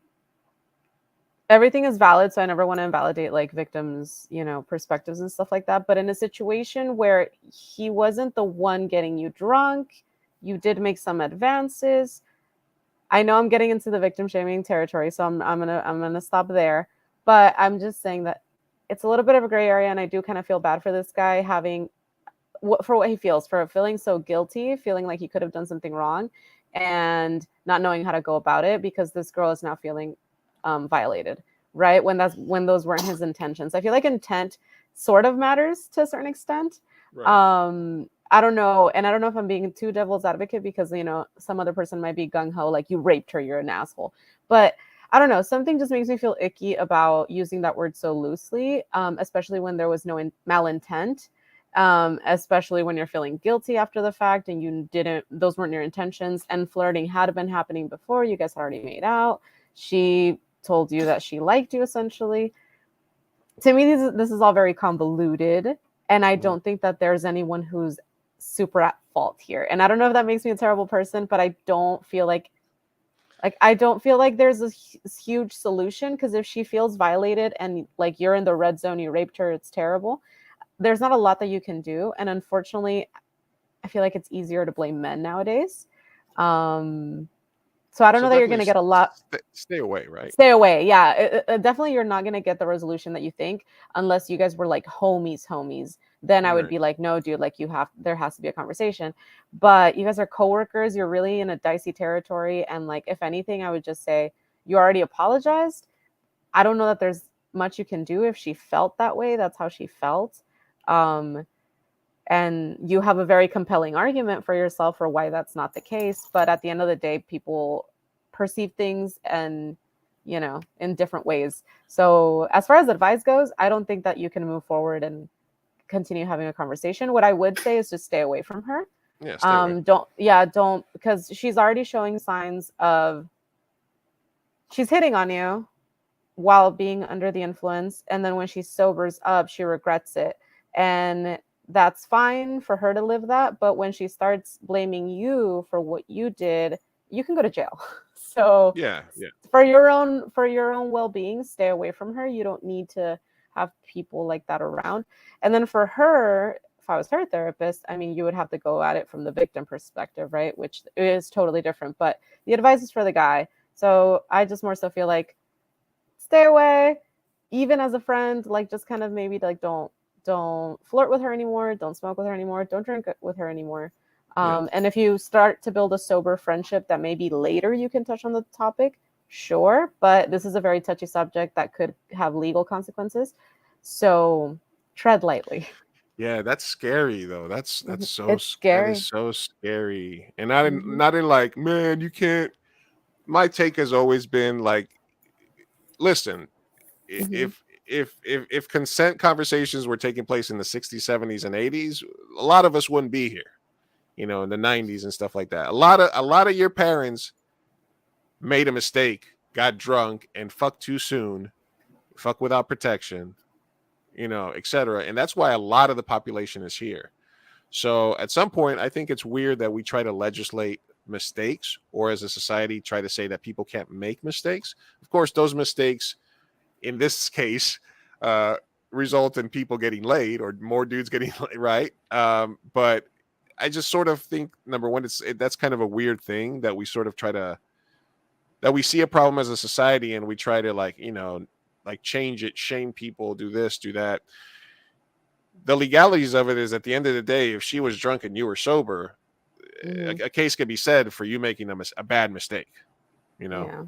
everything is valid, so I never want to invalidate like victims, you know, perspectives and stuff like that. But in a situation where he wasn't the one getting you drunk, you did make some advances. I know I'm getting into the victim shaming territory, so I'm gonna stop there. But I'm just saying that it's a little bit of a gray area, and I do kind of feel bad for this guy having for what he feels, for feeling so guilty, feeling like he could have done something wrong, and not knowing how to go about it because this girl is now feeling violated, right? When those weren't his intentions. I feel like intent sort of matters to a certain extent. Right. I don't know, and I don't know if I'm being too devil's advocate because, you know, some other person might be gung-ho, like you raped her, you're an asshole. But I don't know, something just makes me feel icky about using that word so loosely, especially when there was no malintent, especially when you're feeling guilty after the fact and those weren't your intentions, and flirting had been happening before, you guys had already made out. She told you that she liked you, essentially. To me, this is all very convoluted, and I don't think that there's anyone who's super at fault here. And I don't know if that makes me a terrible person, but I don't feel like there's a huge solution, because if she feels violated and like you're in the red zone, you raped her, it's terrible. There's not a lot that you can do, and unfortunately, I feel like it's easier to blame men nowadays. So I don't know that you're going to get a lot. Stay away, right? Stay away. Yeah, definitely. You're not going to get the resolution that you think unless you guys were like homies. Then I would be like, no, dude, like there has to be a conversation. But you guys are coworkers. You're really in a dicey territory. And like, if anything, I would just say you already apologized. I don't know that there's much you can do if she felt that way. That's how she felt. And you have a very compelling argument for yourself for why that's not the case. But at the end of the day, people perceive things and, you know, in different ways. So as far as advice goes, I don't think that you can move forward and continue having a conversation. What I would say is just stay away from her. Yeah, stay away. Don't, because she's already showing signs of, she's hitting on you while being under the influence. And then when she sobers up, she regrets it. And that's fine for her to live that, but when she starts blaming you for what you did, you can go to jail. So yeah. for your own well-being, stay away from her. You don't need to have people like that around. And then for her, if I was her therapist, I mean, you would have to go at it from the victim perspective, right? Which is totally different. But the advice is for the guy. So I just more so feel like stay away, even as a friend, like just kind of maybe like don't flirt with her anymore, don't smoke with her anymore, don't drink with her anymore. And if you start to build a sober friendship that maybe later you can touch on the topic, sure, but this is a very touchy subject that could have legal consequences. So tread lightly. Yeah, that's scary though. That's so It's scary. That is so scary. And not in like, man, you can't. My take has always been like, listen, if consent conversations were taking place in the 60s, 70s, and 80s, a lot of us wouldn't be here, in the 90s and stuff like that. A lot of your parents made a mistake, got drunk, and fucked too soon, fuck without protection, etc. And that's why a lot of the population is here. So at some point, I think it's weird that we try to legislate mistakes, or as a society try to say that people can't make mistakes. Of course, those mistakes in this case result in people getting laid or more dudes getting laid, right? But I just sort of think, number one, that's kind of a weird thing that we sort of that we see a problem as a society and we try to like change it, shame people, do this, do that. The legalities of it is, at the end of the day, if she was drunk and you were sober, a case could be said for you making a bad mistake, because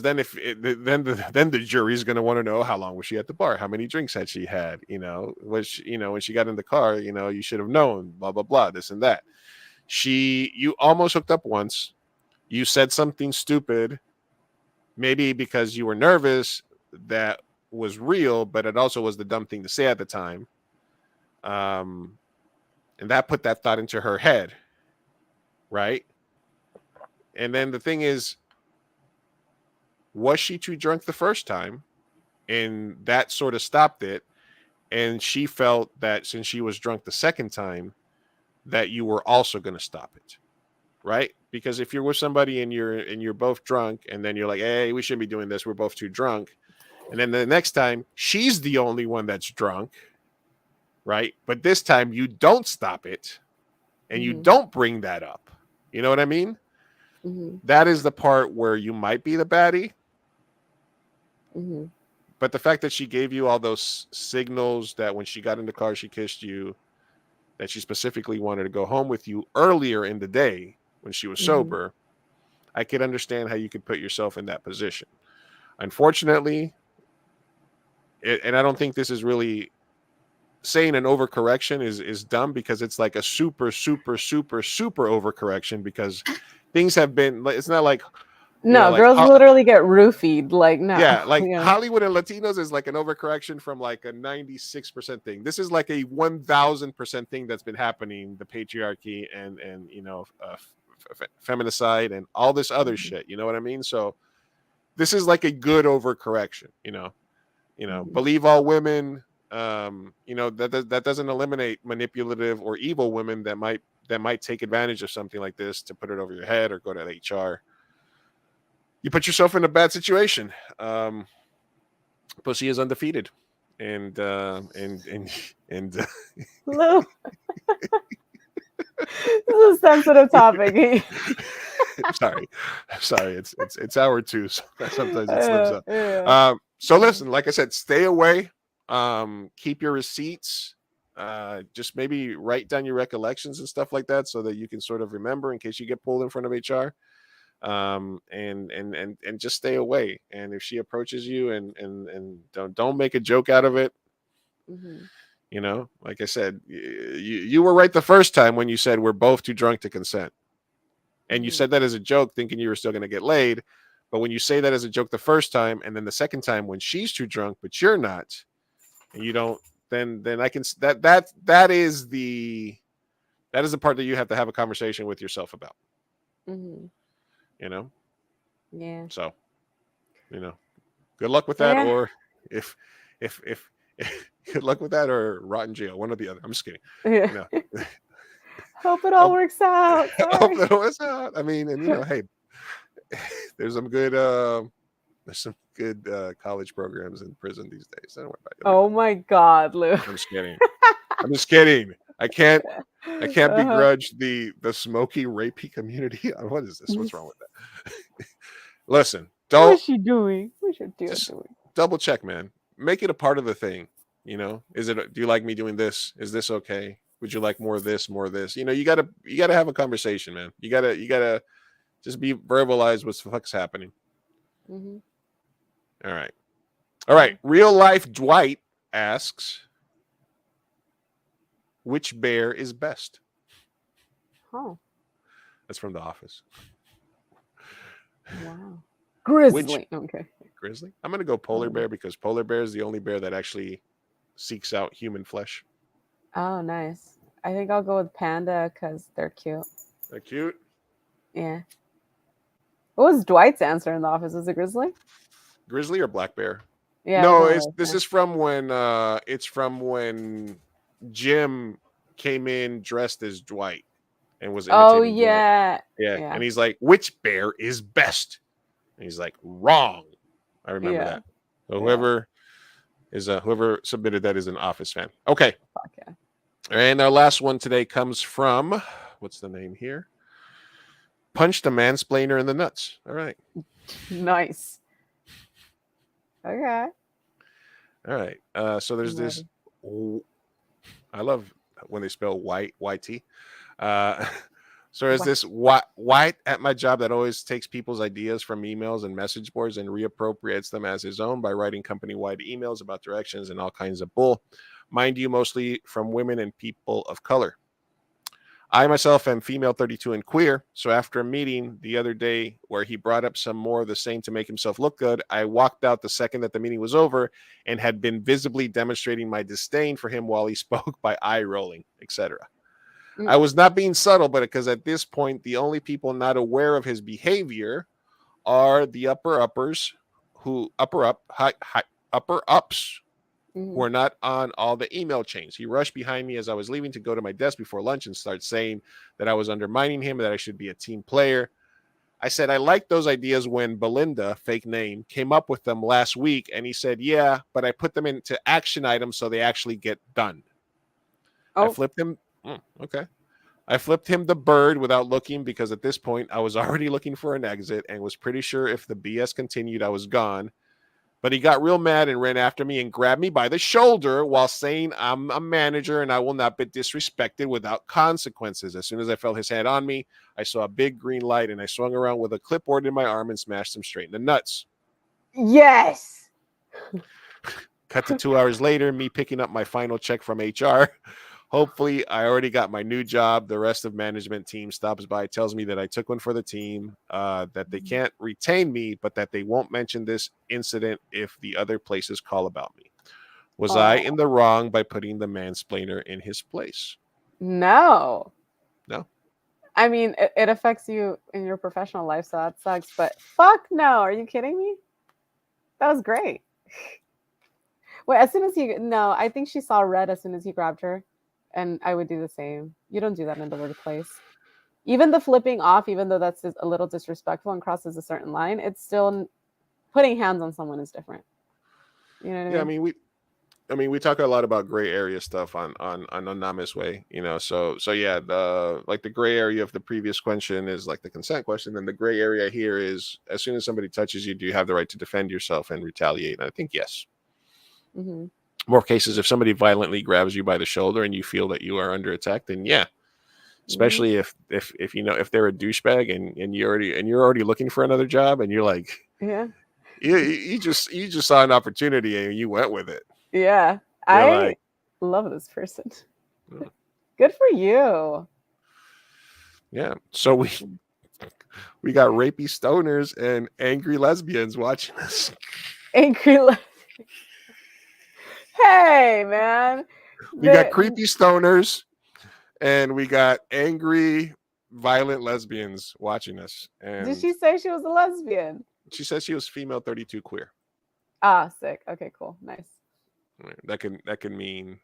then then the jury's going to want to know how long was she at the bar, how many drinks had she had, was she, when she got in the car, you should have known, blah blah blah, this and that. You almost hooked up once, you said something stupid, maybe because you were nervous, that was real, but it also was the dumb thing to say at the time. And that put that thought into her head, right? And then the thing is, was she too drunk the first time? And that sort of stopped it. And she felt that since she was drunk the second time, that you were also going to stop it, right? Because if you're with somebody and you're both drunk, and then you're like, hey, we shouldn't be doing this, we're both too drunk. And then the next time, she's the only one that's drunk, right? But this time you don't stop it and you don't bring that up. You know what I mean? That is the part where you might be the baddie. But the fact that she gave you all those signals that when she got in the car, she kissed you, that she specifically wanted to go home with you earlier in the day when she was sober, I could understand how you could put yourself in that position. Unfortunately, and I don't think this is really saying an overcorrection is dumb, because it's like a super, super, super, super overcorrection, because things have been, it's not like, no, girls literally get roofied. Like, no. Yeah, like Hollywood and Latinos is like an overcorrection from like a 96% thing. This is like a 1000% thing that's been happening, the patriarchy and feminicide and all this other shit. You know what I mean? So this is like a good overcorrection, believe all women, that doesn't eliminate manipulative or evil women that might take advantage of something like this to put it over your head or go to HR. You put yourself in a bad situation. Pussy is undefeated, and Lou. This is a sensitive topic. sorry, it's hour 2, so sometimes it slips up. Yeah. So listen, like I said, stay away. Keep your receipts. Just maybe write down your recollections and stuff like that, so that you can sort of remember in case you get pulled in front of HR. And just stay away. And if she approaches you and don't make a joke out of it, like I said, you were right the first time when you said we're both too drunk to consent, and you said that as a joke thinking you were still going to get laid. But when you say that as a joke the first time, and then the second time when she's too drunk but you're not, and you don't, then I can, that is the part that you have to have a conversation with yourself about. Yeah. So, good luck with that. Yeah. Or if good luck with that, or rot in jail, one or the other. I'm just kidding. Yeah. Hope it all works out. Hope it all works out. I mean, and hey, there's some good college programs in prison these days. Don't worry about it. Oh my God, Lou. I'm just kidding. I'm just kidding. I can't begrudge the smoky, rapey community. What is this? What's wrong with that? Listen, What's she doing? What's your dear just doing? double check, man. Make it a part of the thing. You know, do you like me doing this? Is this okay? Would you like more of this, more of this? You know, you gotta have a conversation, man. You gotta just be verbalize what the fuck's happening. Mm-hmm. All right. Real life Dwight asks, which bear is best? Oh, That's from The Office. wow. Grizzly. Okay. Grizzly? I'm gonna go polar bear because polar bear is the only bear that actually seeks out human flesh. Oh, nice. I think I'll go with panda because they're cute. They're cute? Yeah. What was Dwight's answer in The Office? Was it grizzly? Grizzly or black bear? Yeah. No, this is from when it's from when Jim came in dressed as Dwight and was imitating Oh, Dwight. yeah. Yeah. And he's like, which bear is best? And he's like, wrong. I remember that. So whoever submitted that is an Office fan. Okay. Fuck yeah. And our last one today comes from, what's the name here? Punch the mansplainer in the nuts. All right. Nice. Okay. All right. So there's this. I love when they spell white, YT. So there's this white at my job that always takes people's ideas from emails and message boards and reappropriates them as his own by writing company-wide emails about directions and all kinds of bull. Mind you, mostly from women and people of color. I myself am female 32 and queer. So after a meeting the other day where he brought up some more of the same to make himself look good, I walked out the second that the meeting was over and had been visibly demonstrating my disdain for him while he spoke by eye rolling, etc. I was not being subtle, but because at this point, the only people not aware of his behavior are the upper ups who are not on all the email chains. He rushed behind me as I was leaving to go to my desk before lunch and start saying that I was undermining him and that I should be a team player. I said, I liked those ideas when Belinda, fake name, came up with them last week. And he said, yeah, but I put them into action items so they actually get done. I flipped him. Okay. I flipped him the bird without looking because at this point I was already looking for an exit and was pretty sure if the BS continued, I was gone. But he got real mad and ran after me and grabbed me by the shoulder while saying I'm a manager and I will not be disrespected without consequences. As soon as I felt his hand on me, I saw a big green light and I swung around with a clipboard in my arm and smashed him straight in the nuts. Yes. Cut to 2 hours later, me picking up my final check from HR. Hopefully, I already got my new job. The rest of management team stops by, tells me that I took one for the team, that they can't retain me, but that they won't mention this incident if the other places call about me. Was I in the wrong by putting the mansplainer in his place? No. No? I mean, it affects you in your professional life, so that sucks, but fuck no. Are you kidding me? That was great. Wait, I think she saw red as soon as he grabbed her. And I would do the same. You don't do that in the workplace. Even the flipping off, even though that's a little disrespectful and crosses a certain line, it's still putting hands on someone is different. You know what I mean? I mean, we talk a lot about gray area stuff on Namez way, you know. So yeah, the gray area of the previous question is like the consent question, and the gray area here is as soon as somebody touches you, do you have the right to defend yourself and retaliate? And I think yes. Mm-hmm. More cases, if somebody violently grabs you by the shoulder and you feel that you are under attack, then yeah. Especially if you know if they're a douchebag and you're already looking for another job and you're like, yeah, you just saw an opportunity and you went with it. Yeah, I love this person. Good for you. Yeah. So we got rapey stoners and angry lesbians watching us. Angry lesbians. Hey, man. We got creepy stoners and we got angry, violent lesbians watching us. And did she say she was a lesbian? She says she was female 32 queer. Ah, sick. Okay, cool. Nice. That can mean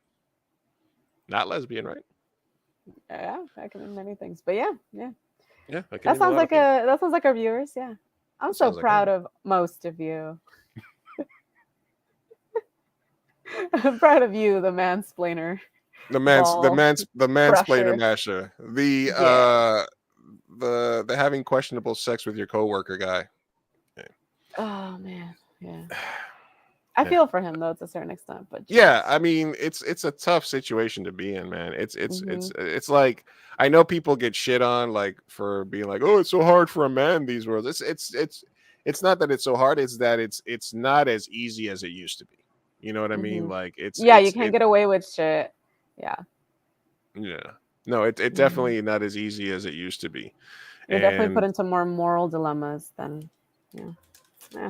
not lesbian, right? Yeah, that can mean many things. But yeah. Yeah. That sounds like our viewers, yeah. I'm so proud of most of you. I'm proud of you, the mansplainer. The mansplainer masher. The having questionable sex with your coworker guy. Yeah. Oh man, yeah. I feel for him though to a certain extent, but yeah, I mean it's a tough situation to be in, man. It's like I know people get shit on like for being like, oh, it's so hard for a man these worlds. It's not that it's so hard, it's that it's not as easy as it used to be. You know what I mean? Like you can't get away with shit. Yeah. No, it definitely not as easy as it used to be. You're definitely put into more moral dilemmas than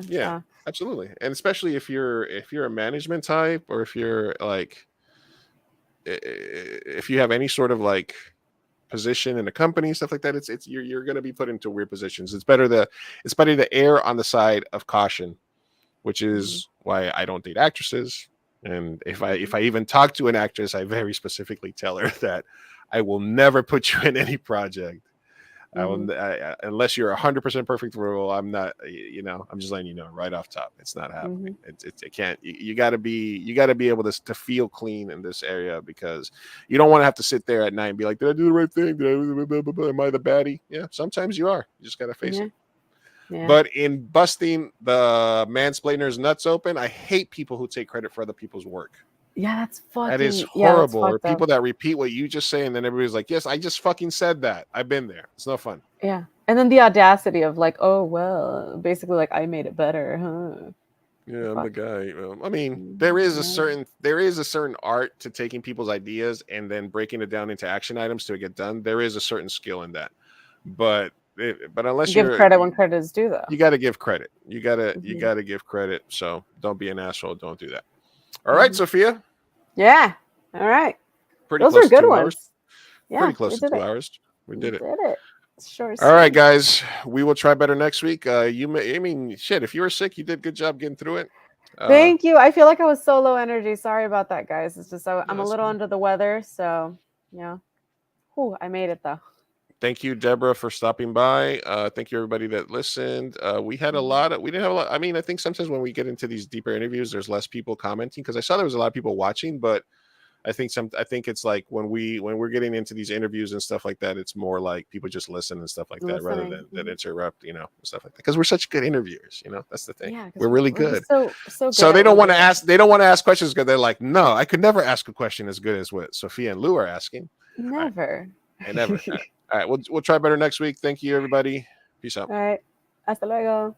yeah, absolutely. And especially if you're a management type, or if you're like if you have any sort of like position in a company, stuff like that, you're going to be put into weird positions. It's better to err on the side of caution, which is why I don't date actresses. And if I even talk to an actress, I very specifically tell her that I will never put you in any project. Unless you're 100% perfect role. I'm not, I'm just letting you know right off top, it's not happening. It can't. You got to be able to feel clean in this area, because you don't want to have to sit there at night and be like, did I do the right thing? Am I the baddie? Yeah, sometimes you are. You just got to face it. Yeah. But in busting the mansplainer's nuts open, I hate people who take credit for other people's work. Yeah, that's fucking. That is horrible. Or people that repeat what you just say, and then everybody's like, "Yes, I just fucking said that. I've been there. It's no fun." Yeah, and then the audacity of like, "Oh well," basically like, "I made it better, huh?" Yeah, I'm the guy. I mean, there is a certain art to taking people's ideas and then breaking it down into action items to get done. There is a certain skill in that, but unless you give credit when credit is due, though, you got to give credit. You gotta give credit. So don't be an asshole. Don't do that. All right, Sophia. Yeah. All right. Those are good ones. Yeah, pretty close to 2 hours. We did it. Sure. All right, guys. We will try better next week. Shit, if you were sick, you did a good job getting through it. Thank you. I feel like I was so low energy. Sorry about that, guys. It's just I'm a little under the weather, so yeah. I made it though. Thank you, Deborah, for stopping by. Thank you, everybody that listened. We didn't have a lot. I mean, I think sometimes when we get into these deeper interviews, there's less people commenting, because I saw there was a lot of people watching, but I think it's like when we're getting into these interviews and stuff like that, it's more like people just listen and stuff like that, rather than interrupt, stuff like that. Because we're such good interviewers, that's the thing. Yeah, we're really good. So good they don't want to ask. They don't want to ask questions because they're like, no, I could never ask a question as good as what Sophia and Lou are asking. Never. Never. All right, we'll try better next week. Thank you, everybody. Peace out. All right. Hasta luego.